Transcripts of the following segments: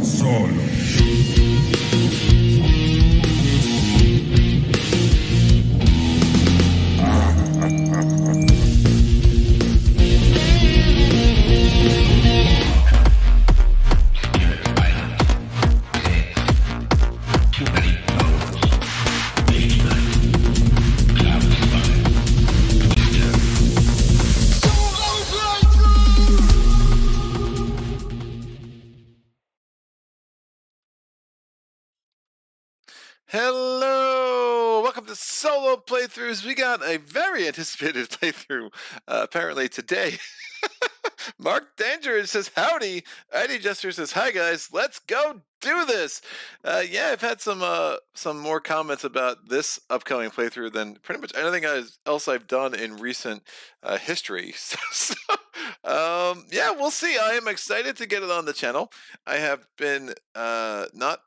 solo. Hello! Welcome to Solo Playthroughs. We got a very anticipated playthrough apparently today. Mark Danger says howdy. ID Jester says hi guys. Let's go do this. Yeah, I've had some more comments about this upcoming playthrough than pretty much anything else I've done in recent history. Yeah, we'll see. I am excited to get it on the channel. I have been not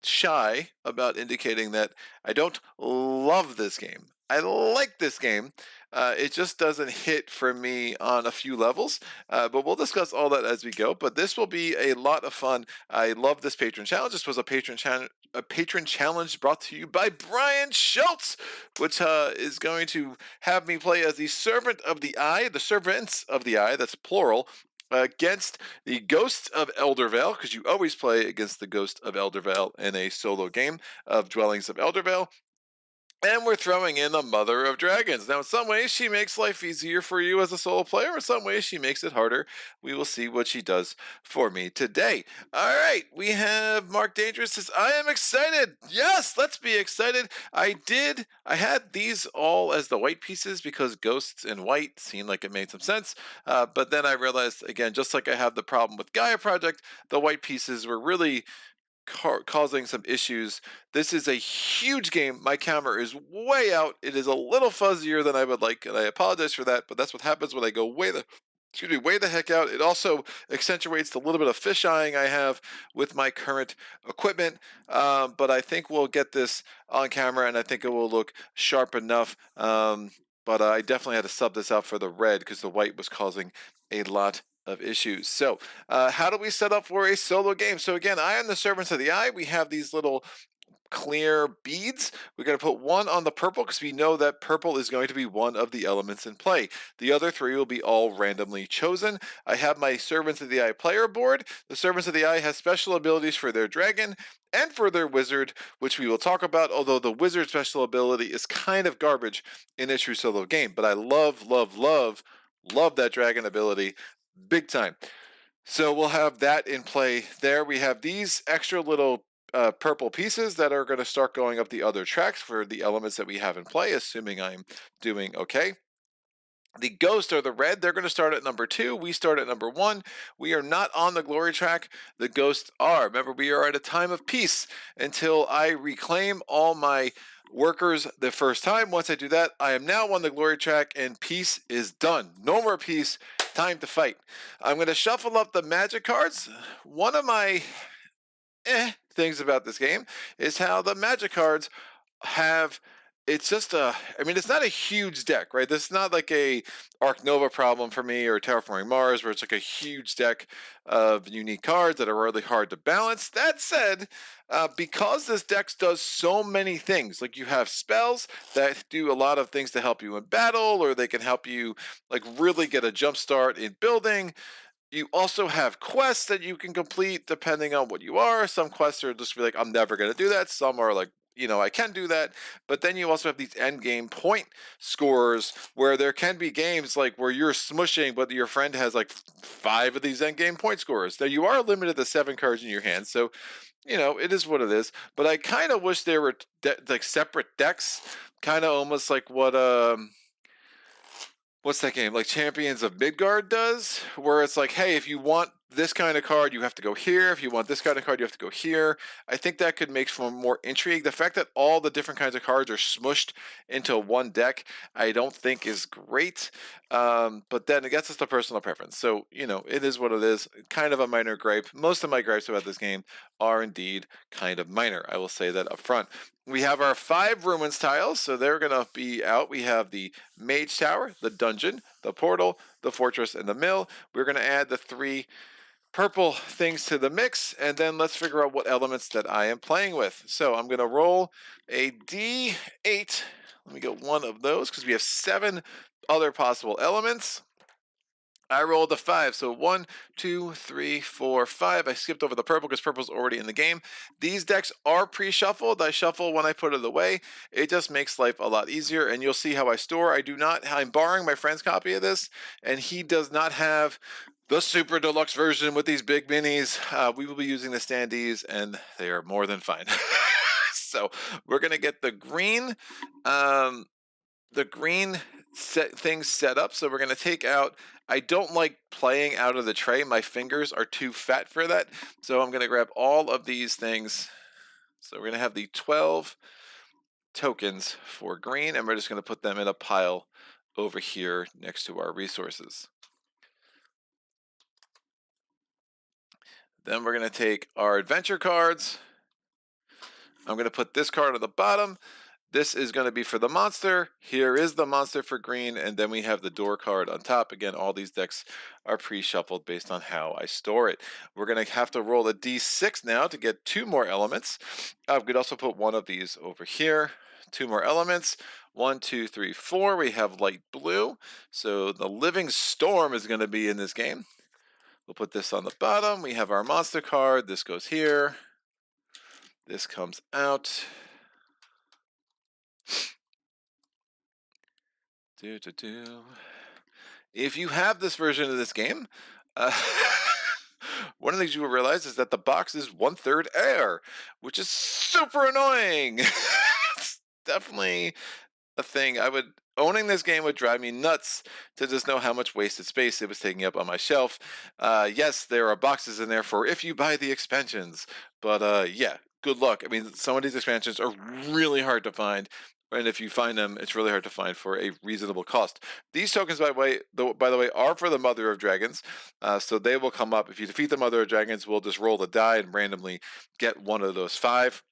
shy about indicating that I don't love this game. I like this game. It just doesn't hit for me on a few levels, but we'll discuss all that as we go. But this will be a lot of fun. I love this patron challenge. This was a patron challenge brought to you by Brian Schultz, which is going to have me play as the Servant of the Eye, the Servants of the Eye, that's plural, against the Ghosts of Eldervale, because you always play against the Ghost of Eldervale in a solo game of Dwellings of Eldervale. And we're throwing in the Mother of Dragons. Now, in some ways, she makes life easier for you as a solo player. In some ways, she makes it harder. We will see what she does for me today. All right, we have Mark Dangerous says, I am excited. Yes, let's be excited. I had these all as the white pieces because ghosts in white seemed like it made some sense. But then I realized, again, just like I have the problem with Gaia Project, the white pieces were really causing some issues. This is a huge game. My camera is way out. It is a little fuzzier than I would like, and I apologize for that, but that's what happens when I go way the heck out. It also accentuates the little bit of fisheyeing I have with my current equipment, but I think we'll get this on camera, and I think it will look sharp enough. But I definitely had to sub this out for the red because the white was causing a lot of issues. So how do we set up for a solo game? So again, I am the Servants of the Eye. We have these little clear beads. We're going to put one on the purple because we know that purple is going to be one of the elements in play. The other three will be all randomly chosen. I have my Servants of the Eye player board. The Servants of the Eye has special abilities for their dragon and for their wizard, which we will talk about, although the wizard special ability is kind of garbage in a true solo game. But I love that dragon ability big time. So we'll have that in play there. We have these extra little purple pieces that are going to start going up the other tracks for the elements that we have in play, assuming I'm doing okay. The ghosts are the red. They're going to start at number 2. We start at number 1. We are not on the glory track. The ghosts are. Remember, we are at a time of peace until I reclaim all my workers the first time. Once I do that, I am now on the glory track and peace is done. No more peace. Time to fight. I'm going to shuffle up the magic cards. One of my things about this game is how the magic cards have, it's just it's not a huge deck, right? This is not like a Arc Nova problem for me or Terraforming Mars where it's like a huge deck of unique cards that are really hard to balance. That said, because this deck does so many things, like you have spells that do a lot of things to help you in battle, or they can help you like really get a jump start in building. You also have quests that you can complete depending on what you are. Some quests are just like, I'm never going to do that. Some are like, I can do that. But then you also have these end game point scores where there can be games like where you're smushing, but your friend has like 5 of these end game point scores. Now you are limited to 7 cards in your hand. So, it is what it is. But I kind of wish there were like separate decks, kind of almost like what, what's that game? Like Champions of Midgard does, where it's like, hey, if you want this kind of card, you have to go here. If you want this kind of card, you have to go here. I think that could make for more intrigue. The fact that all the different kinds of cards are smushed into one deck, I don't think is great. But then it gets us to personal preference. So, it is what it is. Kind of a minor gripe. Most of my gripes about this game are indeed kind of minor. I will say that up front. We have our 5 ruins tiles, so they're going to be out. We have the Mage Tower, the Dungeon, the Portal, the Fortress, and the Mill. We're going to add the 3 purple things to the mix, and then let's figure out what elements that I am playing with. So I'm going to roll a D8. Let me get one of those because we have 7 other possible elements. I rolled a 5, so 1, 2, 3, 4, 5. I skipped over the purple because purple's already in the game. These decks are pre-shuffled. I shuffle when I put it away. It just makes life a lot easier, and you'll see how I store. I'm borrowing my friend's copy of this, and he does not have the super deluxe version with these big minis. We will be using the standees, and they are more than fine. So we're going to get the green things set up. So we're going to take out, I don't like playing out of the tray. My fingers are too fat for that. So I'm going to grab all of these things. So we're going to have the 12 tokens for green, and we're just going to put them in a pile over here next to our resources. Then we're going to take our adventure cards. I'm going to put this card on the bottom. This is going to be for the monster. Here is the monster for green, and then we have the door card on top. Again, all these decks are pre-shuffled based on how I store it. We're going to have to roll a d6 now to get 2 more elements. We could also put one of these over here. 2 more elements. 1, 2, 3, 4. We have light blue. So the Living Storm is going to be in this game. We'll put this on the bottom. We have our monster card. This goes here. This comes out. If you have this version of this game, one of the things you will realize is that the box is 1/3 air, which is super annoying. It's definitely a thing. Owning this game would drive me nuts to just know how much wasted space it was taking up on my shelf. Yes, there are boxes in there for if you buy the expansions, but yeah, good luck. I mean, some of these expansions are really hard to find, and if you find them, it's really hard to find for a reasonable cost. These tokens, by the way, are for the Mother of Dragons, so they will come up. If you defeat the Mother of Dragons, we'll just roll the die and randomly get one of those 5.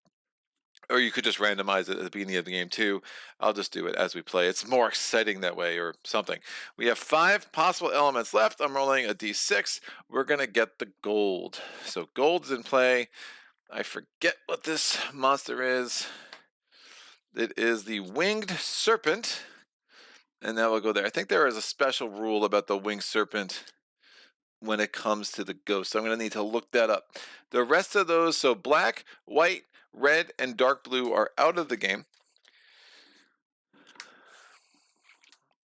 Or you could just randomize it at the beginning of the game too. I'll just do it as we play. It's more exciting that way, or something. We have 5 possible elements left. I'm rolling a d6. We're going to get the gold. So gold's in play. I forget what this monster is. It is the Winged Serpent. And that will go there. I think there is a special rule about the Winged Serpent when it comes to the ghost. So I'm going to need to look that up. The rest of those, so black, white, red, and dark blue are out of the game.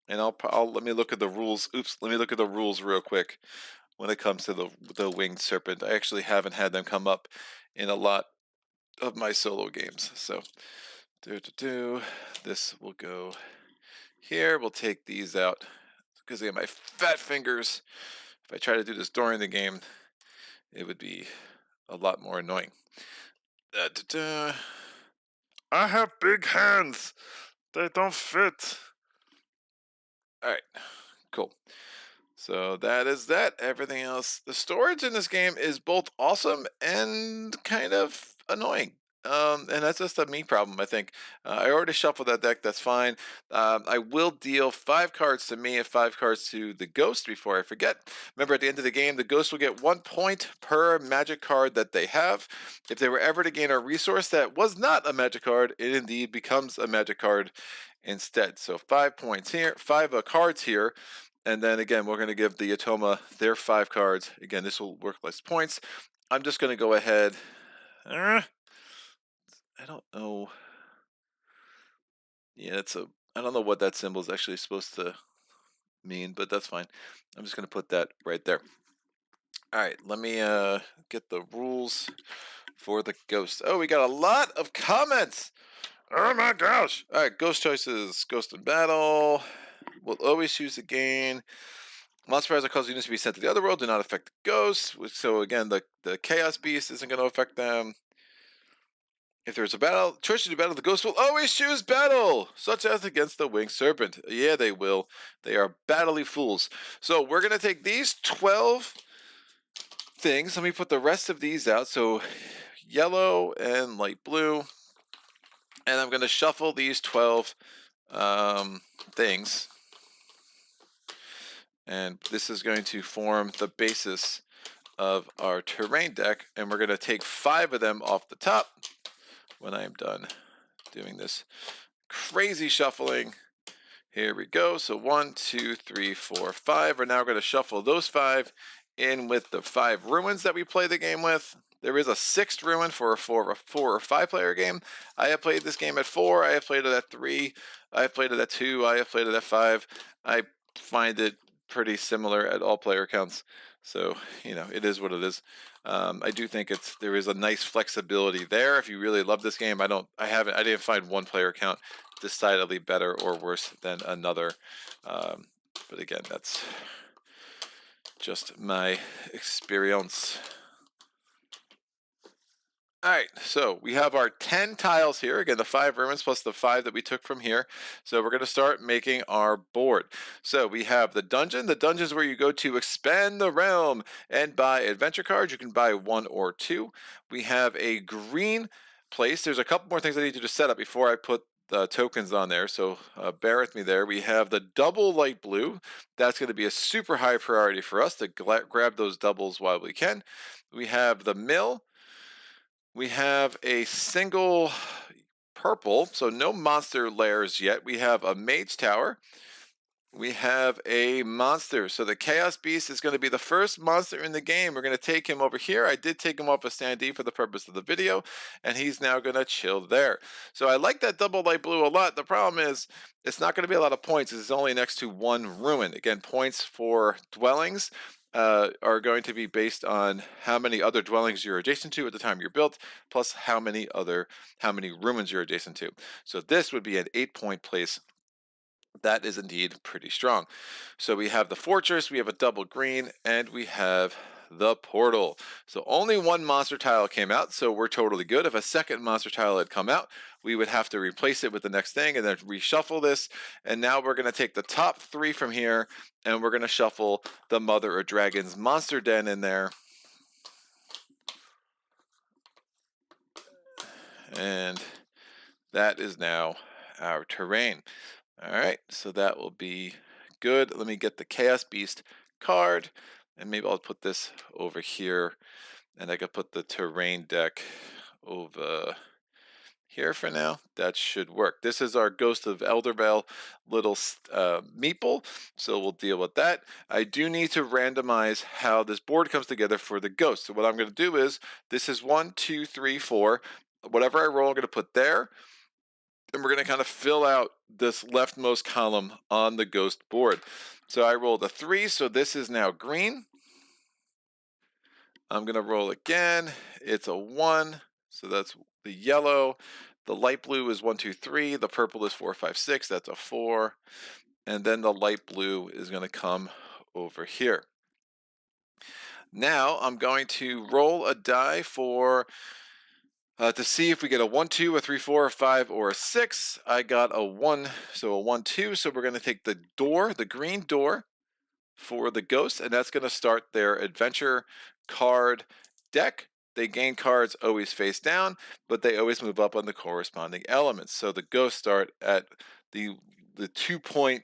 And let me look at the rules. Oops, let me look at the rules real quick when it comes to the Winged Serpent. I actually haven't had them come up in a lot of my solo games. So this will go here. We'll take these out because they have my fat fingers. If I try to do this during the game, it would be a lot more annoying. I have big hands. They don't fit. All right, cool. So that is that. Everything else, the storage in this game is both awesome and kind of annoying. And that's just a me problem, I think. I already shuffled that deck. That's fine. I will deal 5 cards to me and 5 cards to the ghost before I forget. Remember, at the end of the game, the ghost will get 1 point per magic card that they have. If they were ever to gain a resource that was not a magic card, it indeed becomes a magic card instead. So 5 points here, 5 cards here. And then again, we're going to give the Atoma their 5 cards. Again, this will work less points. I'm just going to go ahead. I don't know. Yeah, I don't know what that symbol is actually supposed to mean, but that's fine. I'm just going to put that right there. All right, let me get the rules for the ghost. Oh, we got a lot of comments. Oh my gosh. All right, ghost choices. Ghost in battle. We'll always choose the gain. Monster powers that cause units to be sent to the Underworld do not affect the ghosts. So again, the Chaos Beast isn't going to affect them. If there's a battle, choice to do battle, the ghost will always choose battle, such as against the Winged Serpent. Yeah, they will. They are battley fools. So we're going to take these 12 things. Let me put the rest of these out. So yellow and light blue. And I'm going to shuffle these 12 things. And this is going to form the basis of our terrain deck, and we're going to take 5 of them off the top when I am done doing this crazy shuffling. Here we go. So 1, 2, 3, 4, 5. We're now going to shuffle those 5 in with the 5 ruins that we play the game with. There is a 6th ruin for a 4 or 5 player game. I have played this game at 4. I have played it at 3. I have played it at 2. I have played it at 5. I find it pretty similar at all player counts. So, you know, it is what it is. I do think there is a nice flexibility there. If you really love this game, I didn't find one player count decidedly better or worse than another. But again, that's just my experience. All right, so we have our 10 tiles here. Again, the 5 ruins plus the 5 that we took from here. So we're going to start making our board. So we have the dungeon. The dungeon is where you go to expand the realm and buy adventure cards. You can buy 1 or 2. We have a green place. There's a couple more things I need to just set up before I put the tokens on there, so bear with me there. We have the double light blue. That's going to be a super high priority for us to grab those doubles while we can. We have the mill. We have a single purple, so no monster layers yet. We have a mage tower. We have a monster. So the Chaos Beast is going to be the first monster in the game. We're going to take him over here. I did take him off a standee for the purpose of the video, and he's now going to chill there. So I like that double light blue a lot. The problem is it's not going to be a lot of points. It's only next to 1 ruin. Again, points for dwellings are going to be based on how many other dwellings you're adjacent to at the time you're built, plus how many ruins you're adjacent to. So this would be an 8-point place. That is indeed pretty strong. So we have the fortress, we have a double green, and we have the portal. So only 1 monster tile came out, so we're totally good. If a second monster tile had come out, we would have to replace it with the next thing and then reshuffle this. And now we're going to take the top 3 from here, and we're going to shuffle the Mother of Dragons monster den in there. And that is now our terrain. All right, so that will be good. Let me get the Chaos Beast card, and maybe I'll put this over here, and I could put the terrain deck over here for now. That should work. This is our Ghost of Eldervale little meeple, so we'll deal with that. I do need to randomize how this board comes together for the ghost. So what I'm going to do is, this is 1, 2, 3, 4. Whatever I roll, I'm going to put there. And we're going to kind of fill out this leftmost column on the ghost board. So I rolled a 3, so this is now green. I'm going to roll again. It's a 1, so that's the yellow. The light blue is 1, 2, 3. The purple is 4, 5, 6. That's a 4. And then the light blue is going to come over here. Now I'm going to roll a die for to see if we get a 1, 2, a 3, 4, a 5, or a 6. I got a 1, so a 1, 2. So we're going to take the door, the green door for the ghost, and that's going to start their adventure card deck. They gain cards always face down, but they always move up on the corresponding elements. So the ghosts start at the 2-point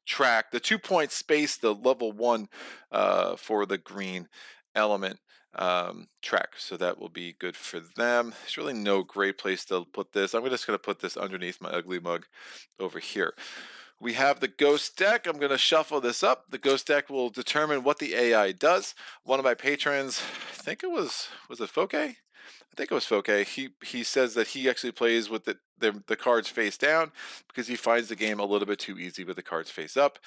track, the 2-point space, the level 1 for the green element track. So that will be good for them. There's really no great place to put this. I'm just going to put this underneath my ugly mug over here. We have the ghost deck. I'm going to shuffle this up. The ghost deck will determine what the AI does. One of my patrons, I think it was it Foke? I think it was Foke. He says that he actually plays with the cards face down because he finds the game a little bit too easy with the cards face up.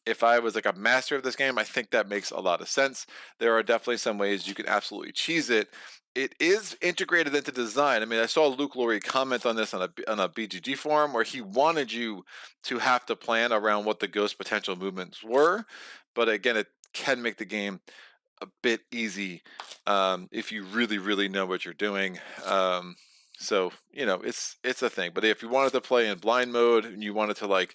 If I was like a master of this game, I think that makes a lot of sense. There are definitely some ways you can absolutely cheese it. It is integrated into design. I mean, I saw Luke Laurie comment on this on a BGG forum where he wanted you to have to plan around what the ghost potential movements were. But again, it can make the game a bit easy if you really, really know what you're doing. So, you know, it's a thing. But if you wanted to play in blind mode and you wanted to like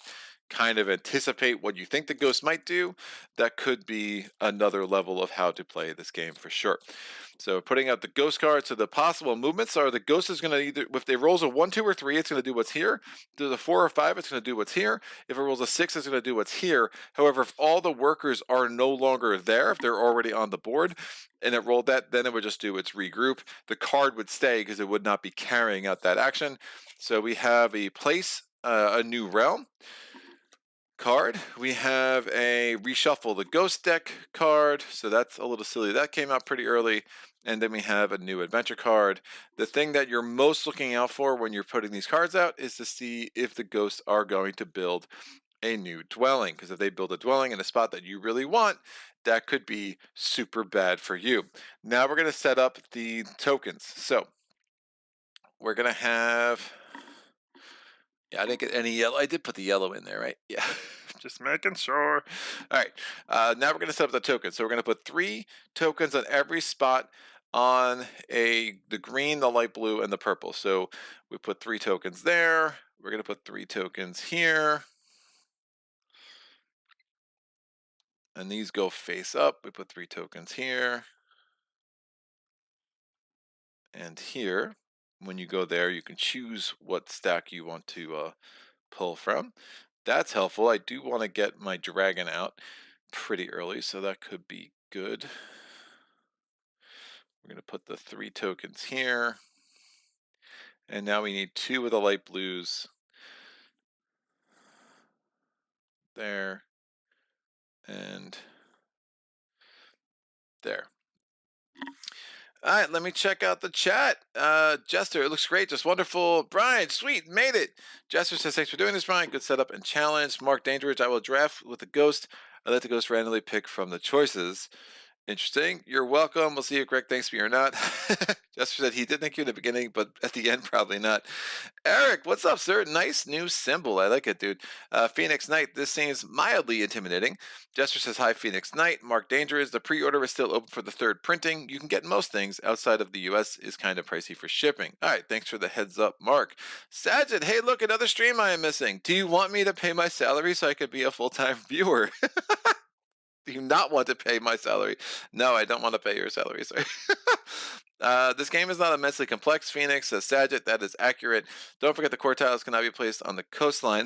kind of anticipate what you think the ghost might do, that could be another level of how to play this game for sure. So putting out the ghost card, so the possible movements are the ghost is going to either, if they rolls a 1, 2, or 3, it's going to do what's here. Do the 4 or 5, it's going to do what's here. If it rolls a 6, it's going to do what's here. However, if all the workers are no longer there, if they're already on the board, and it rolled that, then it would just do its regroup. The card would stay because it would not be carrying out that action. So we have a place, a new realm card. We have a reshuffle the ghost deck card, so that's a little silly. That came out pretty early. And then we have a new adventure card. The thing that you're most looking out for when you're putting these cards out is to see if the ghosts are going to build a new dwelling, because if they build a dwelling in a spot that you really want, that could be super bad for you. Now we're going to set up the tokens. So we're going to have, yeah, I didn't get any yellow. I did put the yellow in there, right? Yeah, just making sure. All right, now we're going to set up the tokens. So we're going to put 3 tokens on every spot on the green, the light blue, and the purple. So we put 3 tokens there. We're going to put 3 tokens here. And these go face up. We put 3 tokens here and here. When you go there, you can choose what stack you want to pull from. That's helpful. I do want to get my dragon out pretty early, so that could be good. We're going to put the 3 tokens here. And now we need 2 of the light blues there and there. All right, let me check out the chat. Jester, it looks great, just wonderful. Brian, sweet, made it. Jester says, thanks for doing this, Brian. Good setup and challenge. Mark Dangerous, I will draft with the ghost. I let the ghost randomly pick from the choices. Interesting. You're welcome. We'll see if Greg thanks me or not. Jester said he did thank you in the beginning, but at the end, probably not. Eric, what's up, sir? Nice new symbol. I like it, dude. Phoenix Knight, this seems mildly intimidating. Jester says, hi, Phoenix Knight. Mark Dangerous, the pre-order is still open for the 3rd printing. You can get most things outside of the US is kind of pricey for shipping. All right, thanks for the heads up, Mark. Sajid, hey, look, another stream I am missing. Do you want me to pay my salary so I could be a full-time viewer? Do you not want to pay my salary? No, I don't want to pay your salary, sorry. This game is not immensely complex, Phoenix, says Sajid. That is accurate. Don't forget the core tiles cannot be placed on the coastline.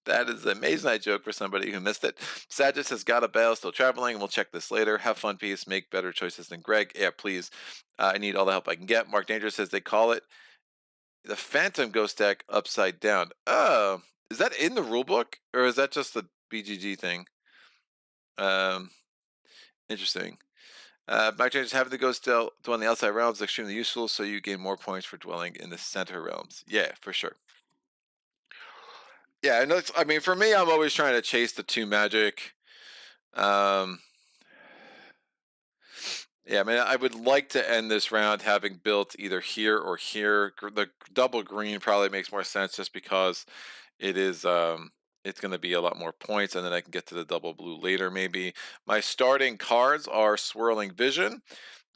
That is an amazing night joke for somebody who missed it. Sajid says, got a bail, still traveling. We'll check this later. Have fun, peace. Make better choices than Greg. Yeah, please. I need all the help I can get. Mark Dangerous says they call it the Phantom Ghost deck upside down. Oh, is that in the rulebook? Or is that just the BGG thing? Interesting. Mike James, having the ghost dwell in the outside realms is extremely useful, so you gain more points for dwelling in the center realms. Yeah, for sure. Yeah, and I mean, for me, I'm always trying to chase the 2 magic. Yeah, I mean, I would like to end this round having built either here or here. The double green probably makes more sense just because it is it's going to be a lot more points, and then I can get to the double blue later maybe. My starting cards are Swirling Vision.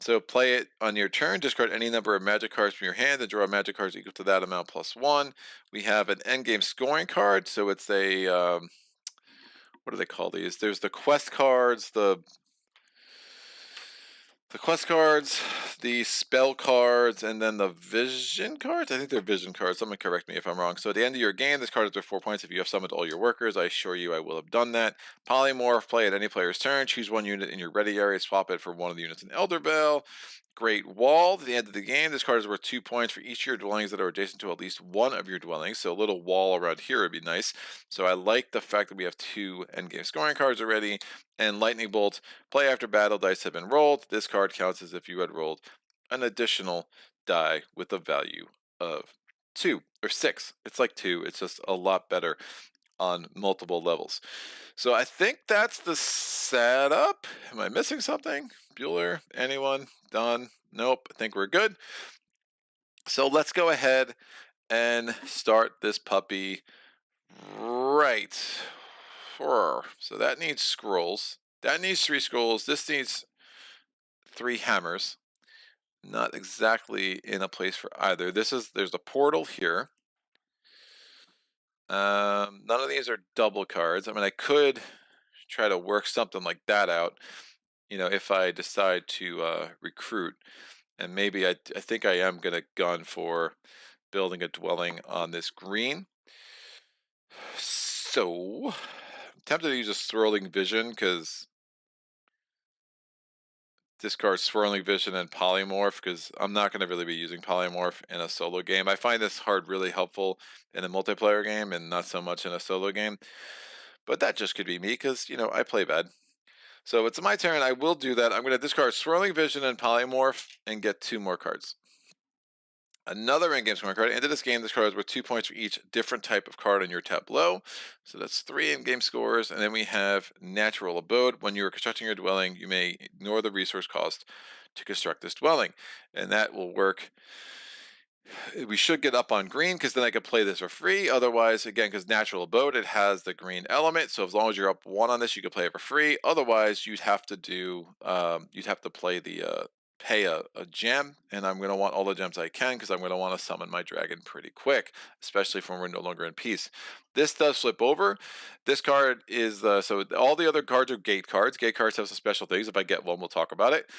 So play it on your turn, discard any number of magic cards from your hand and draw magic cards equal to that amount plus 1. We have an endgame scoring card, so it's a what do they call these? There's the quest cards, the quest cards, the spell cards, and then the vision cards. I think they're vision cards. Someone correct me if I'm wrong. So at the end of your game, this card is worth 4 points if you have summoned all your workers. I assure you I will have done that. Polymorph, play at any player's turn. Choose 1 unit in your ready area. Swap it for 1 of the units in Eldervale. Great Wall. At the end of the game, this card is worth 2 points for each of your dwellings that are adjacent to at least 1 of your dwellings. So a little wall around here would be nice. So I like the fact that we have 2 endgame scoring cards already. And Lightning Bolt, play after battle dice have been rolled. This card counts as if you had rolled an additional die with a value of 2 or 6. It's like 2. It's just a lot better on multiple levels. So I think that's the setup. Am I missing something? Bueller? Anyone? Done? Nope. I think we're good. So let's go ahead and start this puppy right. So that needs scrolls. That needs 3 scrolls. This needs 3 hammers. Not exactly in a place for either. There's a portal here. None of these are double cards. I mean, I could try to work something like that out, if I decide to recruit. And maybe I think I am going to gun for building a dwelling on this green. So, I'm tempted to use a swirling vision because discard swirling vision and polymorph because I'm not going to really be using polymorph in a solo game. I find this card really helpful in a multiplayer game and not so much in a solo game. But that just could be me because, I play bad. So it's my turn. I will do that. I'm going to discard swirling vision and polymorph and get 2 more cards. Another in-game scoring card. Into this game, this card is worth 2 points for each different type of card on your tableau. So that's 3 in-game scores. And then we have Natural Abode. When you are constructing your dwelling, you may ignore the resource cost to construct this dwelling. And that will work. We should get up on green because then I could play this for free. Otherwise, again, because Natural Abode, it has the green element. So as long as you're up 1 on this, you could play it for free. Otherwise, you'd have to play pay a gem, and I'm going to want all the gems I can because I'm going to want to summon my dragon pretty quick, especially when we're no longer in peace. This does flip over. This card is so all the other cards are gate cards. Gate cards have some special things. If I get one, we'll talk about it.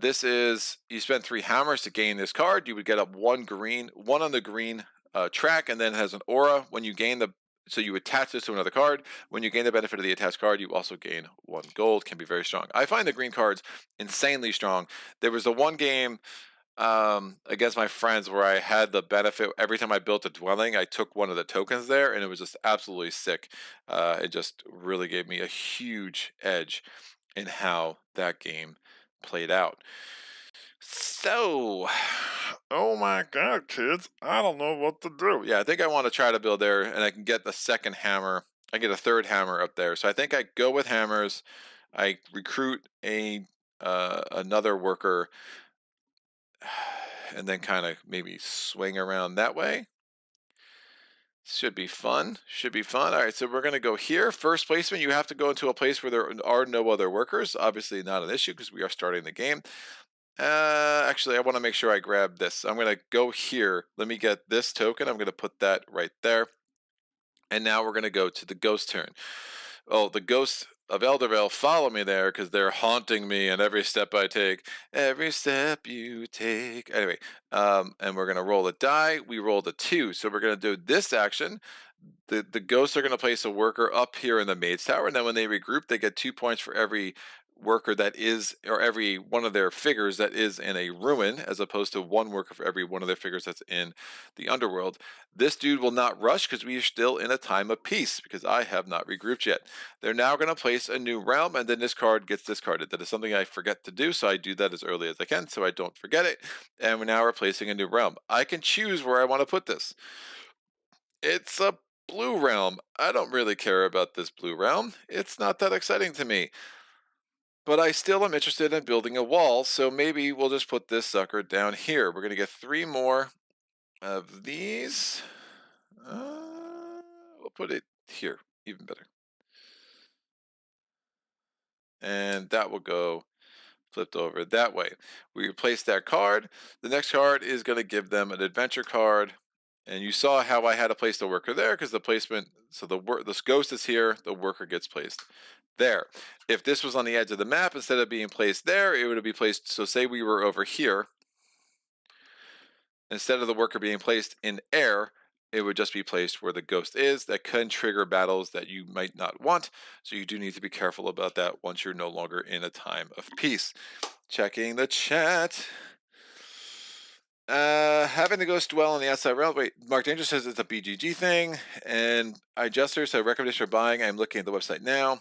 This is, you spend 3 hammers to gain this card. You would get up 1 on the green track, and then it has an aura. When you gain so you attach this to another card. When you gain the benefit of the attached card, you also gain 1 gold. Can be very strong. I find the green cards insanely strong. There was the one game against my friends where I had the benefit every time I built a dwelling, I took one of the tokens there, and it was just absolutely sick. It just really gave me a huge edge in how that game played out. So, oh my god, kids, I don't know what to do. Yeah, I think I want to try to build there, and I can get the second hammer. I get a 3rd hammer up there. So I think I go with hammers. I recruit another worker, and then kind of maybe swing around that way. Should be fun. Should be fun. All right, so we're going to go here. First placement, you have to go into a place where there are no other workers. Obviously not an issue because we are starting the game. Actually, I want to make sure I grab this. I'm going to go here. Let me get this token. I'm going to put that right there. And now we're going to go to the ghost turn. Oh, the Ghosts of Eldervale follow me there because they're haunting me and every step I take. Every step you take. Anyway, and we're going to roll a die. We rolled a 2. So we're going to do this action. The ghosts are going to place a worker up here in the maid's tower. And then when they regroup, they get 2 points for every worker that is, or every one of their figures that is in a ruin, as opposed to 1 worker for every one of their figures that's in the underworld. This dude will not rush because we are still in a time of peace because I have not regrouped yet. They're now going to place a new realm, and then this card gets discarded. That is something I forget to do, so I do that as early as I can so I don't forget it. And we're now replacing a new realm. I can choose where I want to put this. It's a blue realm. I don't really care about this blue realm. It's not that exciting to me. But I still am interested in building a wall, so maybe we'll just put this sucker down here. We're going to get 3 more of these. We'll put it here, even better. And that will go flipped over that way. We replace that card. The next card is going to give them an adventure card. And you saw how I had to place the worker there because the placement, so this ghost is here, the worker gets placed there. If this was on the edge of the map, instead of being placed there, it would be placed, so say we were over here, instead of the worker being placed in air, it would just be placed where the ghost is. That can trigger battles that you might not want, so you do need to be careful about that once you're no longer in a time of peace. Checking the chat. Having the ghost dwell on the outside realm. Wait, Mark Danger says it's a BGG thing, and I just said recommendation for buying. I'm looking at the website now.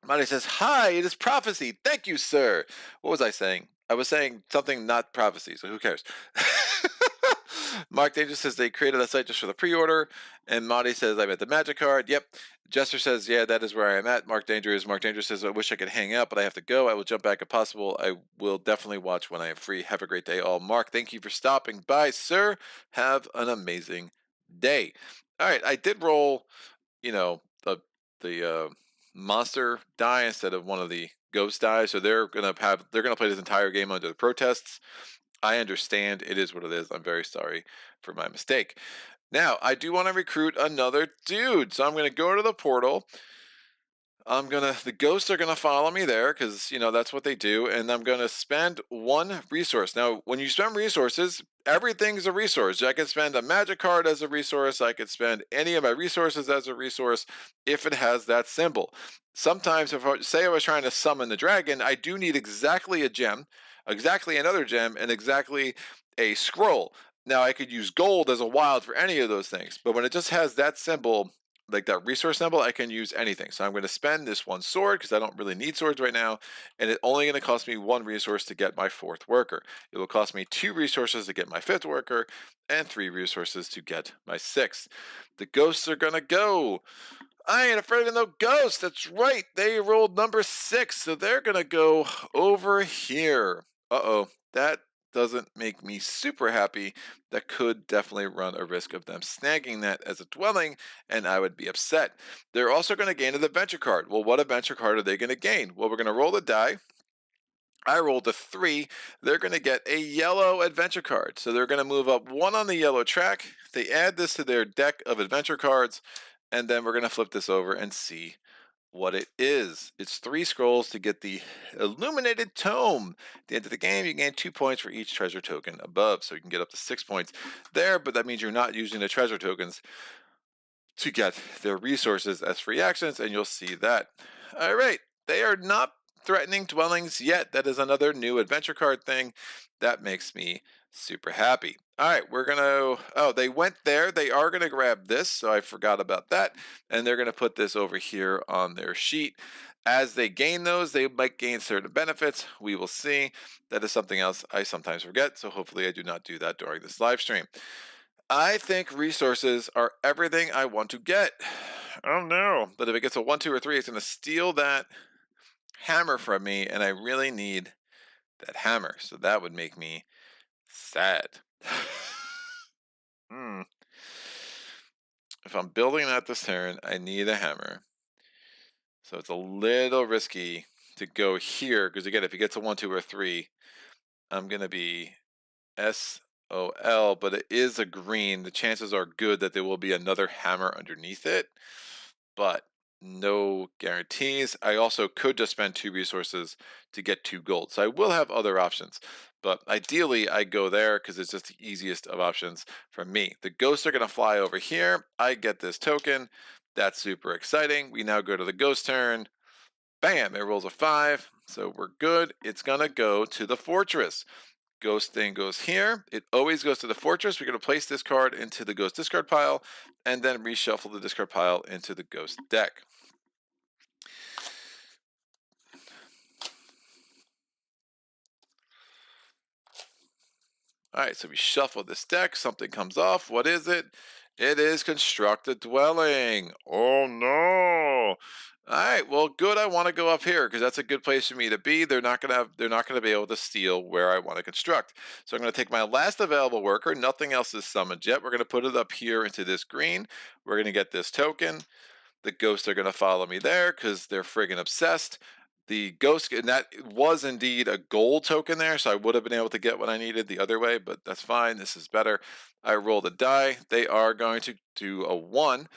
Monty says, "Hi, it is prophecy. Thank you, sir." What was I saying? I was saying something not prophecy, so who cares? Mark Danger says they created a site just for the pre-order, and Monty says I'm at the magic card. Yep. Jester says, yeah, that is where I am at. Mark Danger says, I wish I could hang out, but I have to go. I will jump back if possible. I will definitely watch when I am free. Have a great day, all. Mark, thank you for stopping by, sir. Have an amazing day. All right, I did roll, the monster die instead of one of the ghost die, so they're gonna play this entire game under the protests. I understand. It is what it is. I'm very sorry for my mistake. Now, I do want to recruit another dude, so I'm going to go to the portal. The ghosts are gonna follow me there because that's what they do, and I'm gonna spend one resource. Now, when you spend resources, everything's a resource. I could spend a magic card as a resource. I could spend any of my resources as a resource if it has that symbol. Sometimes, if say I was trying to summon the dragon, I do need exactly a gem, exactly another gem, and exactly a scroll. Now, I could use gold as a wild for any of those things, but when it just has that symbol, like that resource symbol, I can use anything. So I'm going to spend this one sword because I don't really need swords right now, and it's only going to cost me one resource to get my fourth worker. It will cost me 2 resources to get my fifth worker, and 3 resources to get my sixth. The ghosts are going to go. I ain't afraid of no ghosts. That's right. They rolled number 6, so they're going to go over here. Uh-oh. That doesn't make me super happy. That could definitely run a risk of them snagging that as a dwelling, and I would be upset. They're also going to gain an adventure card. Well, what adventure card are they going to gain? Well, we're going to roll the die. I rolled a 3. They're going to get a yellow adventure card. So they're going to move up 1 on the yellow track. They add this to their deck of adventure cards, and then we're going to flip this over and see what it is. It's 3 scrolls to get the illuminated tome. At the end of the game, you gain 2 points for each treasure token above, so you can get up to 6 points there, but that means you're not using the treasure tokens to get their resources as free actions, and you'll see that. All right, they are not threatening dwellings yet. That is another new adventure card thing. That makes me super happy. All right, we're gonna, oh, they went there. They are gonna grab this, so I forgot about that. And they're gonna put this over here on their sheet. As they gain those, they might gain certain benefits. We will see. That is something else I sometimes forget, so hopefully I do not do that during this live stream. I think resources are everything I want to get. I don't know, but if it gets a 1, 2, or 3, it's going to steal that hammer from me, and I really need that hammer. So that would make me sad. Hmm. If I'm building that this turn, I need a hammer. So it's a little risky to go here, because again, if he gets a 1, 2, or 3, I'm going to be SOL, but it is a green. The chances are good that there will be another hammer underneath it, but no guarantees. I also could just spend 2 resources to get 2 gold, so I will have other options, but ideally I go there because it's just the easiest of options for me. The ghosts are going to fly over here. I get this token. That's super exciting. We now go to the ghost turn. Bam, it rolls a 5, so we're good. It's going to go to the fortress. Ghost thing goes here. It always goes to the fortress. We're going to place this card into the ghost discard pile and then reshuffle the discard pile into the ghost deck. All right, so we shuffle this deck. Something comes off. What is it? It is construct a dwelling. Oh no. All right, well, good. I want to go up here because that's a good place for me to be. They're not gonna be able to steal where I want to construct. So I'm gonna take my last available worker. Nothing else is summoned yet. We're gonna put it up here into this green. We're gonna get this token. The ghosts are gonna follow me there because they're friggin' obsessed. The ghost, and that was indeed a gold token there, so I would have been able to get what I needed the other way, but that's fine. This is better. I rolled a die. They are going to do a 1.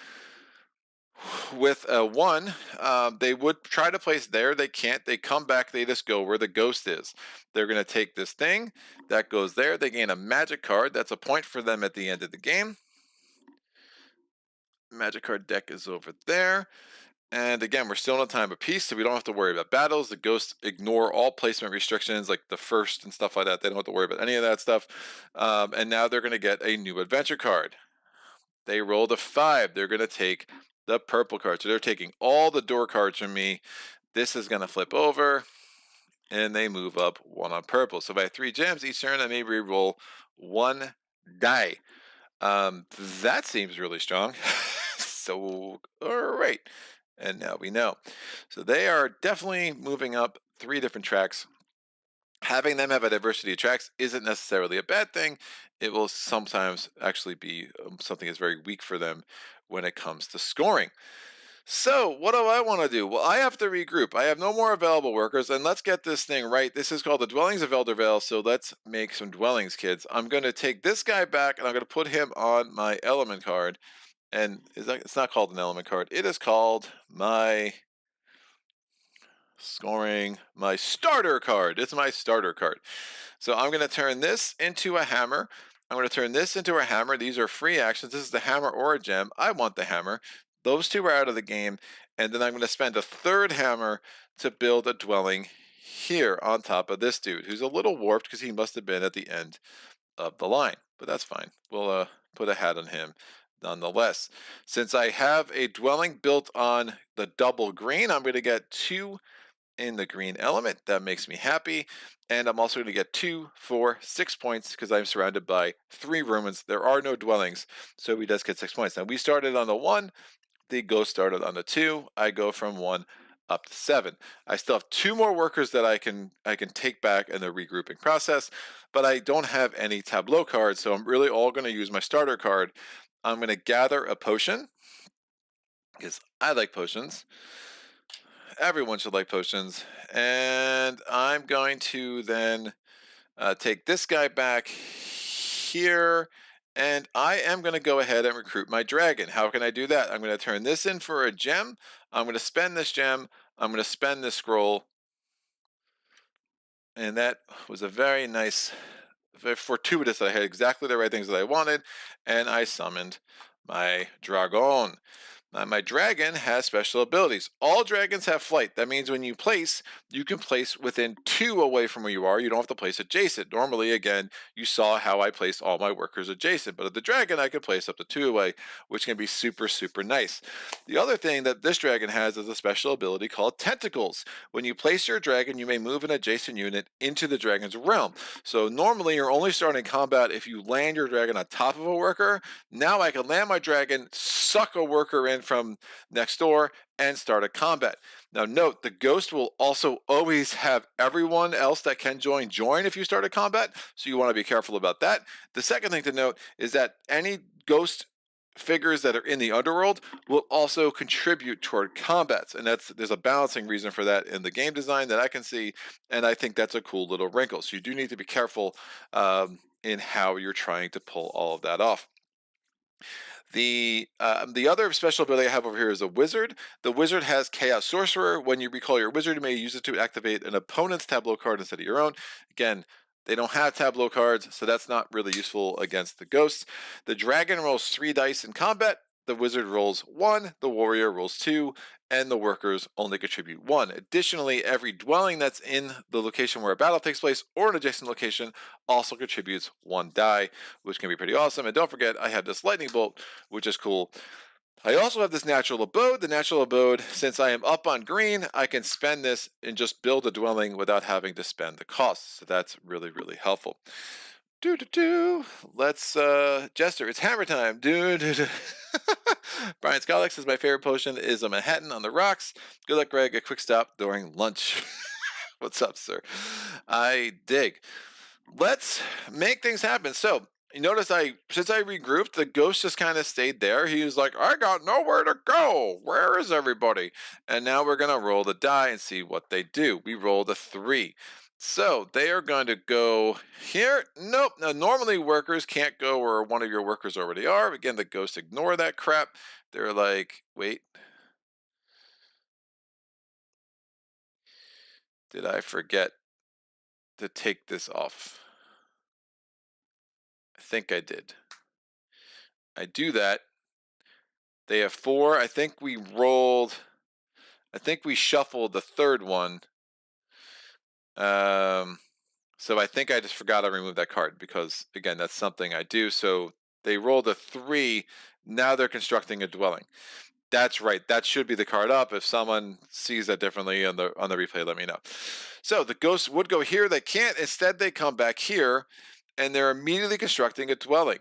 With a 1, they would try to place there. They can't. They come back. They just go where the ghost is. They're going to take this thing. That goes there. They gain a magic card. That's a point for them at the end of the game. Magic card deck is over there. And again, we're still in a time of peace, so we don't have to worry about battles. The ghosts ignore all placement restrictions, like the first and stuff like that. They don't have to worry about any of that stuff. And now they're going to get a new adventure card. They rolled a 5. They're going to take the purple card. So they're taking all the door cards from me. This is going to flip over, and they move up 1 on purple. So if I have 3 gems each turn, I may re-roll 1 die. That seems really strong. So, all right. And now we know. So they are definitely moving up 3 different tracks. Having them have a diversity of tracks isn't necessarily a bad thing. It will sometimes actually be something that's very weak for them when it comes to scoring. So, what do I want to do? Well, I have to regroup. I have no more available workers, and let's get this thing right. This is called the Dwellings of Eldervale, so let's make some dwellings, kids. I'm going to take this guy back, and I'm going to put him on my element card. And it's not called an element card. It is called my my starter card. It's my starter card. So I'm going to turn this into a hammer. I'm going to turn this into a hammer. These are free actions. This is the hammer or a gem. I want the hammer. Those two are out of the game. And then I'm going to spend a third hammer to build a dwelling here on top of this dude, who's a little warped because he must have been at the end of the line. But that's fine. We'll put a hat on him nonetheless. Since I have a dwelling built on the double green, I'm going to get 2 in the green element. That makes me happy. And I'm also going to get 2, 4, 6 points because I'm surrounded by 3 ruins. There are no dwellings, so he does get 6 points. Now, we started on the 1. The ghost started on the 2. I go from 1 up to 7. I still have 2 more workers that I can take back in the regrouping process, but I don't have any tableau cards, so I'm really all going to use my starter card. I'm going to gather a potion because I like potions. Everyone should like potions. And I'm going to then take this guy back here. And I am going to go ahead and recruit my dragon. How can I do that? I'm going to turn this in for a gem. I'm going to spend this gem. I'm going to spend this scroll. And that was a very nice, very fortuitous. I had exactly the right things that I wanted. And I summoned my dragon. My dragon has special abilities. All dragons have flight. That means when you place, you can place within 2 away from where you are. You don't have to place adjacent. Normally, again, you saw how I placed all my workers adjacent. But at the dragon, I can place up to 2 away, which can be super, super nice. The other thing that this dragon has is a special ability called tentacles. When you place your dragon, you may move an adjacent unit into the dragon's realm. So normally, you're only starting combat if you land your dragon on top of a worker. Now I can land my dragon, suck a worker in from next door, and start a combat. Now note, the ghost will also always have everyone else that can join if you start a combat, so you want to be careful about that. The second thing to note is that any ghost figures that are in the underworld will also contribute toward combats, and there's a balancing reason for that in the game design that I can see, and I think that's a cool little wrinkle. So you do need to be careful in how you're trying to pull all of that off. The other special ability I have over here is a wizard. The wizard has Chaos Sorcerer. When you recall your wizard, you may use it to activate an opponent's tableau card instead of your own. Again, they don't have tableau cards, so that's not really useful against the ghosts. The dragon rolls 3 dice in combat. The wizard rolls 1, the warrior rolls 2, and the workers only contribute 1. Additionally, every dwelling that's in the location where a battle takes place or an adjacent location also contributes 1 die, which can be pretty awesome. And don't forget, I have this lightning bolt, which is cool. I also have this natural abode. The natural abode, since I am up on green, I can spend this and just build a dwelling without having to spend the costs. So that's really, really helpful. Let's Jester, it's hammer time. Brian Schultz says my favorite potion is a Manhattan on the rocks. Good luck, Greg. A quick stop during lunch. What's up, sir? I dig. Let's make things happen. So you notice since I regrouped, the ghost just kind of stayed there. He was like, I got nowhere to go. Where is everybody? And now we're gonna roll the die and see what they do. We rolled a 3. So they are going to go here. Nope. Now, normally workers can't go where one of your workers already are. Again, the ghosts ignore that crap. They're like, wait. Did I forget to take this off? I think I did. I do that. They have 4. I think we shuffled the third one. So I think I just forgot to remove that card because, again, that's something I do. So they rolled a 3. Now they're constructing a dwelling. That's right. That should be the card up. If someone sees that differently on the replay, let me know. So the ghosts would go here. They can't. Instead, they come back here, and they're immediately constructing a dwelling.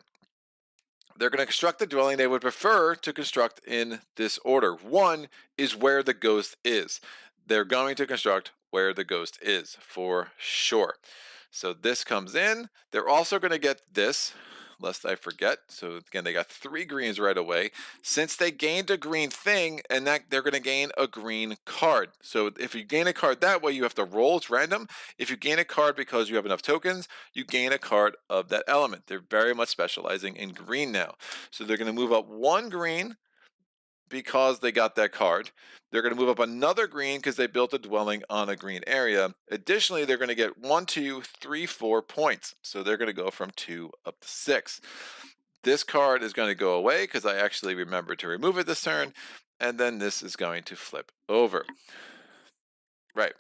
They're going to construct the dwelling they would prefer to construct in this order. 1 is where the ghost is. They're going to construct where the ghost is for sure. So this comes in. They're also going to get this. lest I forget. So again, they got 3 greens right away. Since they gained a green thing, and that they're going to gain a green card. So if you gain a card that way, you have to roll. It's random. If you gain a card because you have enough tokens, you gain a card of that element. They're very much specializing in green now. So they're going to move up 1 green because they got that card. They're going to move up another green because they built a dwelling on a green area. Additionally, they're going to get 1, 2, 3, 4 points. So they're going to go from 2 up to 6. This card is going to go away because I actually remembered to remove it this turn. And then this is going to flip over. Right.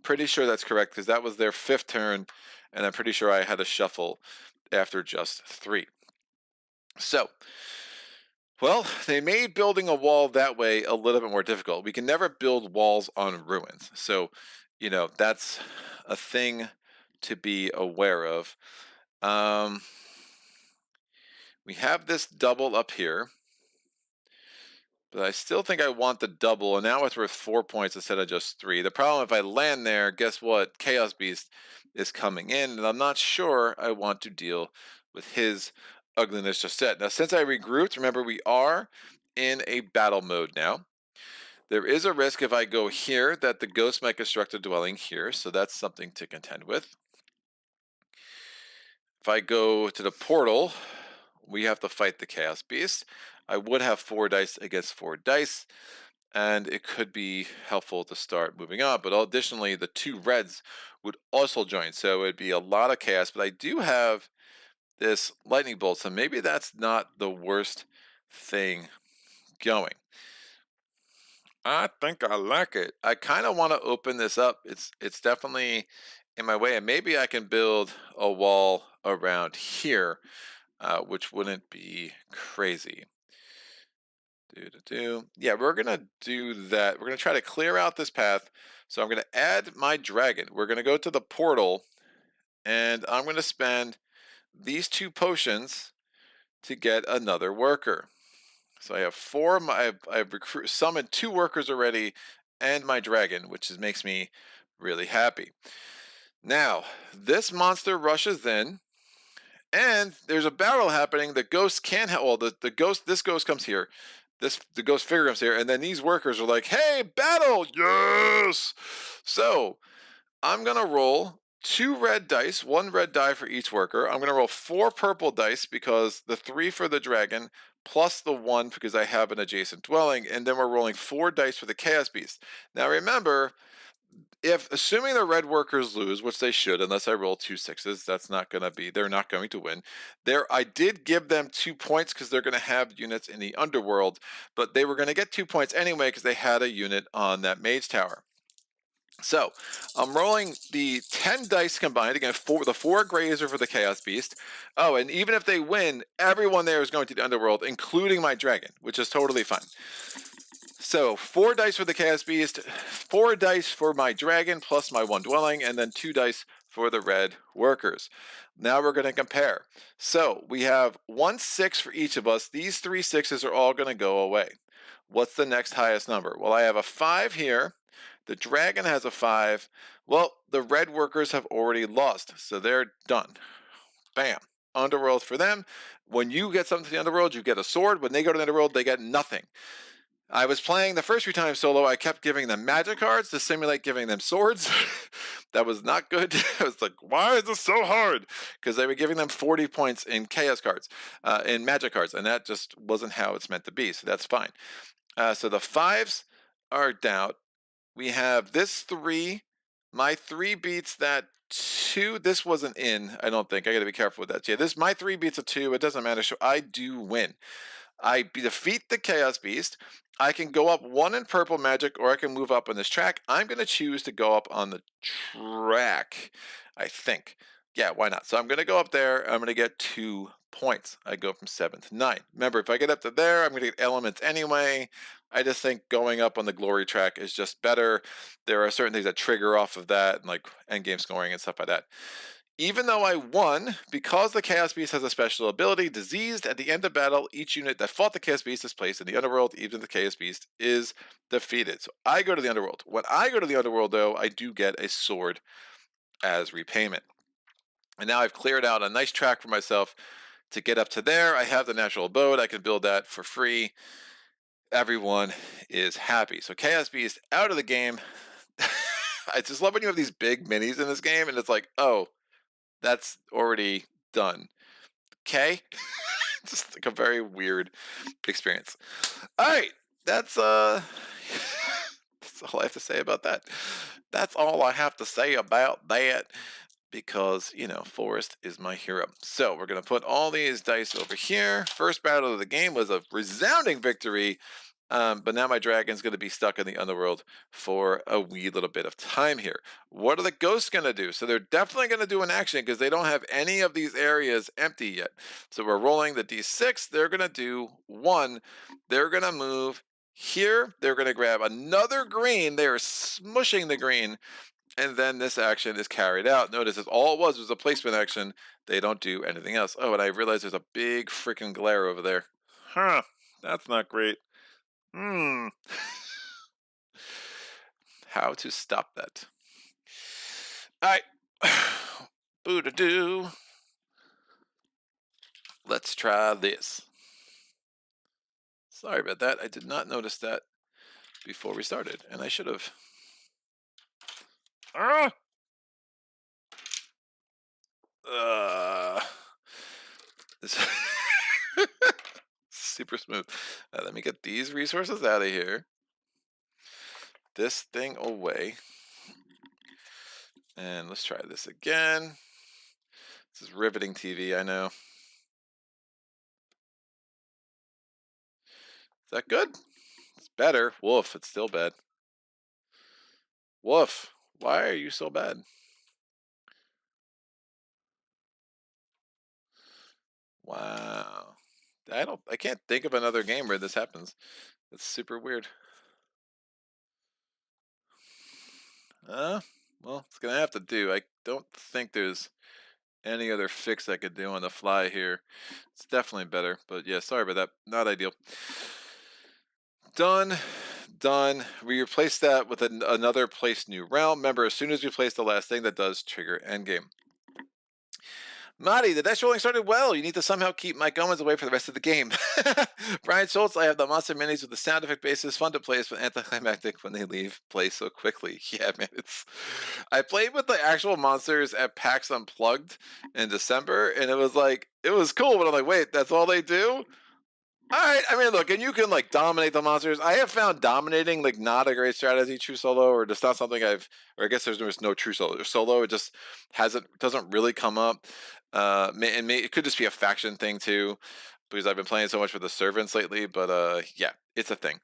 Pretty sure that's correct because that was their 5th turn. And I'm pretty sure I had a shuffle after just 3. So, well, they made building a wall that way a little bit more difficult. We can never build walls on ruins. So, that's a thing to be aware of. We have this double up here. But I still think I want the double, and now it's worth 4 points instead of just 3. The problem, if I land there, guess what? Chaos Beast is coming in, and I'm not sure I want to deal with his ugliness just yet. Now, since I regrouped, remember we are in a battle mode now. There is a risk if I go here that the ghost might construct a dwelling here, so that's something to contend with. If I go to the portal, we have to fight the Chaos Beast. I would have 4 dice against 4 dice, and it could be helpful to start moving on. But additionally, the 2 reds would also join, so it'd be a lot of chaos. But I do have this lightning bolt, so maybe that's not the worst thing going. I think I like it. I kind of want to open this up. It's definitely in my way, and maybe I can build a wall around here, which wouldn't be crazy. Yeah, we're gonna do that. We're gonna try to clear out this path. So I'm gonna add my dragon. We're gonna go to the portal, and I'm gonna spend these 2 potions to get another worker. So I have 4. I've summoned 2 workers already, and my dragon, which makes me really happy. Now this monster rushes in. And there's a battle happening. The ghost can't help. Well, the ghost. This ghost comes here. The ghost figure comes here, and then these workers are like, "Hey, battle! Yes!" So I'm gonna roll 2 red dice, 1 red die for each worker. I'm gonna roll 4 purple dice because the 3 for the dragon plus the 1 because I have an adjacent dwelling, and then we're rolling 4 dice for the chaos beast. Now remember, if assuming the red workers lose, which they should, unless I roll 2 6s, that's not going to be, they're not going to win. I did give them 2 points because they're going to have units in the underworld, but they were going to get 2 points anyway because they had a unit on that mage tower. So I'm rolling the 10 dice combined. Again, the 4 grays are for the chaos beast. Oh, and even if they win, everyone there is going to the underworld, including my dragon, which is totally fine. So 4 dice for the Chaos Beast, 4 dice for my dragon plus my 1 dwelling, and then 2 dice for the red workers. Now we're going to compare. So we have 1 6 for each of us. These 3 6s are all going to go away. What's the next highest number? Well, I have a 5 here. The dragon has a 5. Well, the red workers have already lost, so they're done. Bam. Underworld for them. When you get something to the underworld, you get a sword. When they go to the underworld, they get nothing. I was playing the first few times solo, I kept giving them magic cards to simulate giving them swords. That was not good. I was like, why is this so hard? Because they were giving them 40 points in chaos cards, in magic cards, and that just wasn't how it's meant to be, so that's fine. So the 5s are down. We have this 3. My 3 beats that 2. This wasn't in, I don't think. I got to be careful with that. Yeah, my 3 beats a 2. It doesn't matter. So I do win. I defeat the Chaos Beast. I can go up 1 in purple magic, or I can move up on this track. I'm going to choose to go up on the track, I think. Yeah, why not? So I'm going to go up there. I'm going to get 2 points. I go from 7 to 9. Remember, if I get up to there, I'm going to get elements anyway. I just think going up on the glory track is just better. There are certain things that trigger off of that, like endgame scoring and stuff like that. Even though I won, because the Chaos Beast has a special ability, diseased at the end of battle, each unit that fought the Chaos Beast is placed in the Underworld, even if the Chaos Beast is defeated. So I go to the Underworld. When I go to the Underworld, though, I do get a sword as repayment. And now I've cleared out a nice track for myself To get up to there, I have the natural abode. I can build that for free. Everyone is happy. So Chaos Beast out of the game. I just love when you have these big minis in this game, and it's like, oh, that's already done. Okay, just like a very weird experience. All right, that's that's all I have to say about that. That's all I have to say about that, because Forrest is my hero. So we're gonna put all these dice over here. First battle of the game was a resounding victory. But now my dragon's going to be stuck in the underworld for a wee little bit of time here. What are the ghosts going to do? So they're definitely going to do an action because they don't have any of these areas empty yet. So we're rolling the d6. They're going to do 1. They're going to move here. They're going to grab another green. They are smushing the green. And then this action is carried out. Notice if all it was a placement action. They don't do anything else. Oh, and I realize there's a big freaking glare over there. Huh. That's not great. How to stop that? All right. Boo-da-doo. Let's try this. Sorry about that. I did not notice that before we started, and I should have. Super smooth. Let me get these resources out of here. This thing away. And let's try this again. This is riveting TV, I know. Is that good? It's better. Woof, it's still bad. Woof, why are you so bad? Wow. I can't think of another game where this happens. It's super weird. Well, it's gonna have to do. I don't think there's any other fix I could do on the fly here. It's definitely better, but yeah, sorry about that. Not ideal. Done. We replace that with another place new realm. Remember, as soon as we place the last thing, that does trigger endgame. Marty, the dice rolling started well. You need to somehow keep Mike Owens away for the rest of the game. Brian Schultz, I have the monster minis with the sound effect basis. Fun to play, but anticlimactic when they leave play so quickly. Yeah, man, I played with the actual monsters at PAX Unplugged in December, and it was cool, but I'm like, wait, that's all they do? All right, I mean, look, and you can dominate the monsters. I have found dominating not a great strategy true solo, or just not something or I guess there's no true solo. It just doesn't really come up. It could just be a faction thing too, because I've been playing so much with the servants lately. But yeah, it's a thing.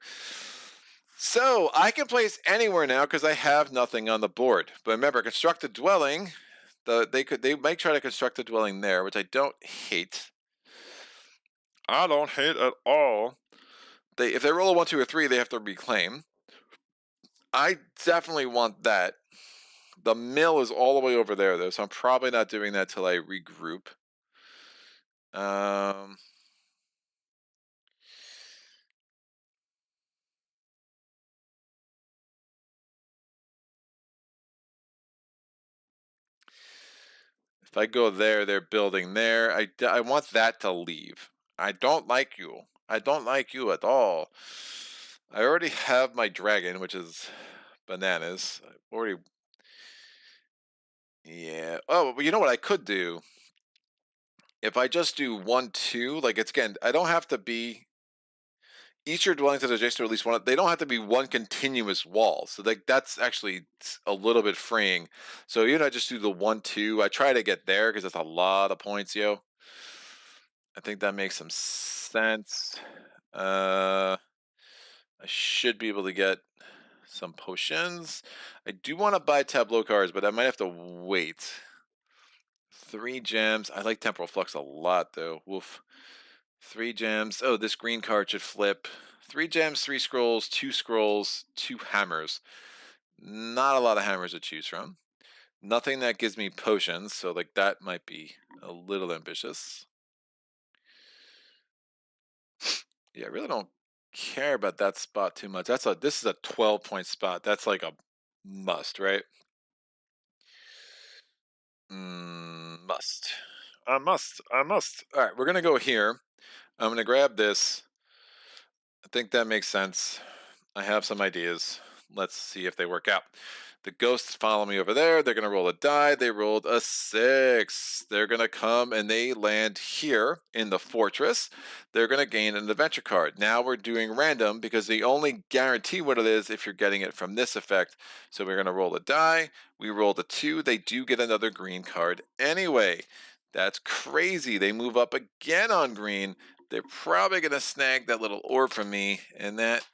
So I can place anywhere now because I have nothing on the board. But remember, construct a dwelling. They might try to construct a dwelling there, which I don't hate. I don't hate at all. If they roll a 1, 2, or 3, they have to reclaim. I definitely want that. The mill is all the way over there, though, so I'm probably not doing that till I regroup. If I go there, they're building there. I want that to leave. I don't like you. I don't like you at all. I already have my dragon, which is bananas. Yeah. Oh, but you know what I could do? If I just do 1, 2, it's again, I don't have to be each of your dwellings has adjacent to at least one. They don't have to be one continuous wall, so that's actually a little bit freeing. So I just do the 1, 2. I try to get there because that's a lot of points, yo. I think that makes some sense. I should be able to get some potions. I do want to buy tableau cards, but I might have to wait. 3 gems. I like temporal flux a lot, though. Woof. 3 gems. Oh, this green card should flip. 3 gems, 3 scrolls, 2 scrolls, 2 hammers. Not a lot of hammers to choose from. Nothing that gives me potions, so that might be a little ambitious. Yeah, I really don't care about that spot too much. This is a 12-point spot. That's like a must, right? Must. I must. All right, we're gonna go here. I'm gonna grab this. I think that makes sense. I have some ideas. Let's see if they work out. The ghosts follow me over there. They're going to roll a die. They rolled a 6. They're going to come and they land here in the fortress. They're going to gain an adventure card. Now we're doing random because they only guarantee what it is if you're getting it from this effect. So we're going to roll a die. We rolled a 2. They do get another green card anyway. That's crazy. They move up again on green. They're probably going to snag that little orb from me, and that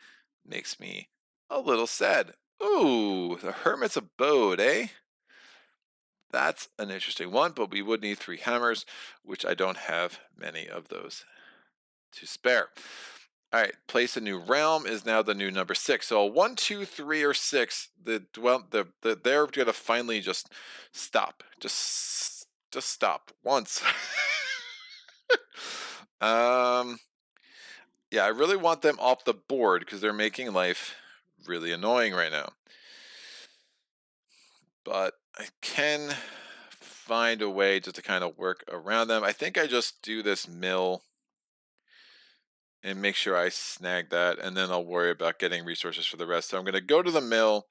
makes me a little sad. Ooh, the Hermit's Abode, eh? That's an interesting one, but we would need 3 hammers, which I don't have many of those to spare. All right, place a new realm is now the new number 6. So 1, 2, 3, or 6. They're gonna finally just stop. Just stop once. Yeah, I really want them off the board because they're making life really annoying right now. But I can find a way just to kind of work around them. I think I just do this mill and make sure I snag that, and then I'll worry about getting resources for the rest. So I'm going to go to the mill.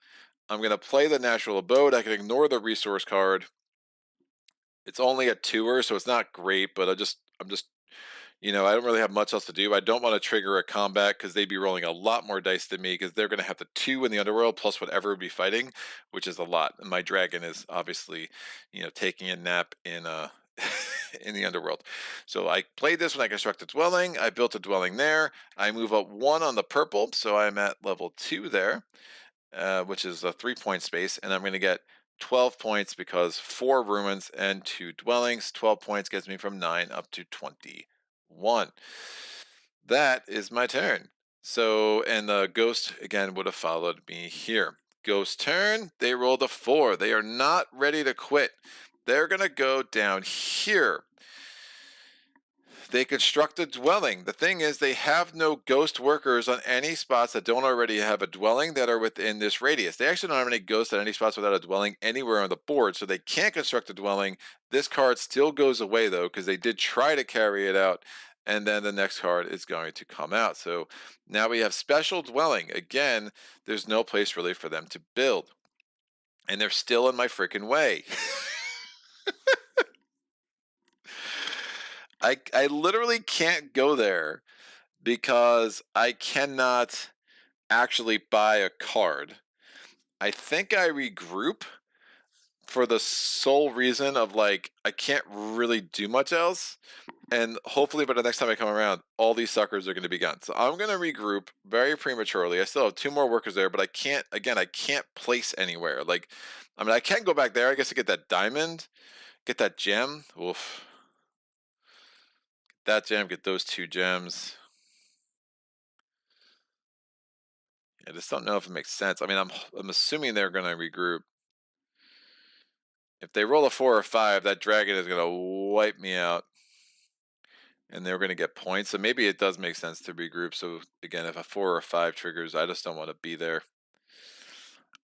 I'm going to play the natural abode. I can ignore the resource card. It's only a 2-er, so it's not great, but I'm just I don't really have much else to do. I don't want to trigger a combat because they'd be rolling a lot more dice than me because they're going to have the 2 in the Underworld plus whatever would be fighting, which is a lot. And my dragon is obviously, taking a nap in in the Underworld. So I played this when I constructed dwelling. I built a dwelling there. I move up 1 on the purple, so I'm at level 2 there, which is a 3-point space, and I'm going to get 12 points because 4 ruins and 2 dwellings. 12 points gets me from 9 up to 21. That is my turn. So, and the ghost again would have followed me here. Ghost turn, they rolled a 4. They are not ready to quit. They're going to go down here. They construct a dwelling. The thing is, they have no ghost workers on any spots that don't already have a dwelling that are within this radius. They actually don't have any ghosts at any spots without a dwelling anywhere on the board, so they can't construct a dwelling. This card still goes away, though, because they did try to carry it out, and then the next card is going to come out. So now we have special dwelling. Again, there's no place really for them to build, and they're still in my freaking way. I literally can't go there because I cannot actually buy a card. I think I regroup for the sole reason of I can't really do much else. And hopefully by the next time I come around, all these suckers are going to be gone. So I'm going to regroup very prematurely. I still have 2 more workers there, but I can't place anywhere. I can't go back there. I guess to get that diamond, get that gem. Oof. That gem, get those 2 gems. I just don't know if it makes sense. I mean, I'm assuming they're going to regroup. If they roll a 4 or 5, that dragon is going to wipe me out. And they're going to get points. So maybe it does make sense to regroup. So again, if a 4 or 5 triggers, I just don't want to be there.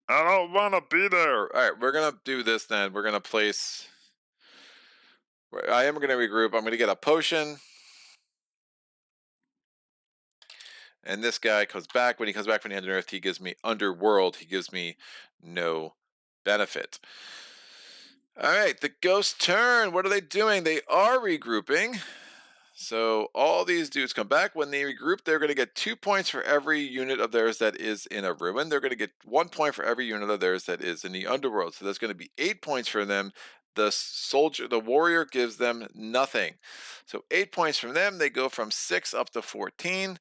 I don't want to be there. All right, we're going to do this then. We're going to place... I am going to regroup. I'm going to get a potion. And this guy comes back. When he comes back from the Underearth, he gives me Underworld. He gives me no benefit. All right, the ghost turn. What are they doing? They are regrouping. So all these dudes come back. When they regroup, they're going to get 2 points for every unit of theirs that is in a ruin. They're going to get 1 point for every unit of theirs that is in the Underworld. So that's going to be 8 points for them. The warrior gives them nothing. So 8 points from them. They go from 6 up to 14.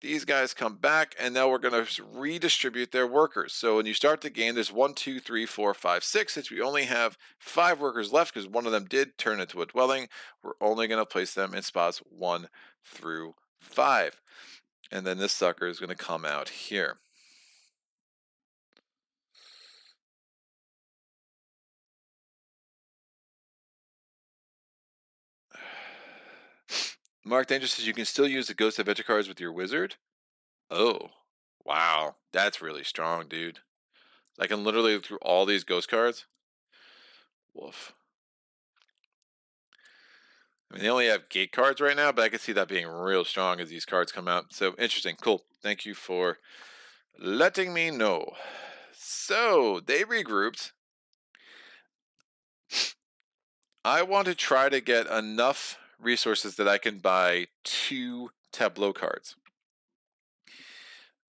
These guys come back, and now we're going to redistribute their workers. So when you start the game, there's 1, 2, 3, 4, 5, 6. Since we only have 5 workers left because one of them did turn into a dwelling, we're only going to place them in spots 1 through 5. And then this sucker is going to come out here. Mark Danger says you can still use the Ghost Adventure cards with your wizard. Oh, wow. That's really strong, dude. I can literally look through all these ghost cards. Woof. I mean, they only have gate cards right now, but I can see that being real strong as these cards come out. So interesting. Cool. Thank you for letting me know. So they regrouped. I want to try to get enough resources that I can buy 2 tableau cards.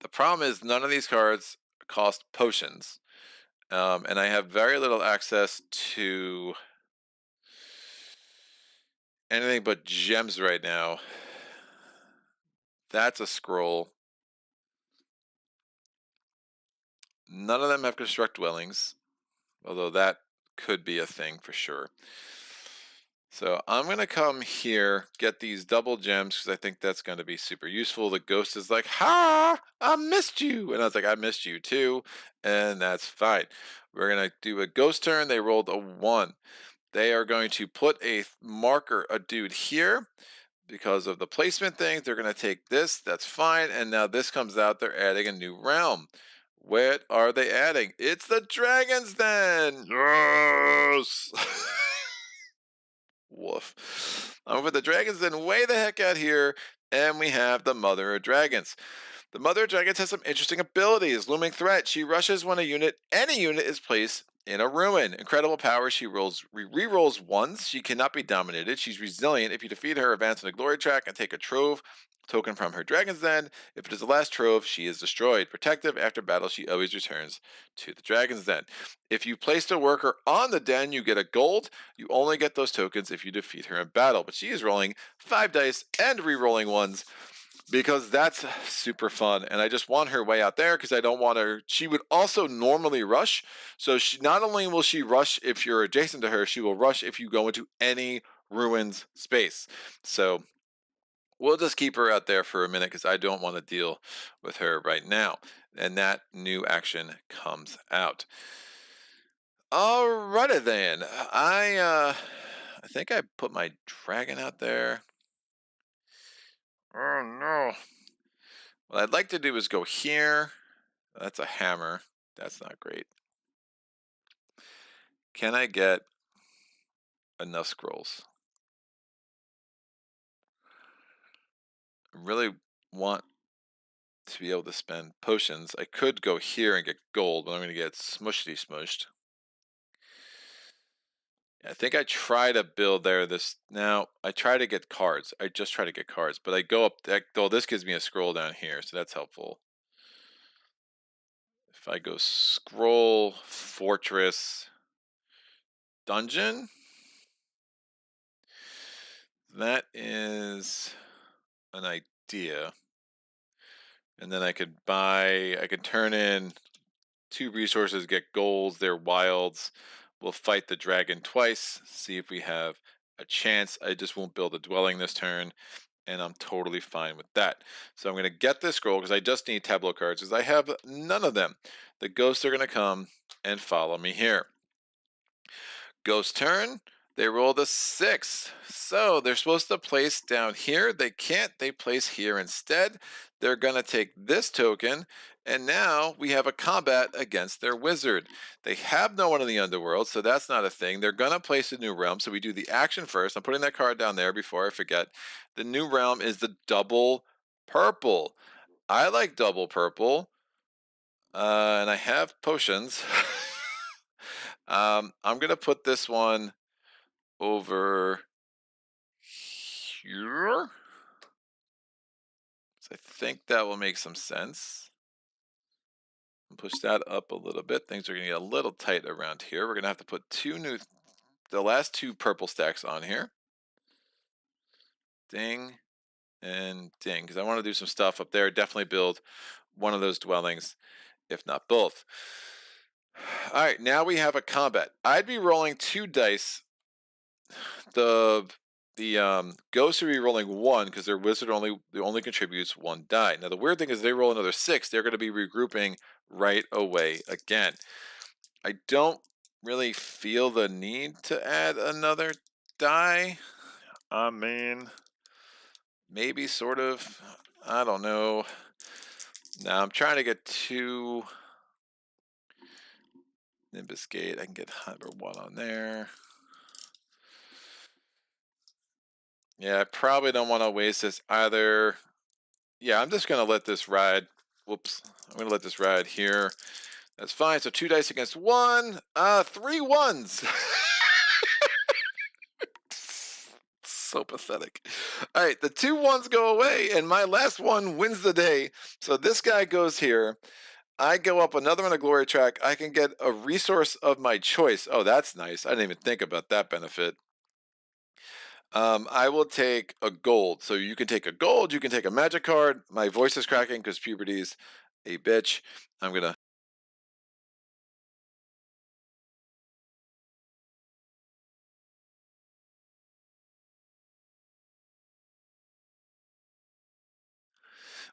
The problem is none of these cards cost potions, and I have very little access to anything but gems right now. That's a scroll. None of them have construct dwellings, although that could be a thing for sure. So I'm going to come here, get these double gems, because I think that's going to be super useful. The ghost is like, ha, I missed you. And I was like, I missed you too. And that's fine. We're going to do a ghost turn. They rolled a 1. They are going to put a marker, a dude here. Because of the placement thing, they're going to take this. That's fine. And now this comes out. They're adding a new realm. What are they adding? It's the Dragon's Den. Yes. Woof. I'm with the Dragons Den way the heck out here. And we have the Mother of Dragons. The Mother of Dragons has some interesting abilities. Looming Threat. She rushes when any unit is placed in a ruin. Incredible power. She re-rolls once. She cannot be dominated. She's resilient. If you defeat her, advance in the glory track and take a trove token from her Dragon's Den. If it is the last trove, she is destroyed. Protective. After battle, she always returns to the Dragon's Den. If you placed a worker on the den, you get a gold. You only get those tokens if you defeat her in battle. But she is rolling 5 dice and re-rolling ones, because that's super fun. And I just want her way out there because I don't want her. She would also normally rush. So she not only will she rush if you're adjacent to her, she will rush if you go into any ruins space. So we'll just keep her out there for a minute because I don't want to deal with her right now. And that new action comes out. Alrighty then. I think I put my dragon out there. Oh no. What I'd like to do is go here. That's a hammer. That's not great. Can I get enough scrolls? I really want to be able to spend potions. I could go here and get gold, but I'm going to get smushed. I think I try to build there this now. I try to get cards. I just try to get cards, but I go up. Oh, this gives me a scroll down here, so that's helpful. If I go scroll, fortress, dungeon, that is an idea. And then I could turn in 2 resources, get golds, they're wilds. We'll fight the dragon twice, see if we have a chance. I just won't build a dwelling this turn, and I'm totally fine with that. So I'm going to get this scroll because I just need tableau cards because I have none of them. The ghosts are going to come and follow me here. Ghost turn. They rolled a 6. So they're supposed to place down here. They can't. They place here instead. They're going to take this token. And now we have a combat against their wizard. They have no one in the underworld, so that's not a thing. They're going to place a new realm. So we do the action first. I'm putting that card down there before I forget. The new realm is the double purple. I like double purple. And I have potions. I'm going to put this one over here. So I think that will make some sense. Push that up a little bit. Things are going to get a little tight around here. We're going to have to put the last 2 purple stacks on here. Ding and ding, because I want to do some stuff up there. Definitely build one of those dwellings, if not both. All right, now we have a combat. I'd be rolling 2 dice. The ghosts are re-rolling 1 because their wizard only contributes 1 die. Now the weird thing is they roll another 6, they're going to be regrouping right away again. I don't really feel the need to add another die. I mean, maybe sort of. I don't know. Now I'm trying to get 2 Nimbus Gate. I can get number 1 on there. Yeah, I probably don't want to waste this either. Yeah, I'm just going to let this ride. Whoops. I'm going to let this ride here. That's fine. So 2 dice against 1. 3 ones. So pathetic. All right, the 2 ones go away, and my last one wins the day. So this guy goes here. I go up another on a glory track. I can get a resource of my choice. Oh, that's nice. I didn't even think about that benefit. I will take a gold. So you can take a gold, you can take a magic card. My voice is cracking because puberty's a bitch. I'm gonna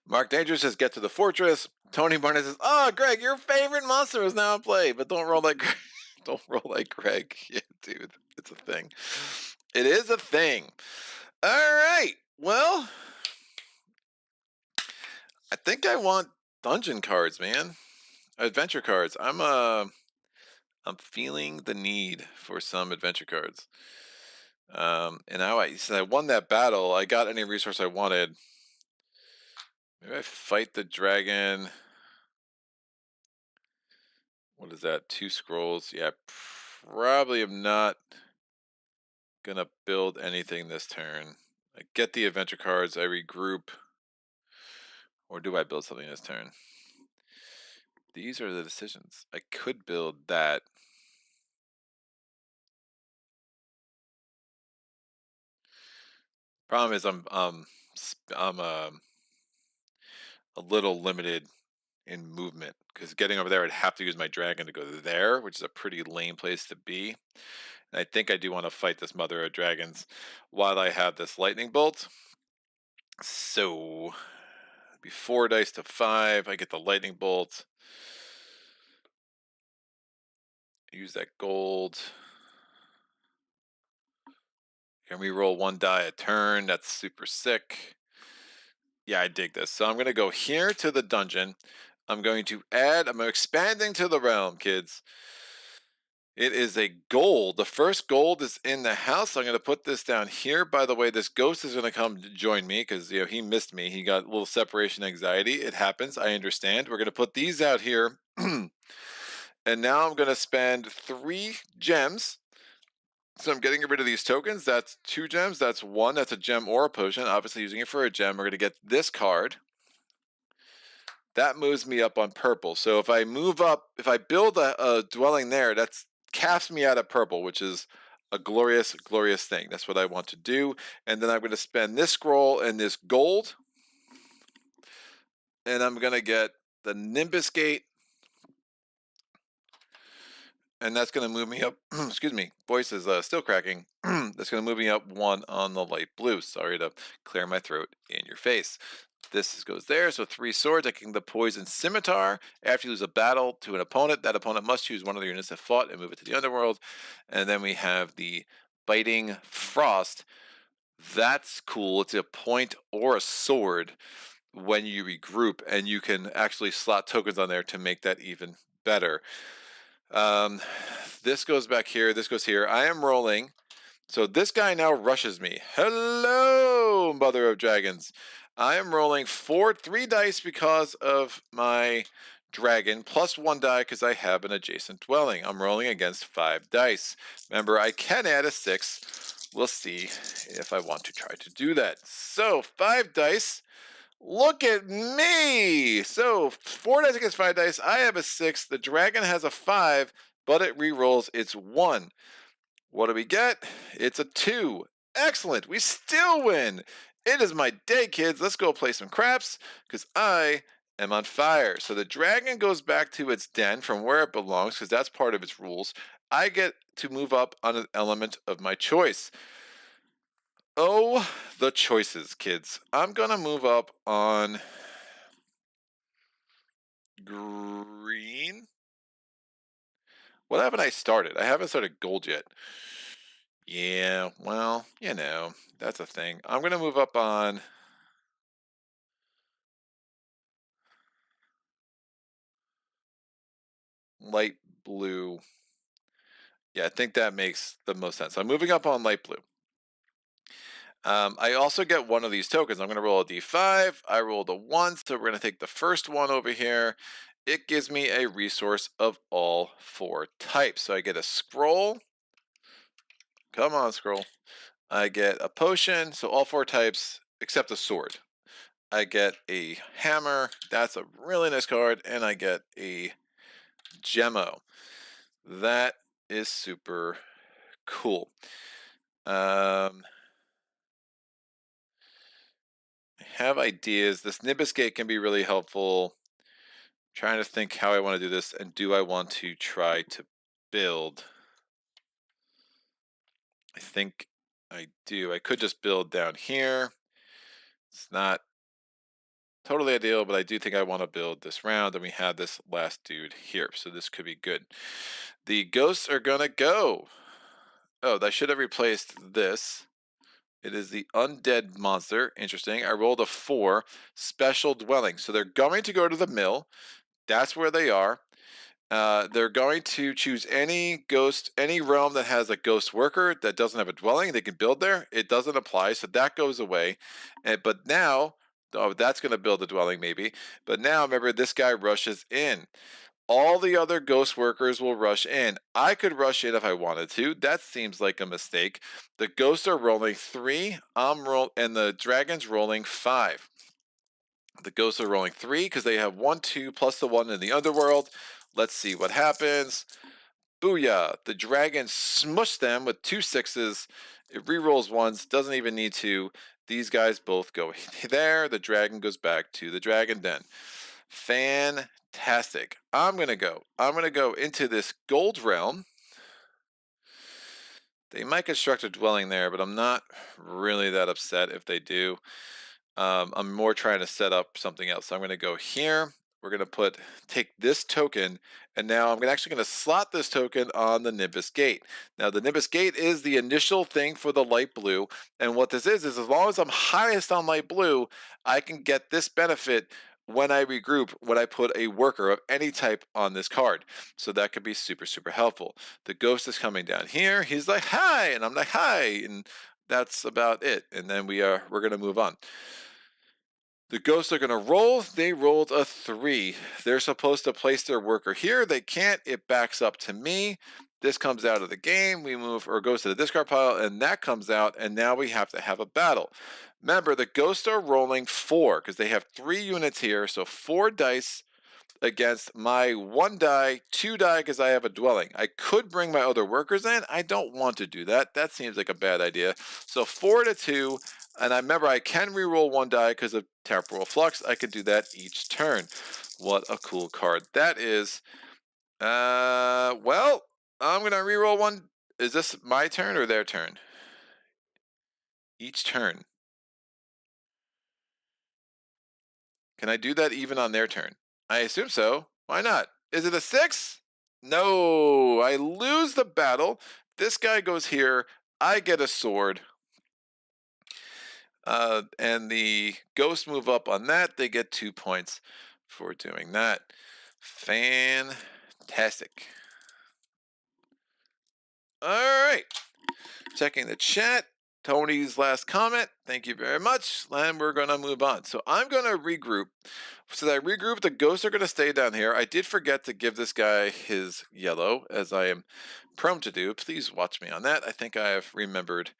Mark Danger says get to the fortress. Tony Barnett says, "Oh, Greg, your favorite monster is now in play, but don't roll like Greg." Don't roll like Greg. Yeah, dude, it's a thing. It is a thing. All right. Well, I think I want dungeon cards, man. Adventure cards. I'm feeling the need for some adventure cards. And now since I won that battle, I got any resource I wanted. Maybe I fight the dragon. What is that? 2 scrolls. Yeah, probably am not gonna build anything this turn. I get the adventure cards. I regroup. Or do I build something this turn? These are the decisions. I could build that. Problem is I'm a little limited in movement because getting over there I'd have to use my dragon to go there, which is a pretty lame place to be. And I think I do want to fight this mother of dragons while I have this lightning bolt. So be 4 dice to 5. I get the lightning bolt. Use that gold. Can we roll 1 die a turn? That's super sick. Yeah, I dig this. So I'm going to go here to the dungeon. I'm expanding to the realm, kids. It is a gold. The first gold is in the house. I'm going to put this down here. By the way, this ghost is going to come join me because he missed me. He got a little separation anxiety. It happens. I understand. We're going to put these out here. And now I'm going to spend 3 gems. So I'm getting rid of these tokens. That's 2 gems. That's 1. That's a gem or a potion. Obviously using it for a gem. We're going to get this card. That moves me up on purple. So if I move up, if I build a dwelling there, that's caps me out of purple, which is a glorious, glorious thing. That's what I want to do. And then I'm going to spend this scroll and this gold. And I'm going to get the Nimbus Gate. And that's going to move me up. Excuse me, voice is still cracking. That's going to move me up 1 on the light blue. Sorry to clear my throat in your face. This goes there. So 3 swords, taking the poison scimitar. After you lose a battle to an opponent, that opponent must choose one of the units that fought and move it to the underworld. And then we have the biting frost. That's cool. It's a point or a sword when you regroup, and you can actually slot tokens on there to make that even better. This goes back here. This goes here. I am rolling. So this guy now rushes me. Hello, Mother of Dragons. I am rolling 3 dice because of my dragon, plus 1 die because I have an adjacent dwelling. I'm rolling against 5 dice. Remember, I can add a 6. We'll see if I want to try to do that. So 5 dice. Look at me! So 4 dice against 5 dice. I have a 6. The dragon has a 5, but it re-rolls its 1. What do we get? It's a 2. Excellent. We still win. It is my day, kids. Let's go play some craps because I am on fire. So the dragon goes back to its den from where it belongs because that's part of its rules. I get to move up on an element of my choice. Oh, the choices, kids. I'm going to move up on green. What haven't I started? I haven't started gold yet. Yeah, well, that's a thing. I'm going to move up on light blue. Yeah, I think that makes the most sense. I'm moving up on light blue. I also get one of these tokens. I'm going to roll a d5. I rolled a 1, so we're going to take the first one over here. It gives me a resource of all 4 types. So I get a scroll. Come on, scroll. I get a potion, so all 4 types except a sword. I get a hammer. That's a really nice card. And I get a Gemmo. That is super cool. I have ideas. This Nimbus Gate can be really helpful. Trying to think how I want to do this, and do I want to try to build? I think I do. I could just build down here. It's not totally ideal, but I do think I want to build this round, and we have this last dude here, so this could be good. The ghosts are gonna go. Oh, I should have replaced this. It is the undead monster. Interesting. I rolled a 4. Special dwelling. So they're going to go to the mill. That's where they are. They're going to choose any ghost, any realm that has a ghost worker that doesn't have a dwelling. They can build there. It doesn't apply, so that goes away. But now, oh, that's going to build a dwelling maybe. But now, remember, this guy rushes in. All the other ghost workers will rush in. I could rush in if I wanted to. That seems like a mistake. The ghosts are rolling 3. And the dragon's rolling 5. The ghosts are rolling 3 because they have 1, 2 plus the 1 in the underworld. Let's see what happens. Booyah! The dragon smushed them with 2 6s. It rerolls once, doesn't even need to. These guys both go there. The dragon goes back to the dragon den. Fantastic. I'm gonna go into this gold realm. They might construct a dwelling there, but I'm not really that upset if they do. I'm more trying to set up something else. So I'm going to go here. We're going to take this token, and now I'm actually going to slot this token on the Nimbus Gate. Now the Nimbus Gate is the initial thing for the light blue, and what this is as long as I'm highest on light blue, I can get this benefit when I regroup, when I put a worker of any type on this card. So that could be super, super helpful. The ghost is coming down here. He's like, hi, and I'm like, hi, and that's about it. And then we're going to move on. The ghosts are going to roll. They rolled a 3. They're supposed to place their worker here. They can't. It backs up to me. This comes out of the game. We move, or goes to the discard pile, and that comes out, and now we have to have a battle. Remember, the ghosts are rolling 4 because they have 3 units here, so 4 dice against my 1 die, 2 die because I have a dwelling. I could bring my other workers in. I don't want to do that. That seems like a bad idea. So 4 to 2, and I remember I can reroll 1 die because of temporal flux. I can do that each turn. What a cool card that is. Well, I'm gonna reroll 1. Is this my turn or their turn? Each turn. Can I do that even on their turn? I assume so. Why not? Is it a 6? No, I lose the battle. This guy goes here. I get a sword. And the ghosts move up on that. They get 2 points for doing that. Fantastic. All right. Checking the chat. Tony's last comment. Thank you very much. And we're going to move on. So I'm going to regroup. So that I regroup, the ghosts are going to stay down here. I did forget to give this guy his yellow, as I am prone to do. Please watch me on that. I think I have remembered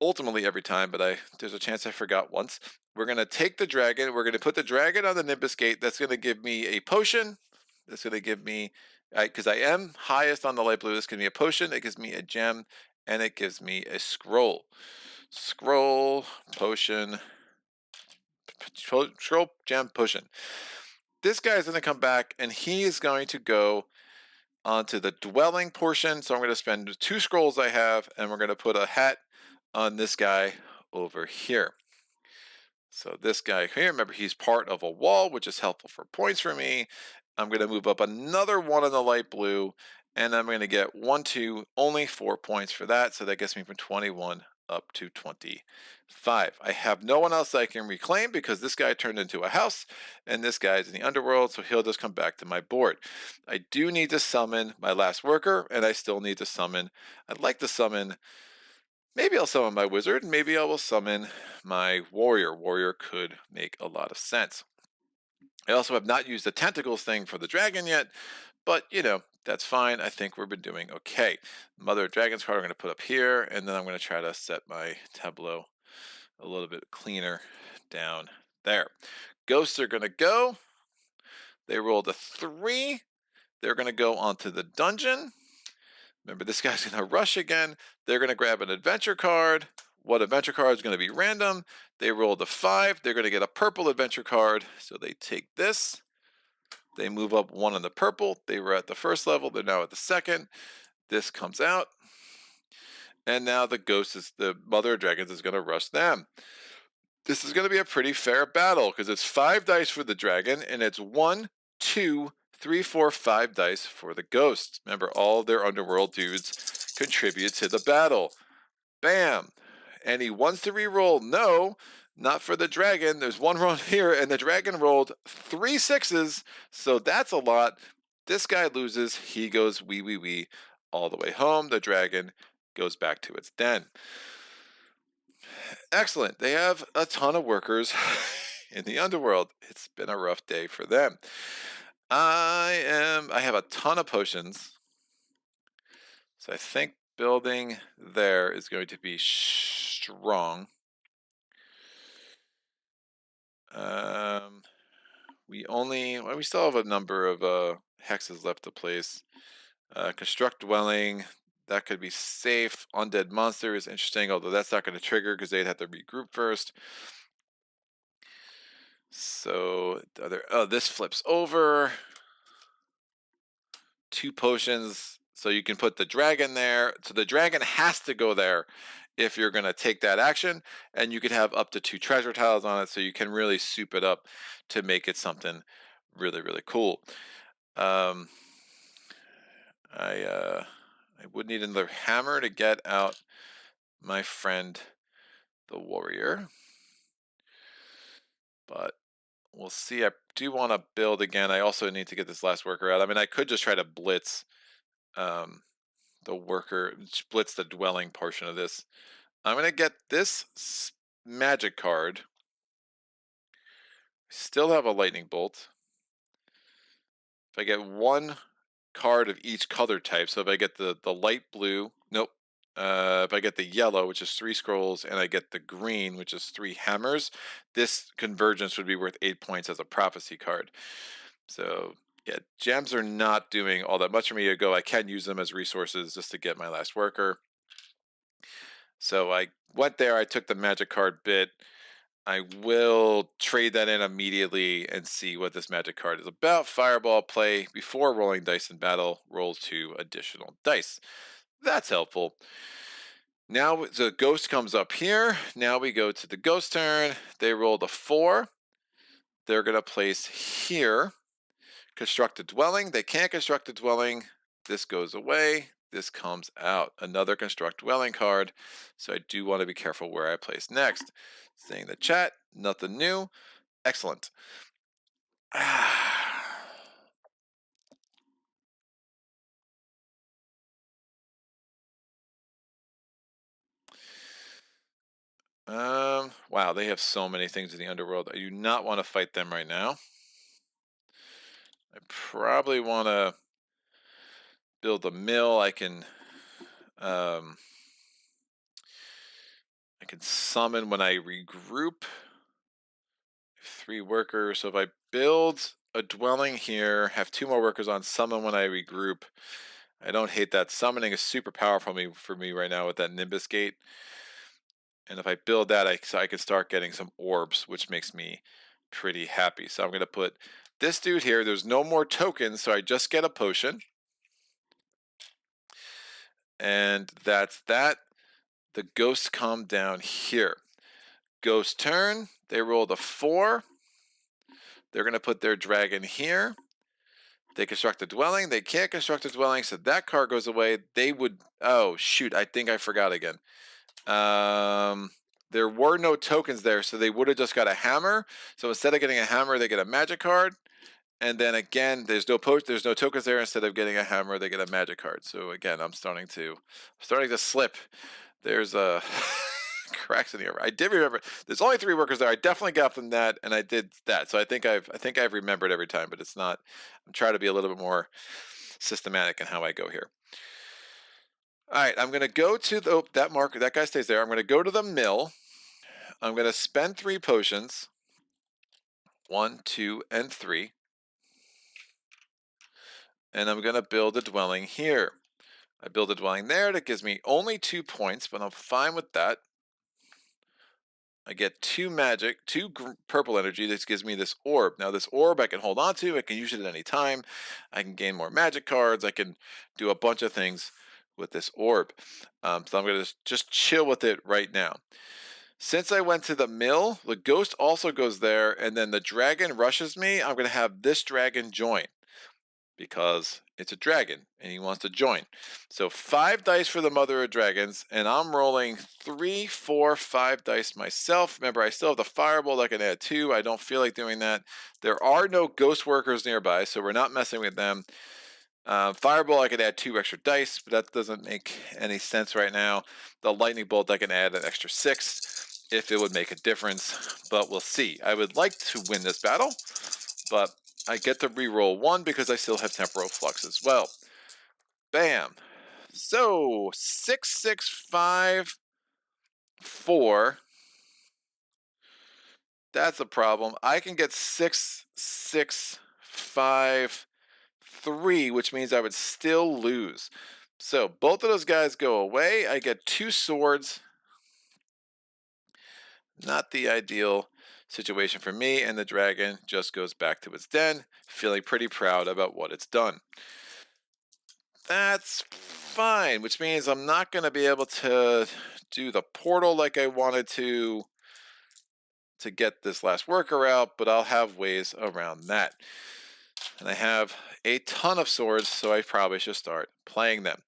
ultimately every time, but there's a chance I forgot once. We're going to take the dragon. We're going to put the dragon on the Nimbus Gate. That's going to give me a potion. That's going to give me, because I am highest on the light blue, this gives me a potion. It gives me a gem, and it gives me a scroll. Scroll, potion, scroll, gem, potion. This guy is going to come back, and he is going to go onto the dwelling portion. So I'm going to spend 2 scrolls I have, and we're going to put a hat on this guy over here. So this guy here, remember, he's part of a wall, which is helpful for points for me. I'm going to move up another 1 in the light blue, and I'm going to get 1, 2, only 4 points for that. So that gets me from 21 up to 25. I have no one else I can reclaim because this guy turned into a house, and this guy's in the underworld, so he'll just come back to my board. I do need to summon my last worker, and I still need to summon, I'd like to summon Maybe I'll summon my wizard, and maybe I will summon my warrior. Warrior could make a lot of sense. I also have not used the tentacles thing for the dragon yet, but you know, that's fine. I think we've been doing okay. Mother Dragon's card I'm going to put up here, and then I'm going to try to set my tableau a little bit cleaner down there. Ghosts are going to go. They rolled a 3. They're going to go onto the dungeon. Remember, this guy's going to rush again. They're going to grab an adventure card. What adventure card is going to be random? They rolled a 5. They're going to get a purple adventure card. So they take this. They move up 1 on the purple. They were at the first level. They're now at the second. This comes out. And now the Mother of Dragons is going to rush them. This is going to be a pretty fair battle because it's 5 dice for the dragon and it's 1, 2, 3, 4, 5 dice for the ghosts. Remember, all their Underworld dudes contribute to the battle. Bam! And he wants to re-roll. No, not for the dragon. There's 1 roll here, and the dragon rolled 3 6s, so that's a lot. This guy loses. He goes wee all the way home. The dragon goes back to its den. Excellent. They have a ton of workers in the Underworld. It's been a rough day for them. I have a ton of potions. So I think building there is going to be strong. We still have a number of hexes left to place. Construct dwelling, that could be safe. Undead monster is interesting, although that's not going to trigger because they'd have to regroup first. So this flips over. 2 potions, so you can put the dragon there. So the dragon has to go there if you're going to take that action, and you could have up to 2 treasure tiles on it, so you can really soup it up to make it something really cool. I would need another hammer to get out my friend the warrior, but we'll see. I do want to build again. I also need to get this last worker out. I mean, I could just try to blitz the worker, splits the dwelling portion of this. I'm going to get this magic card. Still have a lightning bolt. If I get 1 card of each color type, so if I get the light blue, nope. If I get the yellow, which is 3 scrolls, and I get the green, which is 3 hammers, this convergence would be worth 8 points as a prophecy card. So yeah, gems are not doing all that much for me to go. I can use them as resources just to get my last worker. So I went there, I took the magic card bit. I will trade that in immediately and see what this magic card is about. Fireball play before rolling dice in battle. Roll 2 additional dice. That's helpful. Now the ghost comes up here. Now we go to the ghost turn. They rolled a 4. They're going to place here. Construct a dwelling. They can't construct a dwelling. This goes away. This comes out. Another construct dwelling card. So I do want to be careful where I place next. Saying the chat, nothing new. Excellent. Wow, they have so many things in the Underworld. I do not want to fight them right now. I probably want to build a mill. I can summon when I regroup. 3 workers. So if I build a dwelling here, have 2 more workers on, summon when I regroup. I don't hate that. Summoning is super powerful for me right now with that Nimbus Gate. And if I build that, I can start getting some orbs, which makes me pretty happy. So I'm going to put this dude here. There's no more tokens, so I just get a potion. And that's that. The ghosts come down here. Ghost turn. They rolled a 4. They're going to put their dragon here. They construct a dwelling. They can't construct a dwelling, so that card goes away. They would... Oh, shoot. I think I forgot again. There were no tokens there, so they would have just got a hammer. So instead of getting a hammer, they get a magic card. And then again, there's no tokens there. Instead of getting a hammer, they get a magic card. So again, I'm starting to slip. There's a cracks in the armor. I did remember. There's only 3 workers there. I definitely got from that, and I did that. So I think I've remembered every time, but it's not. I'm trying to be a little bit more systematic in how I go here. All right, I'm gonna go to the that marker. That guy stays there. I'm gonna go to the mill. I'm gonna spend 3 potions. 1, 2, and 3. And I'm gonna build a dwelling here. I build a dwelling there. That gives me only 2 points, but I'm fine with that. I get 2 magic, 2 purple energy. This gives me this orb. Now this orb I can hold on to. I can use it at any time. I can gain more magic cards. I can do a bunch of things with this orb. So I'm going to just chill with it right now. Since I went to the mill, the ghost also goes there, and then the dragon rushes me. I'm going to have this dragon join, because it's a dragon and he wants to join. So 5 dice for the mother of dragons, and I'm rolling 3, 4, 5 dice myself. Remember, I still have the firebolt. I can add 2. I don't feel like doing that. There are no ghost workers nearby, so we're not messing with them. Fireball, I could add 2 extra dice, but that doesn't make any sense right now. The lightning bolt, I can add an extra 6 if it would make a difference, but we'll see. I would like to win this battle, but I get to re-roll 1 because I still have temporal flux as well. Bam. So 6, 6, 5, 4. That's a problem. I can get 6, 6, 5, 3, which means I would still lose. So both of those guys go away. I get 2 swords. Not the ideal situation for me, and the dragon just goes back to its den, feeling pretty proud about what it's done. That's fine, which means I'm not going to be able to do the portal like I wanted to get this last worker out, but I'll have ways around that. And I have a ton of swords, so I probably should start playing them.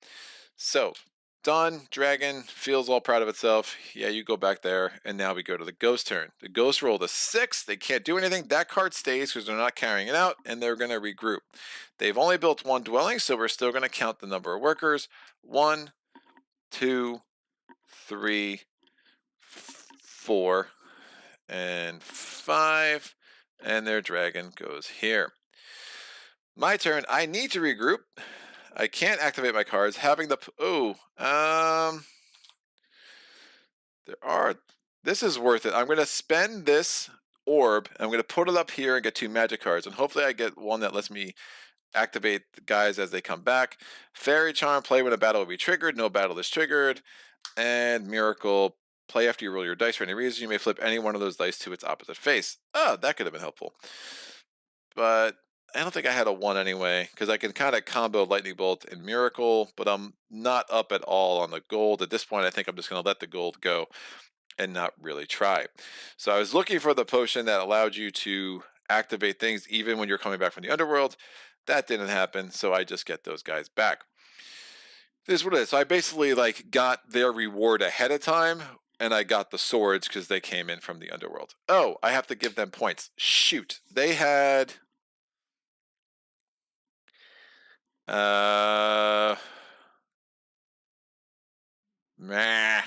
So, done. Dragon feels all proud of itself. Yeah, you go back there, and now we go to the ghost turn. The ghost rolled a 6. They can't do anything. That card stays because they're not carrying it out, and they're going to regroup. They've only built 1 dwelling, so we're still going to count the number of workers. 1, 2, 3, 4, and 5, and their dragon goes here. My turn. I need to regroup. I can't activate my cards. Having the this is worth it. I'm going to spend this orb. I'm going to put it up here and get 2 magic cards, and hopefully I get one that lets me activate the guys as they come back. Fairy Charm, play when a battle will be triggered. No battle is triggered. And Miracle, play after you roll your dice for any reason. You may flip any one of those dice to its opposite face. Oh, that could have been helpful. But I don't think I had a 1 anyway, because I can kind of combo Lightning Bolt and Miracle, but I'm not up at all on the gold. At this point, I think I'm just going to let the gold go and not really try. So I was looking for the potion that allowed you to activate things even when you're coming back from the Underworld. That didn't happen, so I just get those guys back. This is what it is. So I basically got their reward ahead of time, and I got the swords because they came in from the Underworld. Oh, I have to give them points. Shoot. They had meh.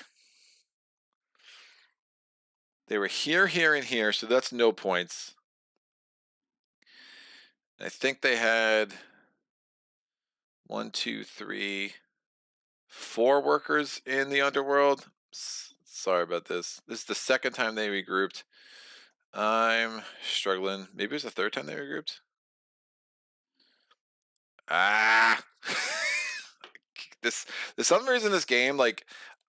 They were here, here, and here, so that's no points. I think they had 1, 2, 3, 4 workers in the Underworld. Sorry about this. This is the second time they regrouped. I'm struggling. Maybe it was the third time they regrouped. There's some reason this game,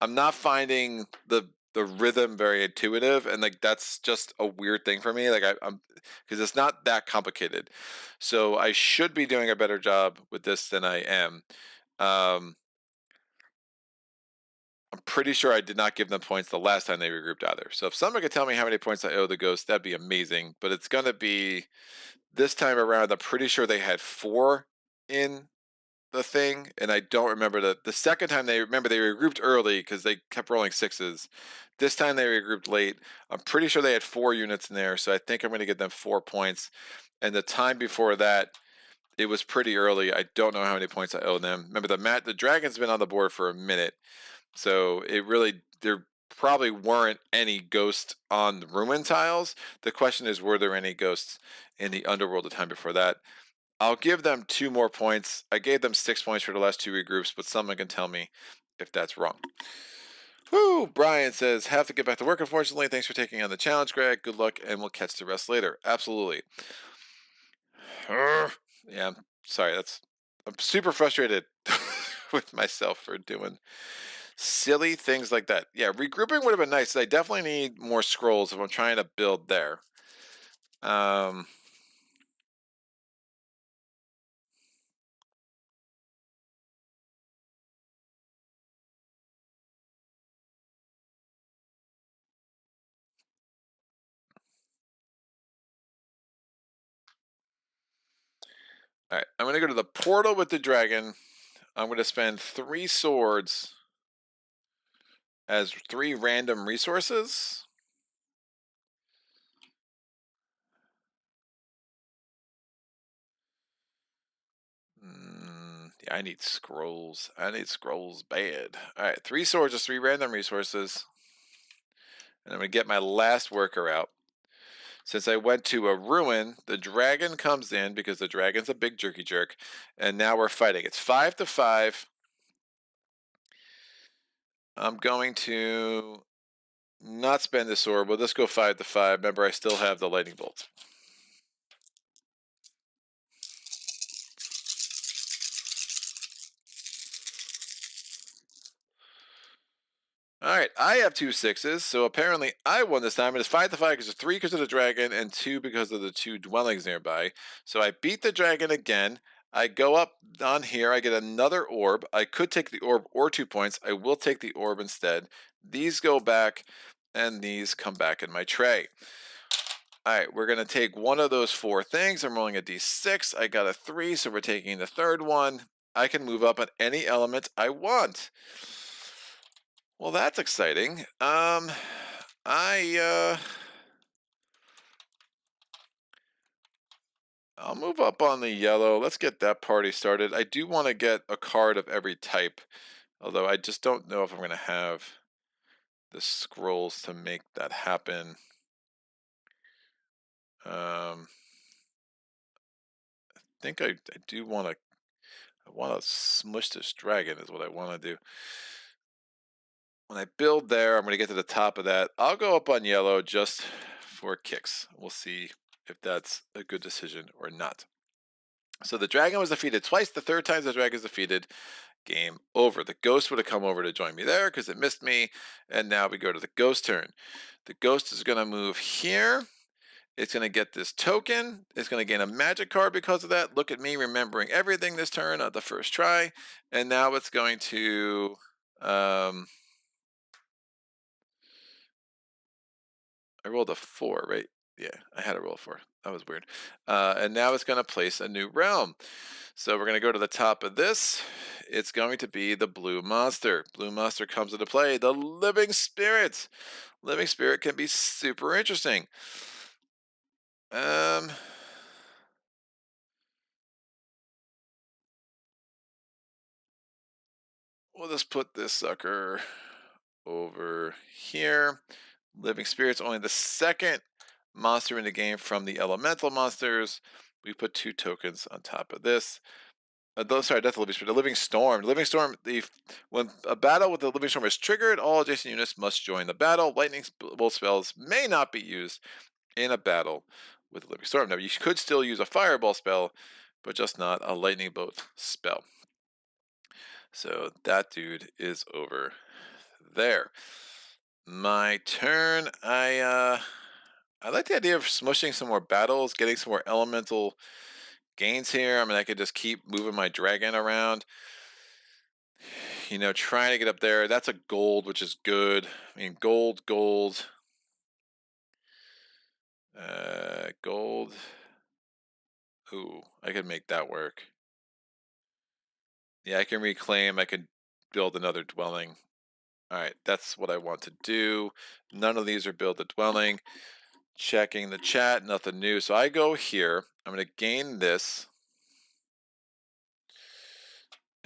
I'm not finding the rhythm very intuitive, and that's just a weird thing for me. I'm because it's not that complicated, so I should be doing a better job with this than I am. I'm pretty sure I did not give them points the last time they regrouped either. So if someone could tell me how many points I owe the ghost, that'd be amazing. But it's gonna be this time around. I'm pretty sure they had 4 in the thing, and I don't remember the second time they regrouped early because they kept rolling 6s. This time they regrouped late. I'm pretty sure they had 4 units in there, so I think I'm going to give them 4 points. And the time before that, it was pretty early. I don't know how many points I owe them. Remember, the dragon's been on the board for a minute, So it really, there probably weren't any ghosts on the ruin tiles. The question is, were there any ghosts in the Underworld the time before that? I'll give them 2 more points. I gave them 6 points for the last 2 regroups, but someone can tell me if that's wrong. Whoo! Brian says, have to get back to work, unfortunately. Thanks for taking on the challenge, Greg. Good luck, and we'll catch the rest later. Absolutely. Yeah, I'm sorry. I'm super frustrated with myself for doing silly things like that. Yeah, regrouping would have been nice. I definitely need more scrolls if I'm trying to build there. Um, all right, I'm going to go to the portal with the dragon. I'm going to spend 3 swords as 3 random resources. Yeah, I need scrolls. I need scrolls bad. All right, 3 swords, just 3 random resources. And I'm going to get my last worker out. Since I went to a ruin, the dragon comes in because the dragon's a big jerky jerk. And now we're fighting. It's 5 to 5. I'm going to not spend the sword, but let's go 5 to 5. Remember, I still have the lightning bolt. All right, I have 2 6s, so apparently I won this time. It is 5 to 5 because of 3 because of the dragon and 2 because of the 2 dwellings nearby. So I beat the dragon again. I go up on here. I get another orb. I could take the orb or 2 points. I will take the orb instead. These go back, and these come back in my tray. All right, we're going to take one of those 4 things. I'm rolling a d6. I got a 3, so we're taking the third one. I can move up on any element I want. Well, that's exciting. I'll move up on the yellow. Let's get that party started. I do want to get a card of every type, although I just don't know if I'm going to have the scrolls to make that happen. I think I do want to. I want to smush this dragon is what I want to do. When I build there, I'm going to get to the top of that. I'll go up on yellow just for kicks. We'll see if that's a good decision or not. So the dragon was defeated twice. The third time the dragon is defeated, game over. The ghost would have come over to join me there because it missed me. And now we go to the ghost turn. The ghost is going to move here. It's going to get this token. It's going to gain a magic card because of that. Look at me remembering everything this turn on the first try. And now it's going to... I rolled a 4, right? Yeah, I had a roll 4. That was weird. And now it's going to place a new realm. So we're going to go to the top of this. It's going to be the blue monster. Blue monster comes into play. The living spirit. Living spirit can be super interesting. We'll just put this sucker over here. Living spirit's only the second monster in the game from the elemental monsters. We put 2 tokens on top of this. Sorry, Death of the Living Spirit. The Living Storm. The Living Storm, when a battle with the Living Storm is triggered, all adjacent units must join the battle. Lightning bolt spells may not be used in a battle with the Living Storm. Now, you could still use a Fireball spell, but just not a Lightning Bolt spell. So that dude is over there. My turn. I like the idea of smushing some more battles, getting some more elemental gains here. I mean, I could just keep moving my dragon around. You know, trying to get up there. That's a gold, which is good. I mean, gold. Gold. Ooh, I could make that work. Yeah, I can reclaim. I can build another dwelling. All right, that's what I want to do. None of these are build a dwelling. Checking the chat, nothing new. So I go here. I'm going to gain this.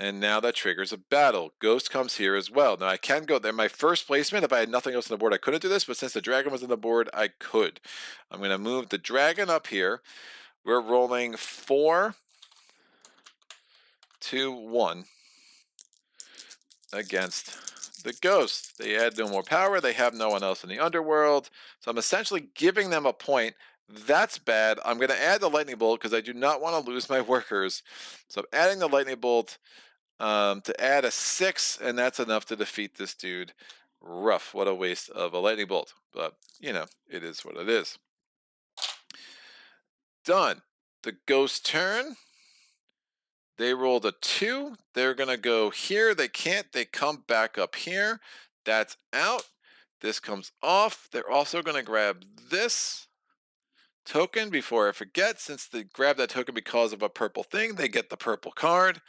And now that triggers a battle. Ghost comes here as well. Now I can go there. My first placement, if I had nothing else on the board, I couldn't do this, but since the dragon was on the board, I could. I'm going to move the dragon up here. We're rolling 4, 2, 1 against the ghost. They add no more power. They have no one else in the underworld. So I'm essentially giving them a point. That's bad. I'm going to add the lightning bolt because I do not want to lose my workers. So I'm adding the lightning bolt to add a 6, and that's enough to defeat this dude. Rough. What a waste of a lightning bolt. But, you know, it is what it is. Done. The ghost turn. They rolled a 2. They're going to go here. They can't. They come back up here. That's out. This comes off. They're also going to grab this token before I forget. Since they grabbed that token because of a purple thing, they get the purple card.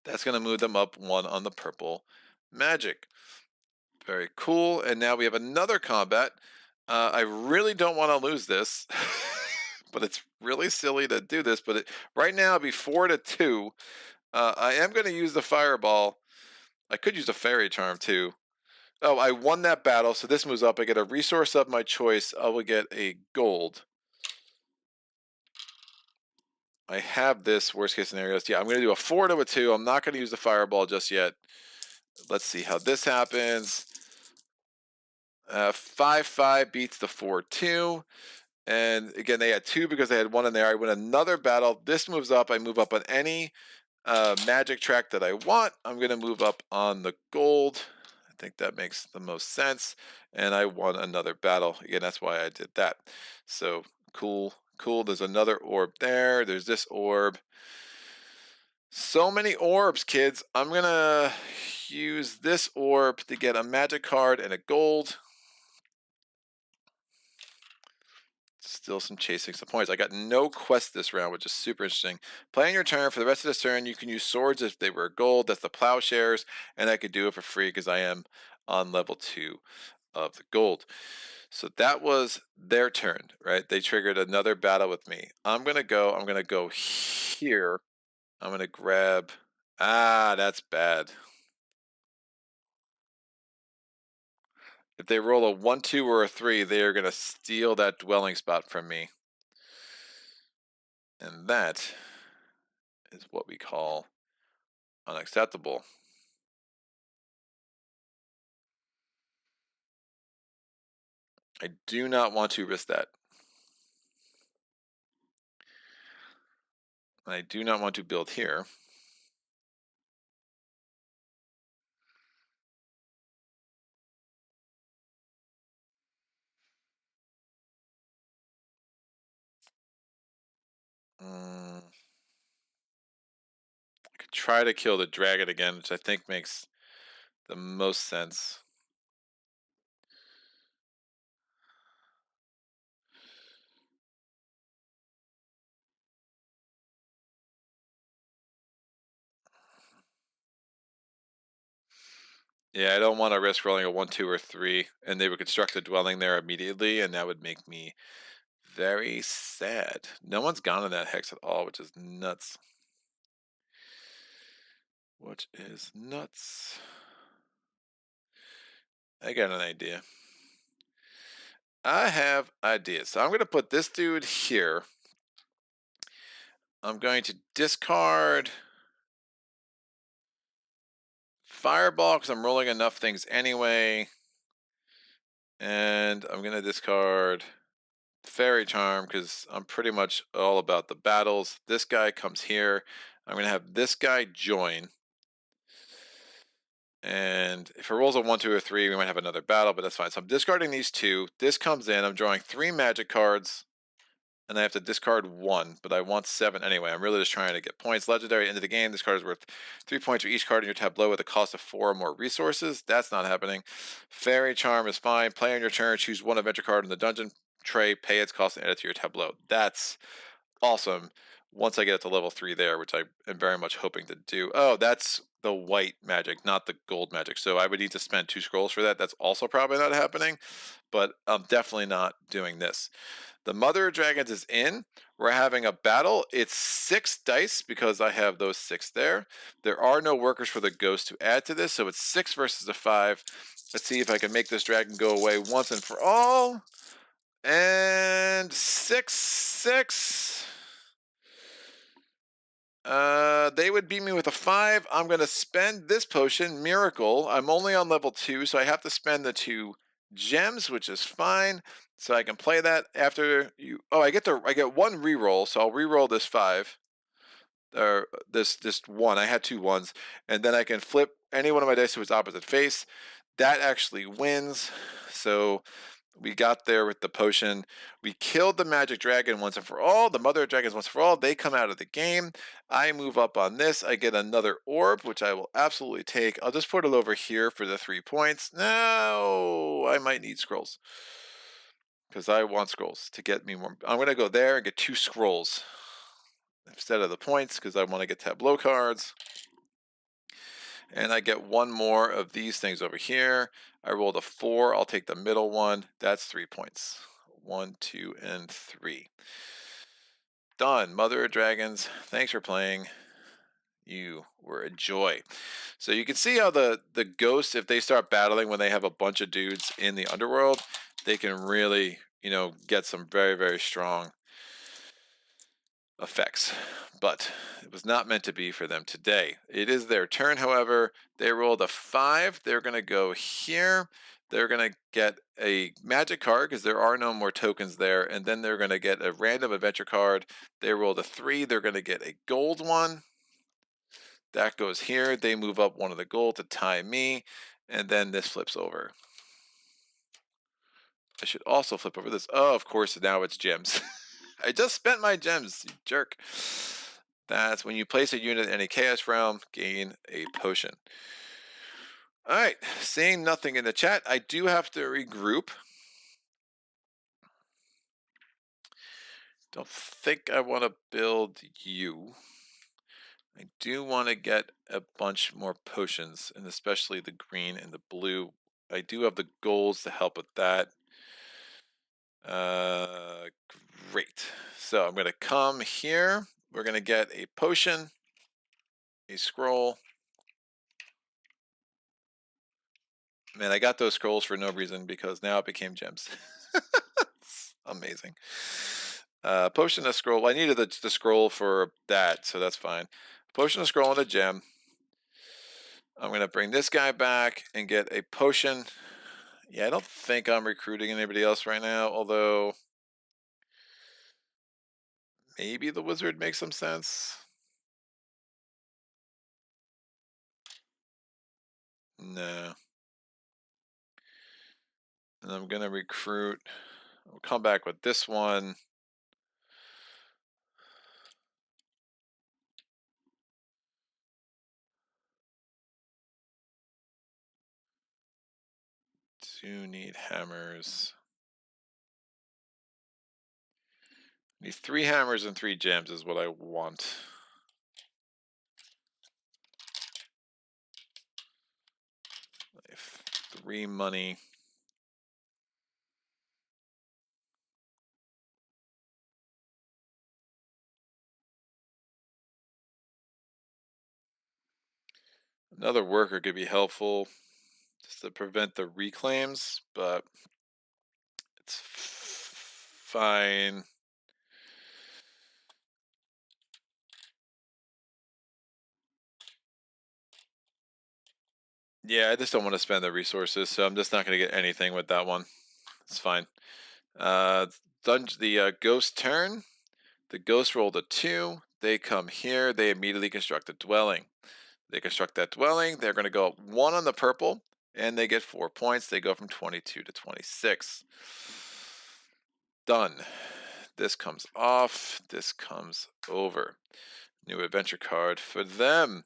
That's going to move them up 1 on the purple magic. Very cool. And now we have another combat. I really don't want to lose this. But it's really silly to do this. But right now, it'd be 4-2. I am going to use the fireball. I could use a fairy charm too. Oh, I won that battle, so this moves up. I get a resource of my choice. I will get a gold. I have this worst case scenarios. Yeah, I'm going to do a 4-2. I'm not going to use the fireball just yet. Let's see how this happens. 5-5 beats the 4-2. And again, they had 2 because they had 1 in there. I win another battle. This moves up. I move up on any magic track that I want. I'm going to move up on the gold. I think that makes the most sense. And I won another battle. Again, that's why I did that. So cool, cool. There's another orb there. There's this orb. So many orbs, kids. I'm going to use this orb to get a magic card and a gold. Still some chasing some points. I got no quest this round, which is super interesting. Playing your turn, for the rest of this turn, you can use swords if they were gold. That's the plowshares, and I could do it for free because I am on level 2 of the gold. So that was their turn, right? They triggered another battle with me. I'm gonna go here. I'm gonna grab, that's bad. If they roll a 1, 2, or a 3, they are gonna steal that dwelling spot from me. And that is what we call unacceptable. I do not want to risk that. I do not want to build here. I could try to kill the dragon again, which I think makes the most sense. Yeah, I don't want to risk rolling a 1, 2, or 3, and they would construct a dwelling there immediately, and that would make me very sad. No one's gone in that hex at all, which is nuts. Which is nuts. I got an idea. I have ideas. So I'm going to put this dude here. I'm going to discard Fireball because I'm rolling enough things anyway. And I'm going to discard Fairy Charm because I'm pretty much all about the battles. This guy comes here. I'm going to have this guy join. And if it rolls a 1, 2, or 3, we might have another battle, but that's fine. So I'm discarding these 2. This comes in. I'm drawing 3 magic cards. And I have to discard 1, but I want 7 anyway. I'm really just trying to get points. Legendary, end of the game. This card is worth 3 points for each card in your tableau with a cost of 4 or more resources. That's not happening. Fairy Charm is fine. Play on your turn. Choose 1 adventure card in the dungeon tray. Pay its cost and add it to your tableau. That's awesome. Once I get to level 3 there, which I am very much hoping to do. Oh, that's the white magic, not the gold magic. So I would need to spend 2 scrolls for that. That's also probably not happening, but I'm definitely not doing this. The Mother of Dragons is in. We're having a battle. It's 6 dice because I have those 6 there. There are no workers for the ghost to add to this, so it's 6 versus a 5. Let's see if I can make this dragon go away once and for all. And 6, 6. They would beat me with a 5. I'm going to spend this potion, Miracle. I'm only on level 2, so I have to spend the 2 gems, which is fine. So I can play that after you. Oh, I get 1 reroll, so I'll reroll this 5. Or this 1. I had 2 1s, and then I can flip any one of my dice to its opposite face. That actually wins. So we got there with the potion. We killed the magic dragon once and for all. The mother of dragons once and for all. They come out of the game. I move up on this. I get another orb, which I will absolutely take. I'll just put it over here for the 3 points. No, I might need scrolls because I want scrolls to get me more. I'm going to go there and get 2 scrolls instead of the points because I want to get tableau cards. And I get 1 more of these things over here. I rolled a 4. I'll take the middle one. That's 3 points. 1, 2, and 3. Done. Mother of Dragons, thanks for playing. You were a joy. So you can see how the ghosts, if they start battling when they have a bunch of dudes in the underworld, they can really, get some very, very strong effects. But it was not meant to be for them today. It is their turn, however. They rolled a 5. They're going to go here. They're going to get a magic card because there are no more tokens there. And then they're going to get a random adventure card. They rolled a 3. They're going to get a gold one. That goes here. They move up 1 of the gold to tie me. And then this flips over. I should also flip over this. Oh, of course, now it's gems. I just spent my gems, you jerk. That's when you place a unit in a chaos realm, gain a potion. All right, seeing nothing in the chat, I do have to regroup. Don't think I want to build you. I do want to get a bunch more potions, and especially the green and the blue. I do have the golds to help with that. Great. So I'm going to come here. We're going to get a potion, a scroll. Man, I got those scrolls for no reason because now it became gems. It's amazing. Potion, a scroll. I needed the scroll for that, so that's fine. Potion, a scroll, and a gem. I'm going to bring this guy back and get a potion. Yeah, I don't think I'm recruiting anybody else right now, although maybe the wizard makes some sense. No. And I'm going to recruit. I'll come back with this one. Do need hammers. Need 3 hammers and 3 gems is what I want. I have 3 money. Another worker could be helpful just to prevent the reclaims, but it's fine. Yeah, I just don't want to spend the resources, so I'm just not going to get anything with that one. It's fine. The ghost turn. The ghost rolled a 2. They come here. They immediately construct a dwelling. They construct that dwelling. They're going to go up 1 on the purple, and they get 4 points. They go from 22 to 26. Done. This comes off. This comes over. New adventure card for them.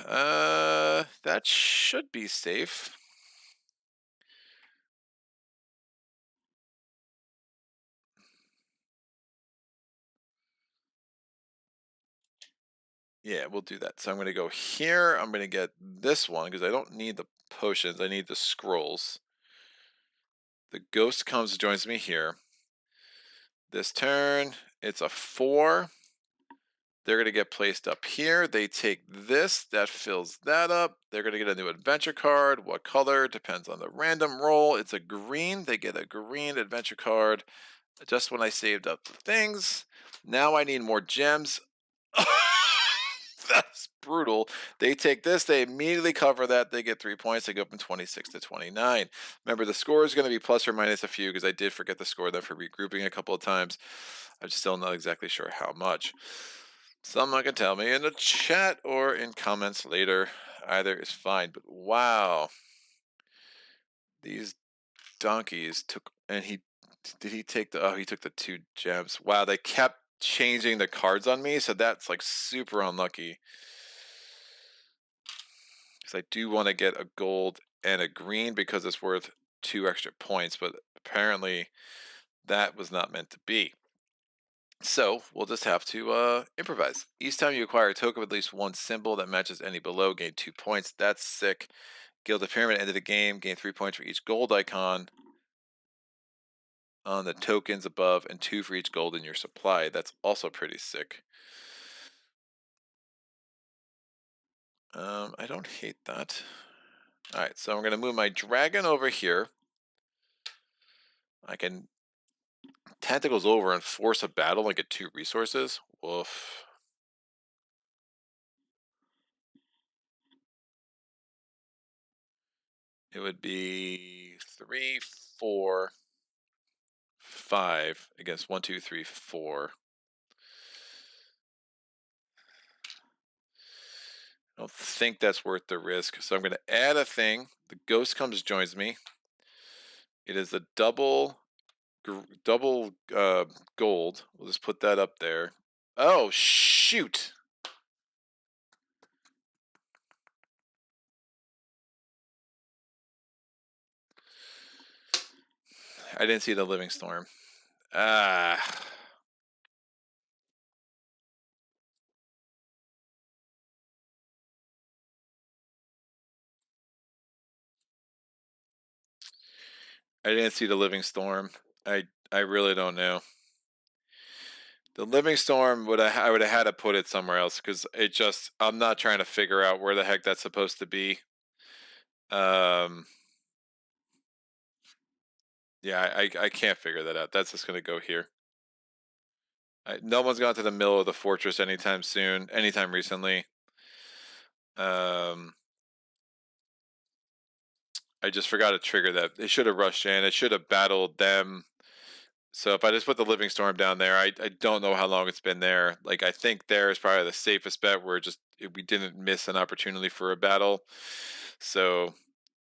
That should be safe. Yeah, we'll do that. So I'm going to go here. I'm going to get this one because I don't need the potions. I need the scrolls. The ghost comes, joins me here. This turn, it's a 4. They're going to get placed up here. They take this. That fills that up. They're going to get a new adventure card. What color? Depends on the random roll. It's a green. They get a green adventure card just when I saved up the things. Now I need more gems. That's brutal. They take this. They immediately cover that. They get 3 points. They go from 26 to 29. Remember, the score is going to be plus or minus a few because I did forget the score there for regrouping a couple of times. I'm still not exactly sure how much. Someone can tell me in the chat or in comments later. Either is fine. But wow, these donkeys took, and he take the, oh, he took the 2 gems. Wow, they kept changing the cards on me, so that's like super unlucky. Because I do want to get a gold and a green because it's worth 2 extra points, but apparently that was not meant to be. So we'll just have to improvise. Each time you acquire a token with at least 1 symbol that matches any below, gain 2 points. That's sick. Gilded Pyramid, end of the game, gain 3 points for each gold icon on the tokens above and 2 for each gold in your supply. That's also pretty sick. I don't hate that. Alright, so I'm going to move my dragon over here. I can tentacles over and force a battle and get 2 resources. Woof. It would be 3, 4, 5 against 1, 2, 3, 4. I don't think that's worth the risk. So I'm going to add a thing. The ghost comes, joins me. It is a double gold. We'll just put that up there. Oh, shoot. I didn't see the living storm. Ah. I didn't see the living storm. I really don't know. The living storm I would have had to put it somewhere else because it just, I'm not trying to figure out where the heck that's supposed to be. Yeah, I can't figure that out. That's just gonna go here. No one's gone to the middle of the fortress anytime soon, anytime recently. I just forgot to trigger that. They should have rushed in. It should have battled them. So if I just put the living storm down there, I don't know how long it's been there. Like, I think there is probably the safest bet where we didn't miss an opportunity for a battle. So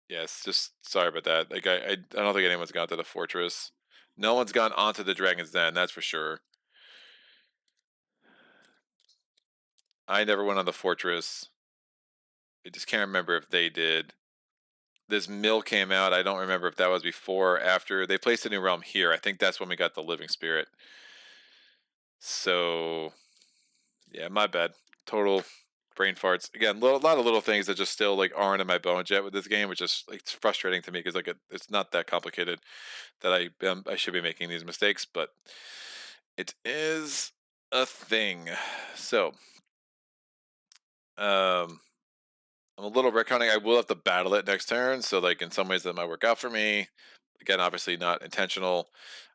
yes, just sorry about that. Like, I don't think anyone's gone to the fortress. No one's gone onto the Dragon's Den, that's for sure. I never went on the fortress. I just can't remember if they did. This mill came out. I don't remember if that was before or after. They placed a new realm here. I think that's when we got the living spirit. So, yeah, my bad. Total brain farts. Again, a lot of little things that just still like aren't in my bones yet with this game, which is like, it's frustrating to me because like it's not that complicated that I should be making these mistakes, but it is a thing. So, I'm a little retconning. I will have to battle it next turn, so like in some ways that might work out for me. Again, obviously not intentional.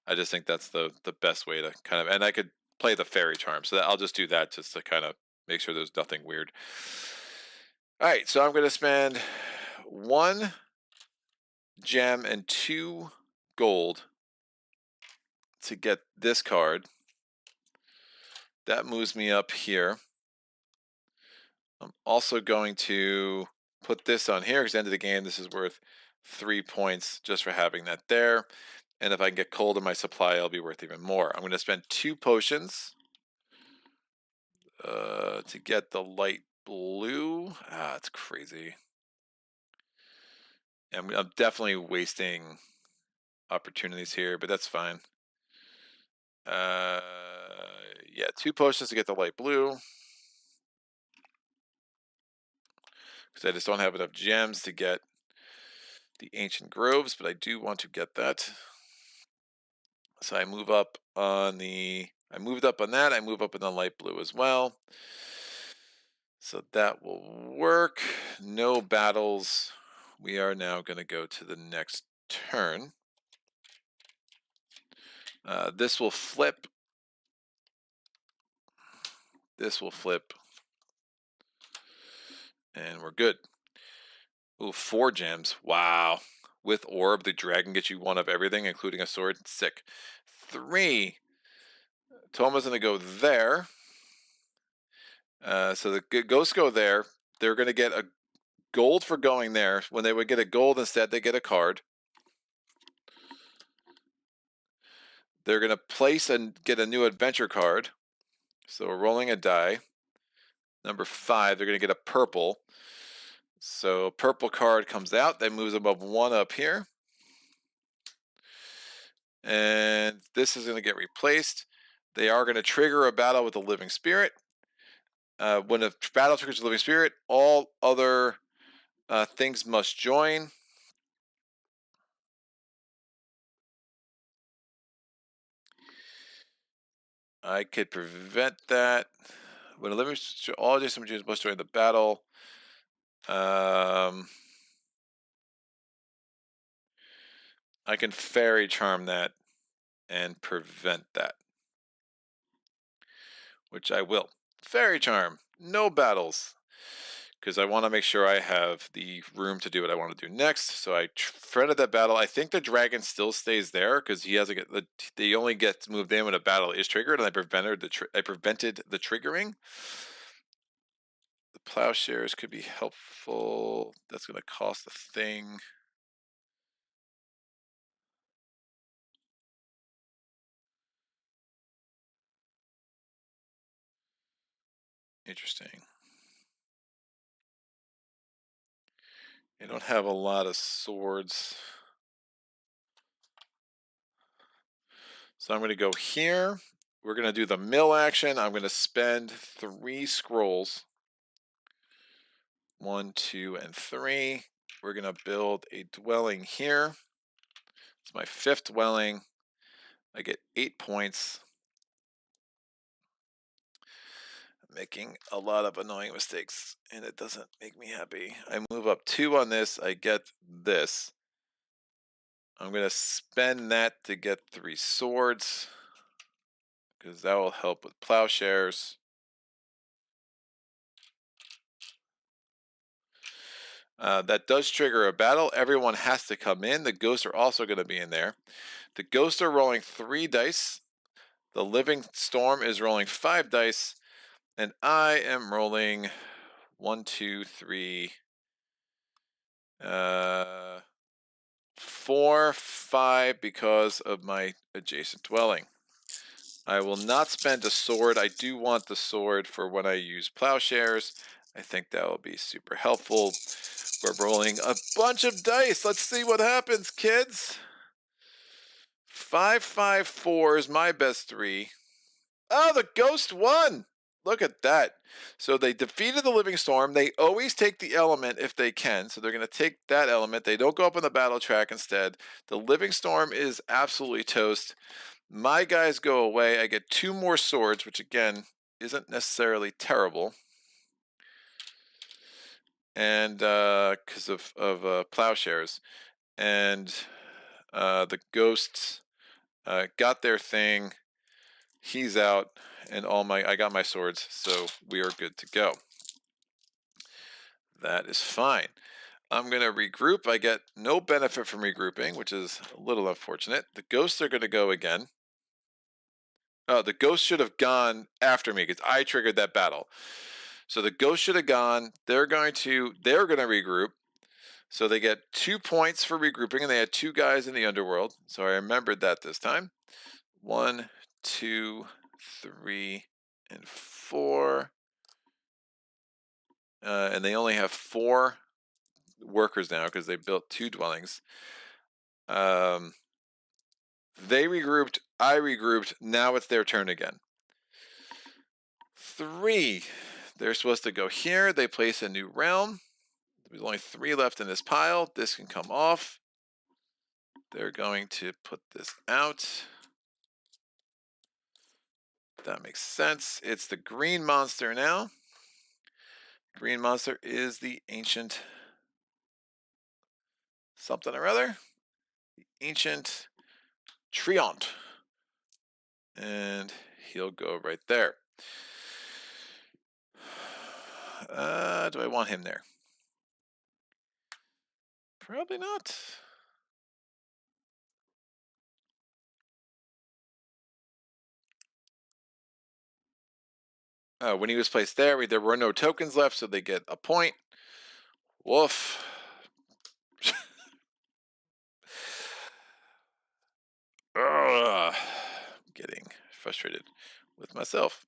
I just think that's the best way to kind of, and I could play the fairy charm, so I'll just do that just to kind of make sure there's nothing weird. All right, so I'm going to spend 1 gem and 2 gold to get this card. That moves me up here. I'm also going to put this on here because at the end of the game, this is worth 3 points just for having that there. And if I can get cold in my supply, it'll be worth even more. I'm going to spend 2 potions to get the light blue. Ah, it's crazy. And I'm definitely wasting opportunities here, but that's fine. Yeah, 2 potions to get the light blue. Because I just don't have enough gems to get the ancient groves, but I do want to get that. So I move up on the, I moved up on that. I move up in the light blue as well. So that will work. No battles. We are now going to go to the next turn. This will flip. This will flip. And we're good. Ooh, 4 gems. Wow. With orb, the dragon gets you 1 of everything, including a sword. Sick. 3. Toma's going to go there. So the ghosts go there. They're going to get a gold for going there. When they would get a gold instead, they get a card. They're going to place and get a new adventure card. So we're rolling a die. Number 5, they're going to get a purple. So purple card comes out. That moves above 1 up here. And this is going to get replaced. They are going to trigger a battle with a living spirit. When a battle triggers a living spirit, all other things must join. I could prevent that. When a living spirit, all adjacent magicians must join the battle. I can fairy charm that and prevent that, which I will. Fairy charm, no battles, because I want to make sure I have the room to do what I want to do next. So I fretted that battle. I think the dragon still stays there because he has they only get moved in when a battle is triggered, and I prevented the triggering. The plowshares could be helpful. That's going to cost a thing. Interesting. I don't have a lot of swords. So I'm going to go here. We're going to do the mill action. I'm going to spend 3 scrolls. 1, 2, and 3. We're going to build a dwelling here. It's my 5th dwelling. I get 8 points. I'm making a lot of annoying mistakes, and it doesn't make me happy. I move up 2 on this. I get this. I'm going to spend that to get 3 swords, because that will help with plowshares. That does trigger a battle. Everyone has to come in. The ghosts are also going to be in there. The ghosts are rolling 3 dice. The living storm is rolling 5 dice. And I am rolling 1, 2, 3, 4, 5 because of my adjacent dwelling. I will not spend a sword. I do want the sword for when I use plowshares. I think that will be super helpful. We're rolling a bunch of dice. Let's see what happens, kids. 5, 5, 4 is my best 3. Oh, the ghost won. Look at that. So they defeated the living storm. They always take the element if they can. So they're going to take that element. They don't go up on the battle track instead. The living storm is absolutely toast. My guys go away. I get 2 more swords, which again isn't necessarily terrible. And because of plowshares. And the ghosts got their thing. He's out, and I got my swords, so we are good to go. That is fine. I'm going to regroup. I get no benefit from regrouping, which is a little unfortunate. The ghosts are going to go again. Oh, the ghosts should have gone after me because I triggered that battle. So the ghosts should have gone. They're going to regroup. So they get 2 points for regrouping, and they had 2 guys in the Underworld. So I remembered that this time. 1, 2, 3, and 4. And they only have 4 workers now because they built 2 dwellings. They regrouped. I regrouped. Now it's their turn again. 3. They're supposed to go here. They place a new realm. There's only 3 left in this pile. This can come off. They're going to put this out. That makes sense. It's the green monster now. Green monster is the ancient something or other. The ancient Treant. And he'll go right there. Do I want him there? Probably not. When he was placed there were no tokens left, so they get a point. Woof. I'm getting frustrated with myself.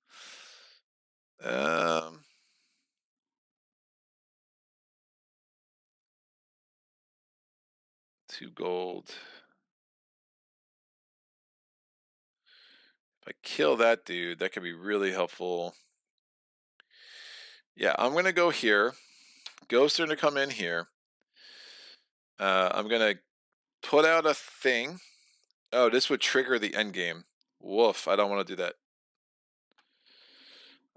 2 gold. If I kill that dude, that could be really helpful. Yeah, I'm going to go here. Ghosts are going to come in here. I'm going to put out a thing. Oh, this would trigger the end game. Woof, I don't want to do that.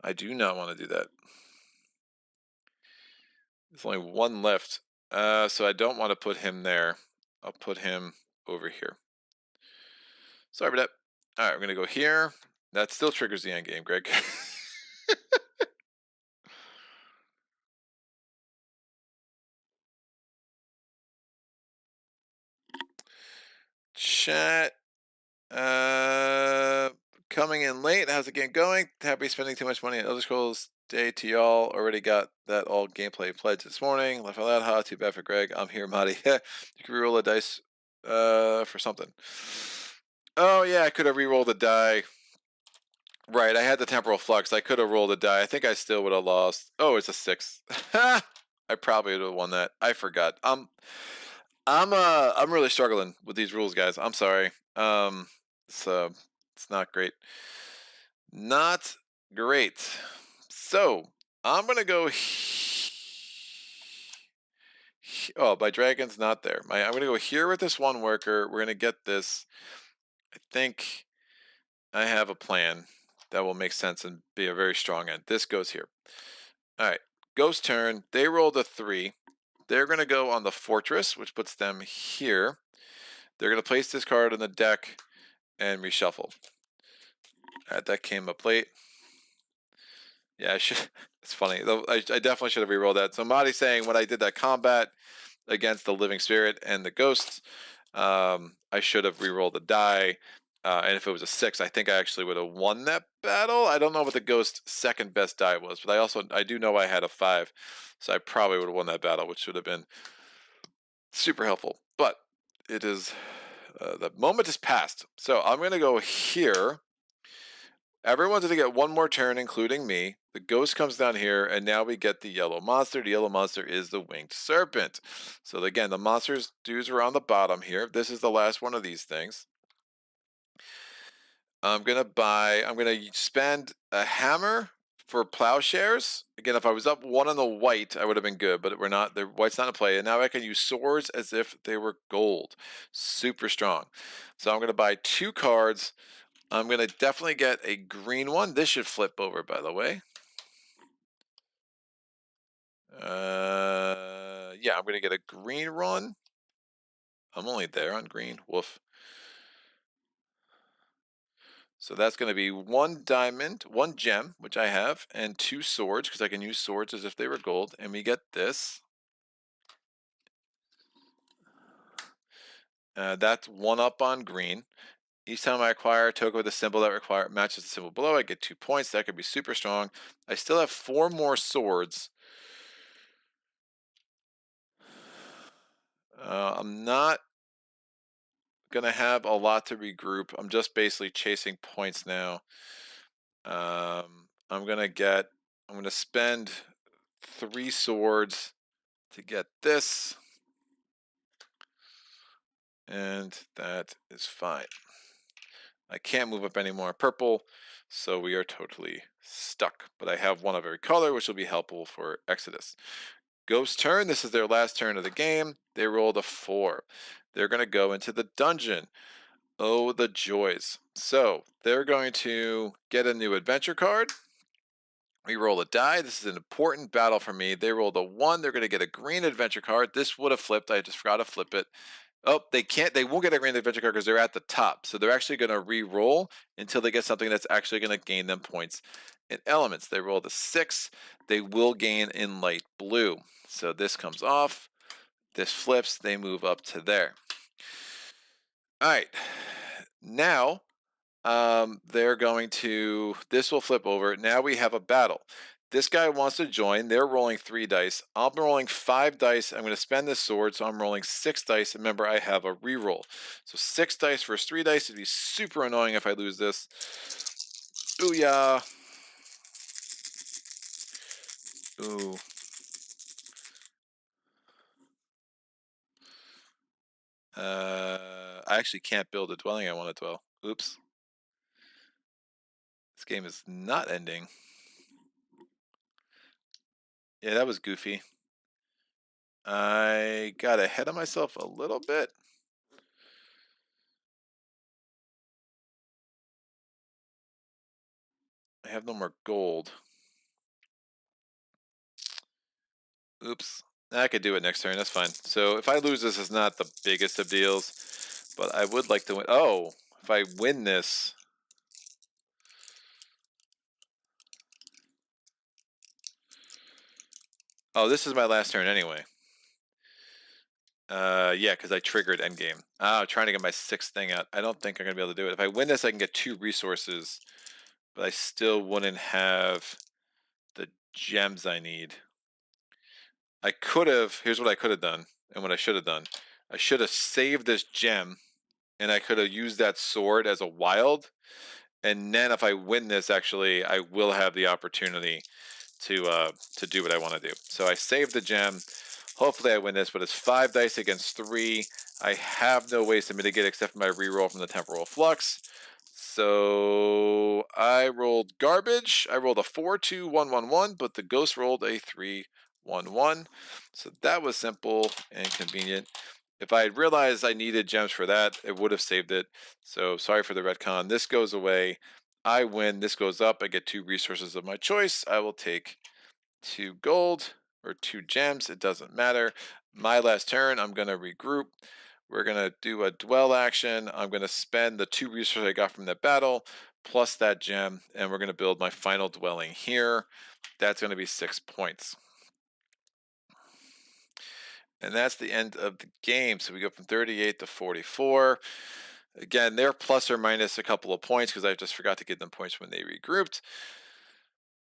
I do not want to do that. There's only 1 left. So I don't want to put him there. I'll put him over here. Sorry about that. All right, we're going to go here. That still triggers the end game, Greg. Chat. Coming in late. How's it getting going? Happy spending too much money on Elder Scrolls Day to y'all. Already got that all gameplay pledge this morning. Left out loud. Too bad for Greg. I'm here, Marty. You can reroll a dice for something. Oh yeah, I could have re-rolled a die. Right, I had the temporal flux. I could have rolled a die. I think I still would have lost. Oh, it's a 6. I probably would have won that. I forgot. I'm really struggling with these rules, guys. I'm sorry. It's not great. Not great. So I'm gonna go. Oh, my dragon's not there. I'm gonna go here with this 1 worker. We're gonna get this. I think I have a plan that will make sense and be a very strong end. This goes here. All right, ghost turn. They rolled a 3. They're gonna go on the fortress, which puts them here. They're gonna place this card in the deck and reshuffle. That came up late. Yeah, I should. It's funny. I definitely should have re-rolled that. So Marty's saying when I did that combat against the living spirit and the ghosts, I should have re-rolled the die. And if it was a 6, I think I actually would have won that battle. I don't know what the ghost second best die was, but I do know I had a 5, so I probably would have won that battle, which would have been super helpful. But it is the moment is past. So I'm going to go here. Everyone's going to get 1 more turn, including me. The ghost comes down here, and now we get the yellow monster. The yellow monster is the winged serpent. So again, the monsters dues are on the bottom here. This is the last one of these things. I'm going to spend a hammer for plowshares. Again, if I was up 1 on the white, I would have been good, but we're not. The white's not in play. And now I can use swords as if they were gold. Super strong. So I'm going to buy 2 cards. I'm going to definitely get a green one. This should flip over, by the way. Yeah, I'm going to get a green one. I'm only there on green. Woof. So that's going to be 1 diamond, 1 gem, which I have, and 2 swords, because I can use swords as if they were gold. And we get this. That's 1 up on green. Each time I acquire a token with a symbol that matches the symbol below, I get 2 points. That could be super strong. I still have 4 more swords. I'm not going to have a lot to regroup. I'm just basically chasing points now. I'm going to spend 3 swords to get this. And that is fine. I can't move up any more purple, so we are totally stuck. But I have 1 of every color, which will be helpful for Exodus. Ghost turn. This is their last turn of the game. They rolled a 4. They're going to go into the dungeon. Oh, the joys. So they're going to get a new adventure card. We roll a die. This is an important battle for me. They rolled a 1. They're going to get a green adventure card. This would have flipped. I just forgot to flip it. Oh, they can't. They won't get a green adventure card because they're at the top. So they're actually going to re-roll until they get something that's actually going to gain them points in elements. They rolled a 6. They will gain in light blue. So this comes off. This flips. They move up to there. All right. Now they're going to, this will flip over. Now we have a battle. This guy wants to join. They're rolling 3 dice. I'm rolling 5 dice. I'm going to spend this sword, so I'm rolling 6 dice. Remember, I have a reroll. So 6 dice versus 3 dice. It'd be super annoying if I lose this. Ooh, yeah. Ooh. I actually can't build a dwelling I want to dwell. Oops. This game is not ending. Yeah, that was goofy. I got ahead of myself a little bit. I have no more gold. Oops. I could do it next turn. That's fine. So if I lose this, it's not the biggest of deals, but I would like to win. Oh, if I win this. Oh, this is my last turn anyway. Yeah, because I triggered endgame. I'm trying to get my 6th thing out. I don't think I'm going to be able to do it. If I win this, I can get 2 resources, but I still wouldn't have the gems I need. I could have, here's what I could have done, and what I should have done. I should have saved this gem, and I could have used that sword as a wild, and then if I win this, actually, I will have the opportunity to do what I want to do. So I saved the gem. Hopefully I win this, but it's 5 dice against 3. I have no ways to mitigate except for my reroll from the temporal flux. So I rolled garbage. I rolled a 4-2-1-1-1, but the ghost rolled a 3-1-1. So that was simple and convenient. If I had realized I needed gems for that, it would have saved it. So sorry for the retcon. This goes away. I win. This goes up. I get 2 resources of my choice. I will take 2 gold or 2 gems. It doesn't matter. My last turn, I'm going to regroup. We're going to do a dwell action. I'm going to spend the 2 resources I got from that battle plus that gem, and we're going to build my final dwelling here. That's going to be 6 points. And that's the end of the game. So we go from 38 to 44. Again, they're plus or minus a couple of points because I just forgot to give them points when they regrouped.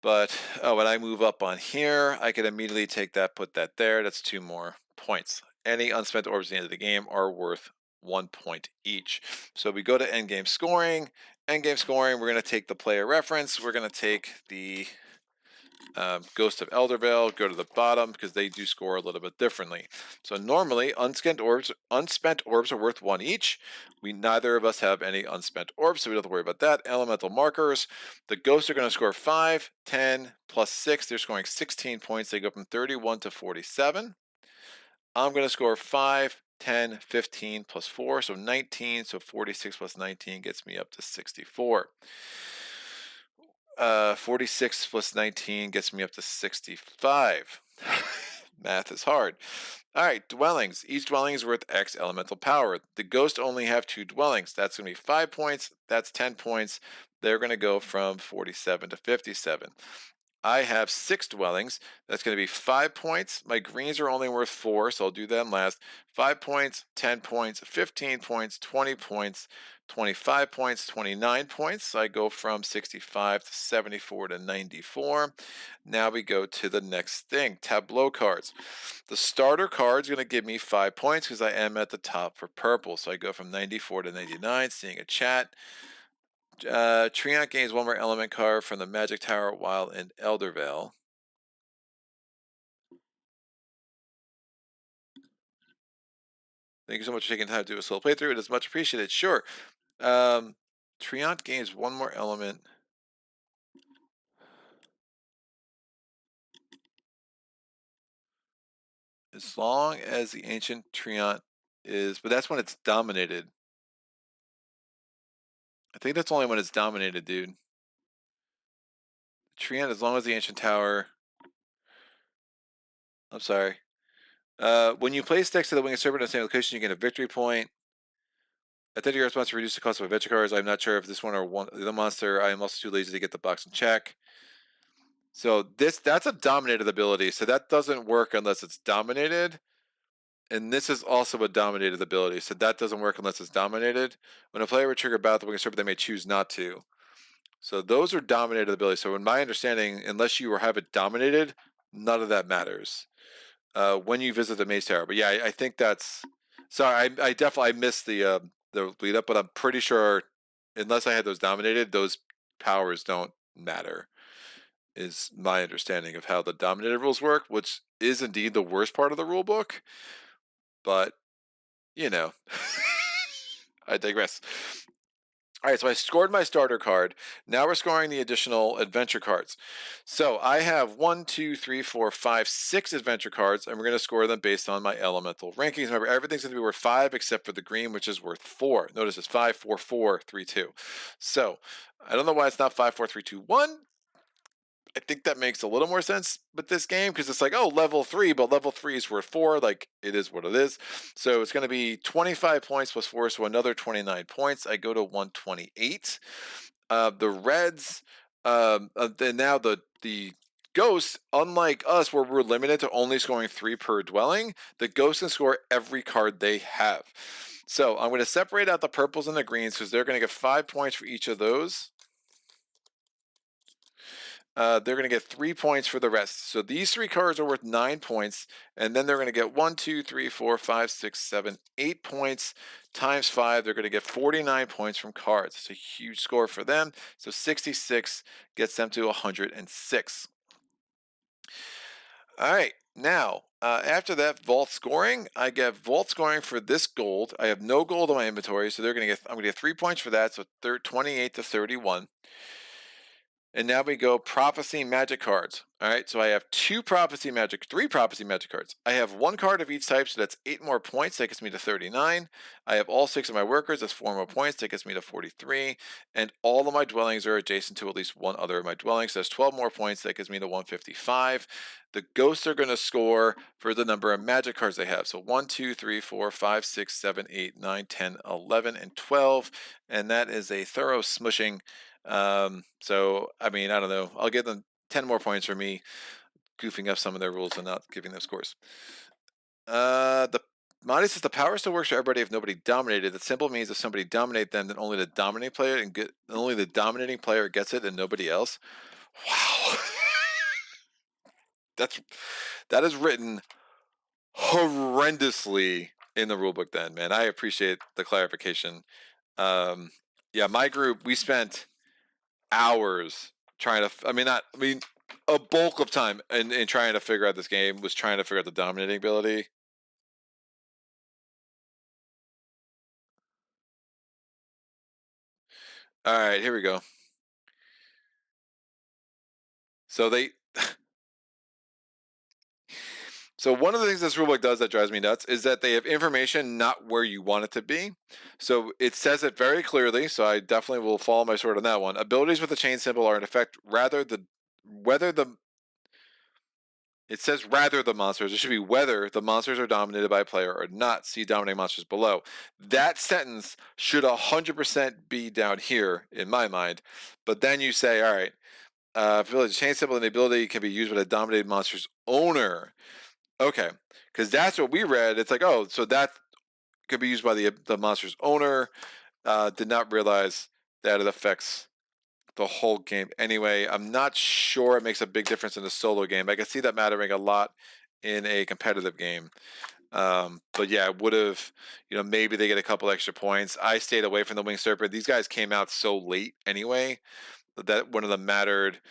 But when I move up on here, I can immediately take that, put that there. That's 2 more points. Any unspent orbs at the end of the game are worth 1 point each. So we go to endgame scoring. Endgame scoring, we're going to take the player reference. We're going to take the Ghosts of Eldervale, go to the bottom because they do score a little bit differently. So normally unspent orbs are worth 1 each. Neither of us have any unspent orbs, so we don't have to worry about that. Elemental markers. The ghosts are going to score 5, 10, plus 6. They're scoring 16 points. They go from 31 to 47. I'm going to score 5, 10, 15, plus 4, so 19. So 46 plus 19 gets me up to 64. 46 plus 19 gets me up to 65. Math is hard. All right, dwellings. Each dwelling is worth X elemental power. The ghosts only have 2 dwellings. That's going to be 5 points. That's 10 points. They're going to go from 47 to 57. I have 6 dwellings. That's going to be 5 points. My greens are only worth 4, so I'll do them last. 5 points, 10 points, 15 points, 20 points, 25 points, 29 points. So I go from 65 to 74 to 94. Now we go to the next thing, tableau cards. The starter card is going to give me 5 points because I am at the top for purple. So I go from 94 to 99, seeing a chat. Treant gains 1 more element card from the Magic Tower while in Eldervale. Thank you so much for taking time to do a solo playthrough. It is much appreciated. Sure. Treant gains 1 more element. As long as the ancient treant is, but that's when it's dominated. I think that's only when it's dominated, dude. Treant, as long as the ancient tower. I'm sorry. When you place next to the winged serpent on the same location, you get a victory point. I think your response to reduce the cost of adventure cards. I'm not sure if this one or one the monster. I am also too lazy to get the box in check. So that's a dominated ability. So that doesn't work unless it's dominated. And this is also a dominated ability. So that doesn't work unless it's dominated. When a player would trigger battle with the winged serpent, they may choose not to. So those are dominated abilities. So in my understanding, unless you have it dominated, none of that matters. When you visit the Maze Tower. But yeah, I think that's. Sorry, I definitely missed the lead up, but I'm pretty sure unless I had those dominated, those powers don't matter. Is my understanding of how the dominated rules work, which is indeed the worst part of the rule book. But you know, I digress. All right, so I scored my starter card. Now we're scoring the additional adventure cards. So I have 1, 2, 3, 4, 5, 6 adventure cards, and we're going to score them based on my elemental rankings. Remember, everything's going to be worth 5 except for the green, which is worth 4. Notice it's 5, 4, 4, 3, 2. So I don't know why it's not 5, 4, 3, 2, 1. I think that makes a little more sense with this game because it's like, oh, level 3, but level 3 is worth 4. Like, it is what it is. So it's going to be 25 points plus 4, so another 29 points. I go to 128. The Reds, and now the Ghosts, unlike us where we're limited to only scoring 3 per dwelling, the Ghosts can score every card they have. So I'm going to separate out the purples and the greens because they're going to get 5 points for each of those. They're going to get 3 points for the rest. So these 3 cards are worth 9 points, and then they're going to get 1, 2, 3, 4, 5, 6, 7, 8 points times 5. They're going to get 49 points from cards. It's a huge score for them. So 66 gets them to 106. All right. Now, after that vault scoring, I get vault scoring for this gold. I have no gold in my inventory, so I'm going to get 3 points for that. So 28 to 31. And now we go prophecy magic cards. All right, so I have 3 prophecy magic cards. I have 1 card of each type, so that's 8 more points. That gets me to 39. I have all 6 of my workers. That's 4 more points. That gets me to 43. And all of my dwellings are adjacent to at least one other of my dwellings. So that's 12 more points. That gets me to 155. The ghosts are going to score for the number of magic cards they have. So 1, 2, 3, 4, 5, 6, 7, 8, 9, 10, 11, and 12. And that is a thorough smushing. So I mean, I don't know. I'll give them 10 more points for me goofing up some of their rules and not giving them scores. The Monty says the power still works for everybody if nobody dominated. That simple means if somebody dominate them, then only the dominating player gets it and nobody else. Wow. that is written horrendously in the rulebook then, man. I appreciate the clarification. Yeah, my group, we spent hours trying to, a bulk of time in trying to figure out this game was trying to figure out the dominating ability. All right, here we go. So so one of the things this rulebook does that drives me nuts is that they have information not where you want it to be. So it says it very clearly, so I definitely will follow my sword on that one. Abilities with the chain symbol are in effect it says rather the monsters. It should be whether the monsters are dominated by a player or not. See dominating monsters below. That sentence should 100% be down here in my mind. But then you say, all right, ability chain symbol and the ability can be used with a dominated monster's owner. Okay, because that's what we read. It's like, oh, so that could be used by the monster's owner. Did not realize that it affects the whole game. Anyway, I'm not sure it makes a big difference in a solo game. I can see that mattering a lot in a competitive game. But yeah, it would have, maybe they get a couple extra points. I stayed away from the Winged Serpent. These guys came out so late anyway that one of them mattered.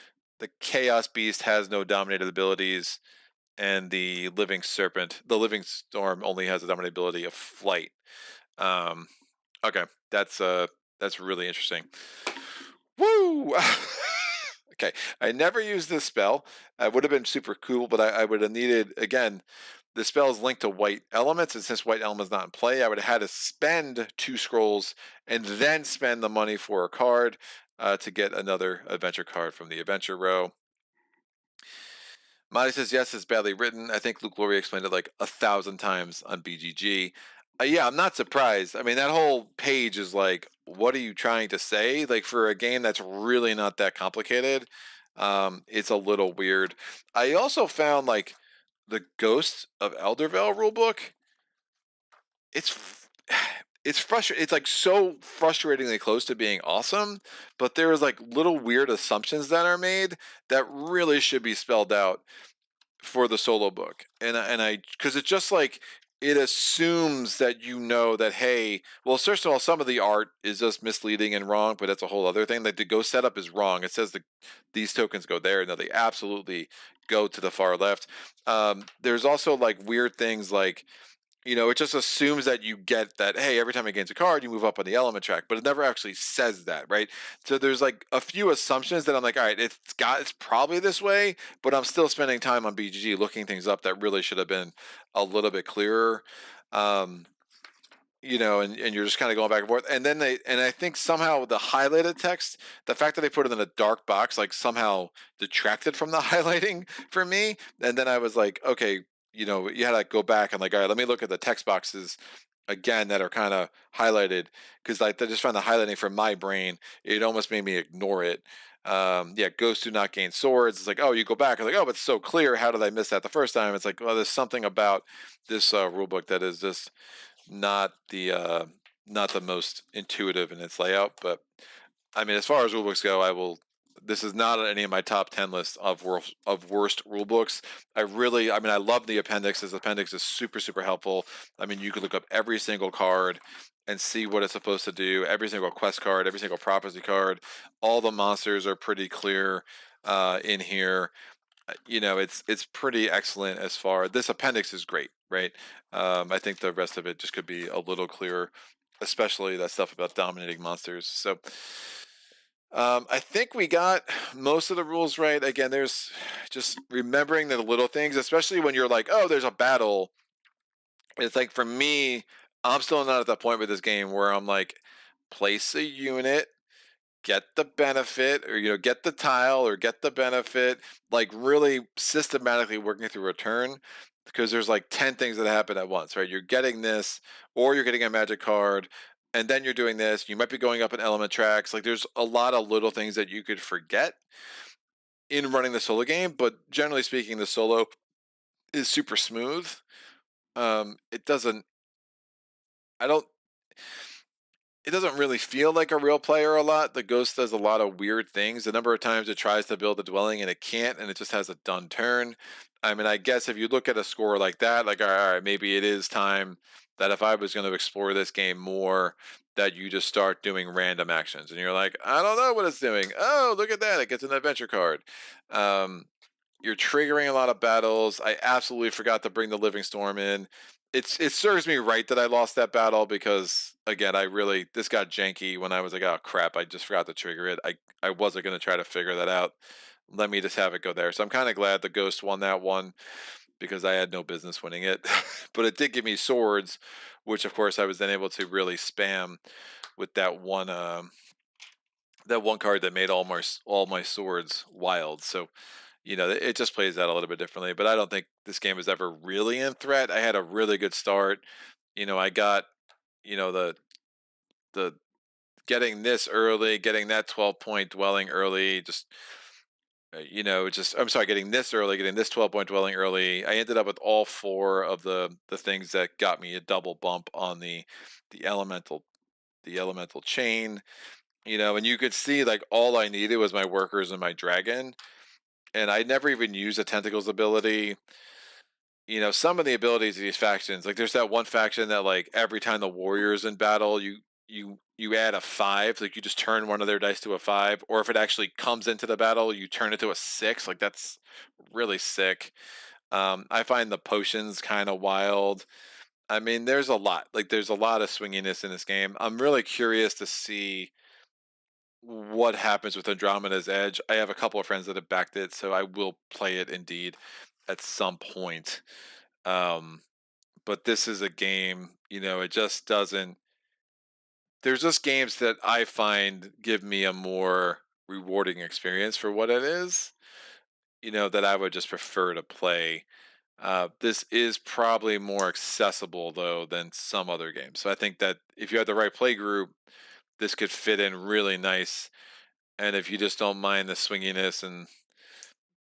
The Chaos Beast has no dominated abilities, and the Living Storm only has a dominated ability of flight. Okay, that's really interesting. Woo! Okay, I never used this spell. It would have been super cool, but I would have needed, again, the spell is linked to white elements, and since white element's not in play, I would have had to spend 2 scrolls and then spend the money for a card to get another adventure card from the adventure row. Marty says, yes, it's badly written. I think Luke Laurie explained it like 1,000 times on BGG. Yeah, I'm not surprised. I mean, that whole page is like, what are you trying to say? Like, for a game that's really not that complicated, it's a little weird. I also found like the Ghosts of Eldervale rulebook. It's it's frustrating. It's like so frustratingly close to being awesome, but there's like little weird assumptions that are made that really should be spelled out for the solo book. And I because it's just like it assumes that you know that, hey, well, first of all, some of the art is just misleading and wrong, but that's a whole other thing. Like the go setup is wrong. It says these tokens go there. No, they absolutely go to the far left. There's also like weird things like, it just assumes that you get that, hey, every time it gains a card, you move up on the element track, but it never actually says that, right? So there's like a few assumptions that I'm like, all right, it's probably this way, but I'm still spending time on BGG looking things up that really should have been a little bit clearer. Um, and you're just kind of going back and forth. And then I think somehow the highlighted text, the fact that they put it in a dark box, like somehow detracted from the highlighting for me. And then I was like, okay, you had to go back and like, all right, let me look at the text boxes again that are kind of highlighted, because like I just found the highlighting from my brain, it almost made me ignore it. Yeah, ghosts do not gain swords. It's like, oh, you go back, I'm like, oh, but it's so clear. How did I miss that the first time? It's like, well, there's something about this rule book that is just not the most intuitive in its layout. But I mean, as far as rulebooks go, this is not on any of my top 10 lists of worst rulebooks. I mean, I love the appendix. This appendix is super, super helpful. I mean, you could look up every single card and see what it's supposed to do. Every single quest card, every single prophecy card. All the monsters are pretty clear in here. It's pretty excellent. As far this appendix is great, right? I think the rest of it just could be a little clearer, especially that stuff about dominating monsters. So I think we got most of the rules right. Again, there's just remembering the little things, especially when you're like, oh, there's a battle. It's like, for me, I'm still not at that point with this game where I'm like, place a unit, get the benefit, or get the tile or get the benefit, like really systematically working through a turn, because there's like 10 things that happen at once, right? You're getting this, or you're getting a magic card, and then you're doing this. You might be going up in element tracks. Like there's a lot of little things that you could forget in running the solo game, but generally speaking, the solo is super smooth. It doesn't I don't it doesn't really feel like a real player a lot. The ghost does a lot of weird things. The number of times it tries to build a dwelling and it can't, and it just has a done turn. I mean, I guess if you look at a score like that, like, all right, maybe it is time that if I was going to explore this game more, that you just start doing random actions. And you're like, I don't know what it's doing. Oh, look at that. It gets an adventure card. Um, you're triggering a lot of battles. I absolutely forgot to bring the Living Storm in. It serves me right that I lost that battle, because again, this got janky when I was like, oh crap, I just forgot to trigger it. I wasn't gonna try to figure that out. Let me just have it go there. So I'm kind of glad the Ghost won that one, because I had no business winning it. But it did give me swords, which of course I was then able to really spam with that one card that made all my swords wild. So it just plays out a little bit differently. But I don't think this game is ever really in threat. I had a really good start. I got the getting this early, getting that 12-point dwelling early, just I'm sorry, getting this early, getting this 12-point dwelling early. I ended up with all four of the things that got me a double bump on the elemental chain. And you could see like all I needed was my workers and my dragon, and I never even used a tentacles ability. Some of the abilities of these factions, like there's that one faction that like every time the warrior's in battle, you add a 5, like you just turn one of their dice to a 5, or if it actually comes into the battle, you turn it to a 6. Like that's really sick. I find the potions kind of wild. I mean, there's a lot of swinginess in this game. I'm really curious to see what happens with Andromeda's Edge. I have a couple of friends that have backed it, so I will play it indeed at some point. But this is a game, it just doesn't. There's just games that I find give me a more rewarding experience for what it is, that I would just prefer to play. This is probably more accessible though than some other games. So I think that if you had the right play group, this could fit in really nice. And if you just don't mind the swinginess and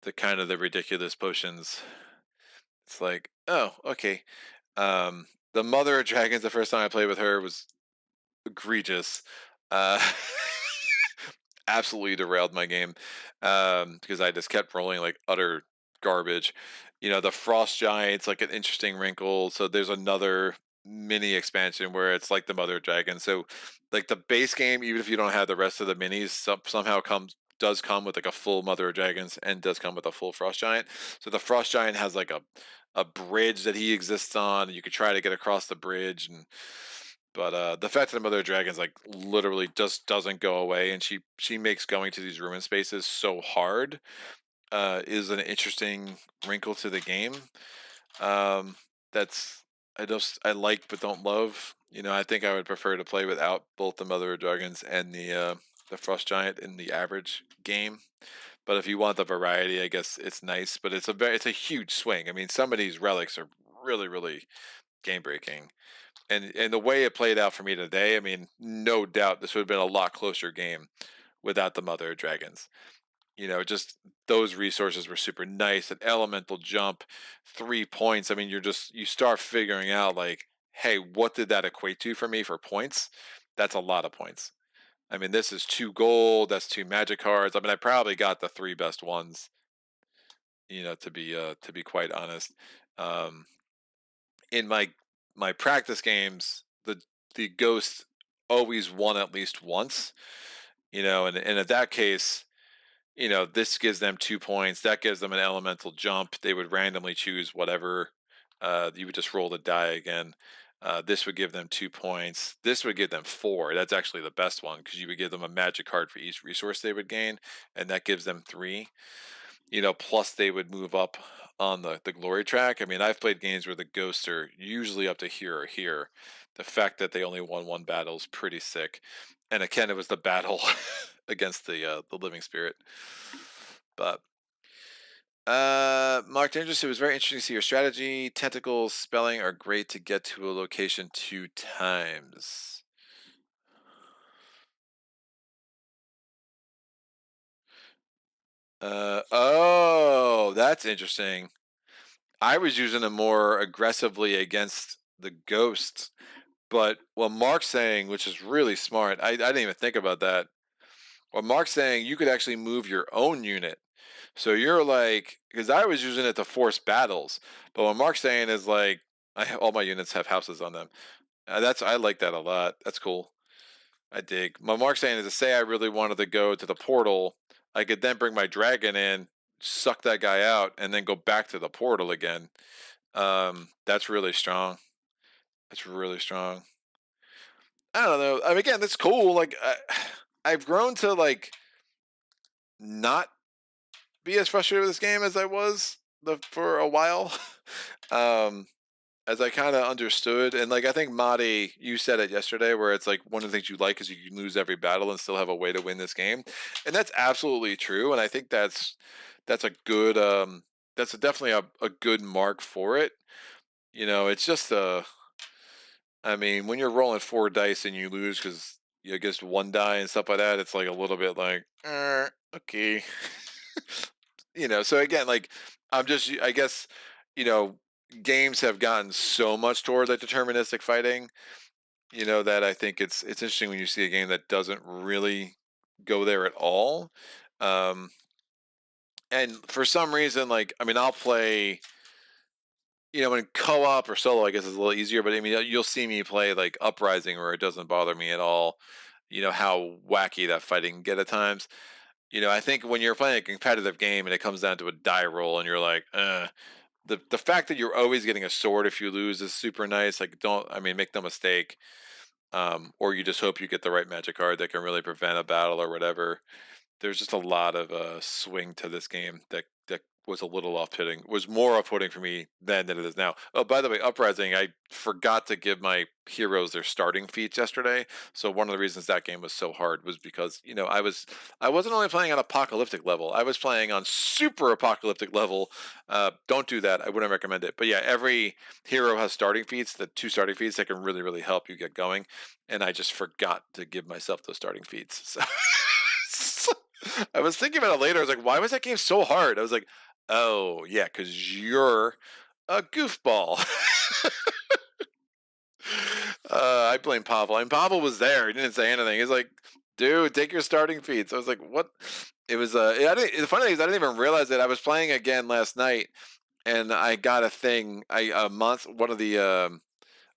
the kind of the ridiculous potions, it's like, oh, okay. The Mother of Dragons, the first time I played with her was egregious. Uh, absolutely derailed my game because I just kept rolling like utter garbage. The Frost Giant's like an interesting wrinkle. So there's another mini expansion where it's like the Mother Dragon. So like the base game, even if you don't have the rest of the minis, somehow does come with like a full Mother of Dragons and does come with a full Frost Giant. So the Frost Giant has like a bridge that he exists on. You could try to get across the bridge and but the fact that the Mother of Dragons like literally just doesn't go away, and she makes going to these ruin spaces so hard, is an interesting wrinkle to the game. Um, that's I like but don't love. I think I would prefer to play without both the Mother of Dragons and the Frost Giant in the average game. But if you want the variety, I guess it's nice. But it's a huge swing. I mean, some of these relics are really game breaking. And the way it played out for me today, I mean, no doubt this would have been a lot closer game without the Mother of Dragons. Just those resources were super nice. An elemental jump, 3 points. I mean, you start figuring out like, hey, what did that equate to for me for points? That's a lot of points. I mean, this is 2 gold. That's 2 magic cards. I mean, I probably got the 3 best ones. To be quite honest. Um, in my practice games, the ghost always won at least once, and in that case, this gives them 2 points. That gives them an elemental jump. They would randomly choose whatever. You would just roll the die again. This would give them 2 points. This would give them four. That's actually the best one because you would give them a magic card for each resource they would gain, and that gives them three. Plus they would move up on the glory track. I mean, I've played games where the ghosts are usually up to here or here. The fact that they only won one battle is pretty sick. And again, it was the battle against the living spirit. But Mark Dangerous, it was very interesting to see your strategy. Tentacles spelling are great to get to a location 2 times. Oh, that's interesting. I was using them more aggressively against the ghosts. But what Mark's saying, which is really smart, I didn't even think about that. What Mark's saying, you could actually move your own unit. So you're like, because I was using it to force battles, but what Mark's saying is like, all my units have houses on them. I like that a lot. That's cool. I dig. What Mark's saying is to say I really wanted to go to the portal, I could then bring my dragon in, suck that guy out, and then go back to the portal again. That's really strong. That's really strong. I don't know. I mean, again, that's cool. Like, I've grown to like not be as frustrated with this game as I was for a while. um, as I kind of understood, and like I think Madi, you said it yesterday, where it's like one of the things you like is you can lose every battle and still have a way to win this game, and that's absolutely true. And I think that's a good that's definitely a good mark for it. It's just I mean, when you're rolling 4 dice and you lose because you guess one die and stuff like that, it's like a little bit like, okay. So again, like I guess, you know, games have gotten so much toward like deterministic fighting, that I think it's interesting when you see a game that doesn't really go there at all. Um, and for some reason, like, I mean, I'll play, when co-op or solo, I guess is a little easier. But I mean, you'll see me play like Uprising, where it doesn't bother me at all. How wacky that fighting can get at times. I think when you're playing a competitive game and it comes down to a die roll, and you're like, the fact that you're always getting a sword if you lose is super nice. Like, I mean, make no mistake. Or you just hope you get the right magic card that can really prevent a battle or whatever. There's just a lot of swing to this game that was a little off-putting, was more off-putting for me then than it is now. Oh, by the way, Uprising, I forgot to give my heroes their starting feats yesterday. So one of the reasons that game was so hard was because, I wasn't only playing on apocalyptic level, I was playing on super apocalyptic level. Don't do that. I wouldn't recommend it. But yeah, every hero has starting feats, the 2 starting feats that can really, really help you get going. And I just forgot to give myself those starting feats. So I was thinking about it later. I was like, why was that game so hard? I was like, oh, yeah, because you're a goofball. I blame Pavel. And Pavel was there. He didn't say anything. He's like, dude, take your starting feeds. I was like, what? It was, the funny thing is, I didn't even realize that I was playing again last night, and I got a thing.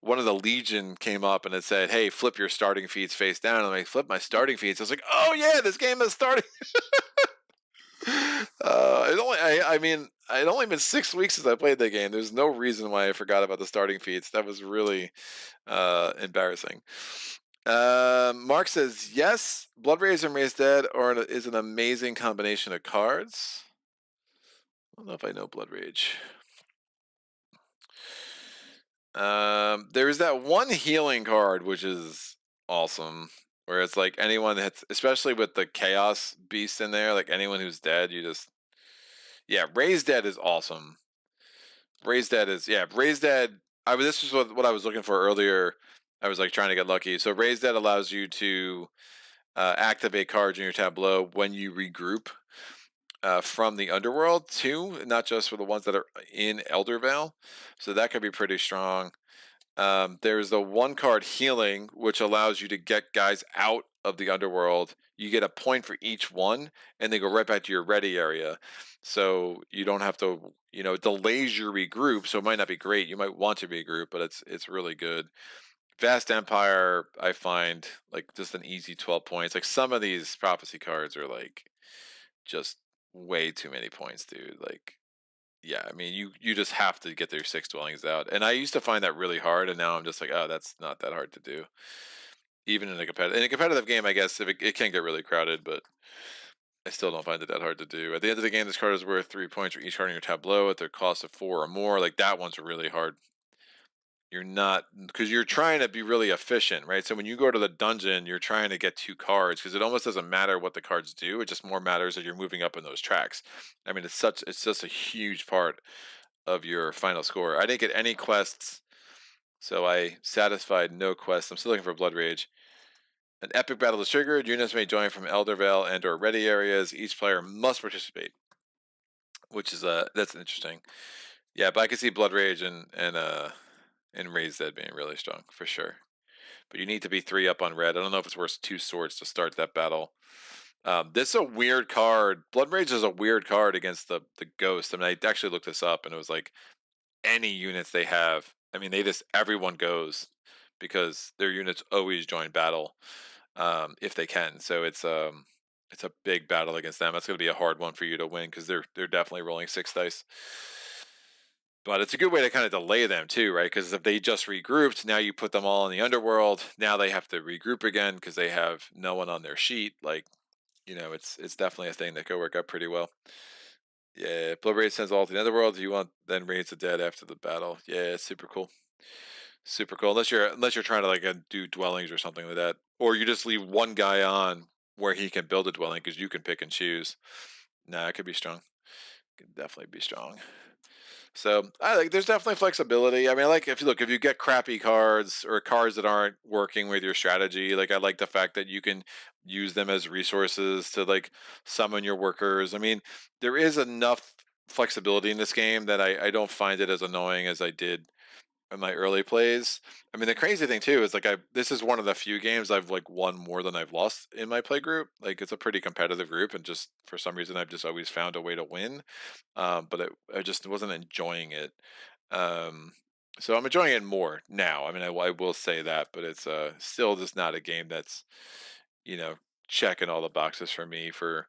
One of the Legion came up and it said, hey, flip your starting feeds face down. And I flipped my starting feeds. I was like, oh, yeah, this game is starting. It only been 6 weeks since I played that game. There's no reason why I forgot about the starting feats. That was really embarrassing. Mark says yes. Blood Rage and Raised Dead is an amazing combination of cards. I don't know if I know Blood Rage. There is that one healing card which is awesome, where it's like anyone that's, especially with the Chaos Beast in there, like anyone who's dead, Raised Dead is awesome. Raised Dead. This is what I was looking for earlier. I was like trying to get lucky. So Raised Dead allows you to activate cards in your tableau when you regroup from the Underworld too, not just for the ones that are in Eldervale. So that could be pretty strong. There's the 1 card Healing, which allows you to get guys out of the Underworld. You get a point for each one, and they go right back to your ready area. So you don't have to, it delays your regroup, so it might not be great. You might want to regroup, but it's really good. Vast Empire, I find like just an easy 12 points. Like some of these prophecy cards are like just way too many points, dude. Like, yeah, I mean, you just have to get their 6 dwellings out. And I used to find that really hard, and now I'm just like, oh, that's not that hard to do. Even in a competitive game, I guess it can get really crowded, but I still don't find it that hard to do. At the end of the game, this card is worth 3 points for each card in your tableau at their cost of 4 or more. Like that one's really hard. You're not, because you're trying to be really efficient, right? So when you go to the dungeon, you're trying to get 2 cards because it almost doesn't matter what the cards do. It just more matters that you're moving up in those tracks. I mean, it's just a huge part of your final score. I didn't get any quests, so I satisfied no quests. I'm still looking for Blood Rage. An epic battle is triggered. Units may join from Eldervale and or ready areas. Each player must participate, which is that's interesting. Yeah, but I can see Blood Rage and Raised Dead being really strong for sure. But you need to be 3 up on red. I don't know if it's worth 2 swords to start that battle. This is a weird card. Blood Rage is a weird card against the Ghost. I mean, I actually looked this up, and it was like any units they have. I mean, everyone goes because their units always join battle if they can. So it's a big battle against them. That's going to be a hard one for you to win because they're definitely rolling 6 dice. But it's a good way to kind of delay them too, right? Because if they just regrouped, now you put them all in the Underworld. Now they have to regroup again because they have no one on their sheet. Like, it's definitely a thing that could work out pretty well. Yeah, Blood Rage sends all to the Underworld. You want then Raise the Dead after the battle. Yeah, it's super cool. Super cool. Unless you're trying to like do dwellings or something like that, or you just leave one guy on where he can build a dwelling because you can pick and choose. Nah, it could be strong. It could definitely be strong. So I like there's definitely flexibility. I mean, like if you get crappy cards or cards that aren't working with your strategy, like I like the fact that you can use them as resources to like summon your workers. I mean, there is enough flexibility in this game that I don't find it as annoying as I did in my early plays. I mean, the crazy thing too is like this is one of the few games I've like won more than I've lost in my play group. Like it's a pretty competitive group, and just for some reason I've just always found a way to win. But I just wasn't enjoying it. So I'm enjoying it more now. I mean, I will say that, but it's still just not a game that's you know checking all the boxes for me for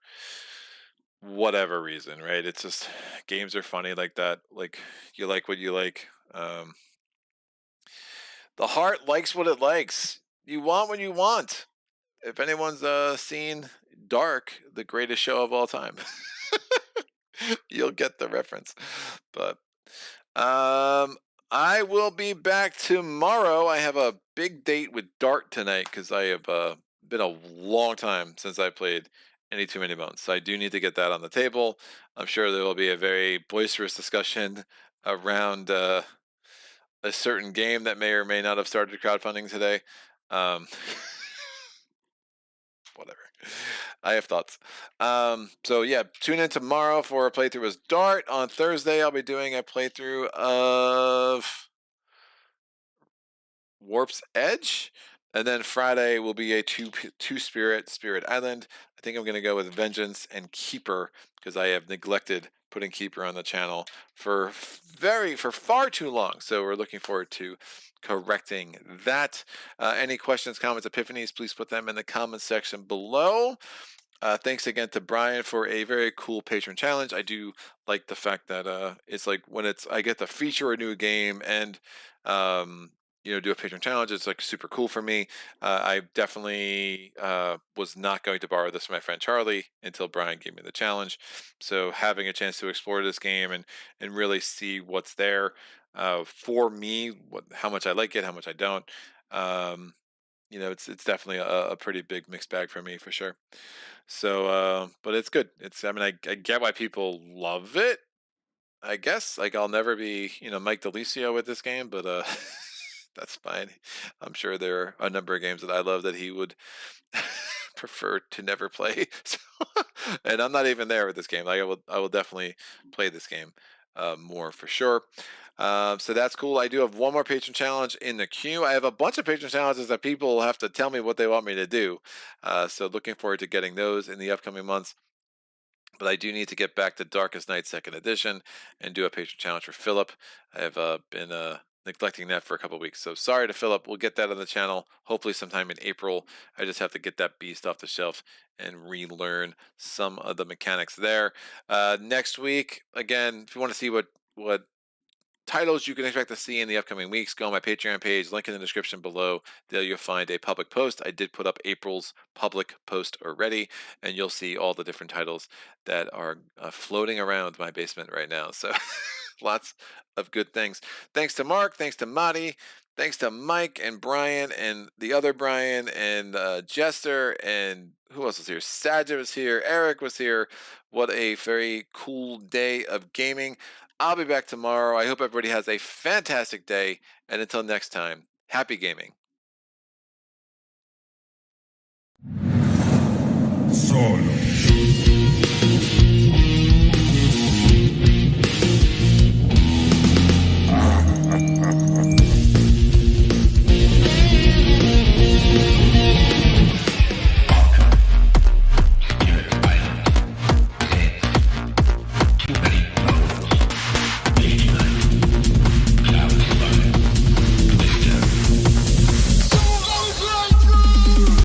whatever reason, right? It's just games are funny like that. Like you like what you like. The heart likes what it likes. You want what you want. If anyone's seen Dark, the greatest show of all time. You'll get the reference. But I will be back tomorrow. I have a big date with Dart tonight because I have been a long time since I played Any Too Many Bones. So I do need to get that on the table. I'm sure there will be a very boisterous discussion around a certain game that may or may not have started crowdfunding today. Whatever. I have thoughts. So yeah, tune in tomorrow for a playthrough as Dart. On Thursday, I'll be doing a playthrough of Warp's Edge, and then Friday will be a two Spirit Island. I think I'm going to go with Vengeance and Keeper because I have neglected putting Keeper on the channel for far too long. So we're looking forward to correcting that. Any questions, comments, epiphanies, please put them in the comments section below. Thanks again to Brian for a very cool patron challenge. I do like the fact that it's like when I get to feature a new game and do a patron challenge. It's like super cool for me. I definitely was not going to borrow this from my friend Charlie until Brian gave me the challenge. So having a chance to explore this game and really see what's there for me, how much I like it, how much I don't. It's definitely a pretty big mixed bag for me for sure. So, but it's good. I mean, I get why people love it. I guess like I'll never be, Mike DeLucio with this game, but that's fine. I'm sure there are a number of games that I love that he would prefer to never play. So, and I'm not even there with this game. Like I will definitely play this game more for sure. So that's cool. I do have one more patron challenge in the queue. I have a bunch of patron challenges that people have to tell me what they want me to do. So looking forward to getting those in the upcoming months. But I do need to get back to Darkest Night 2nd Edition and do a patron challenge for Philip. I have been neglecting that for a couple weeks. So sorry to Philip. We'll get that on the channel hopefully sometime in April. I just have to get that beast off the shelf and relearn some of the mechanics there. Next week, again, if you want to see what titles you can expect to see in the upcoming weeks, go on my Patreon page, link in the description below. There you'll find a public post. I did put up April's public post already, and you'll see all the different titles that are floating around my basement right now. So lots of good things. Thanks to Mark, thanks to Madi, thanks to Mike and Brian and the other Brian and Jester, and who else was here? Sadja was here, Eric was here. What a very cool day of gaming. I'll be back tomorrow. I hope everybody has a fantastic day. And until next time, happy gaming. Solo.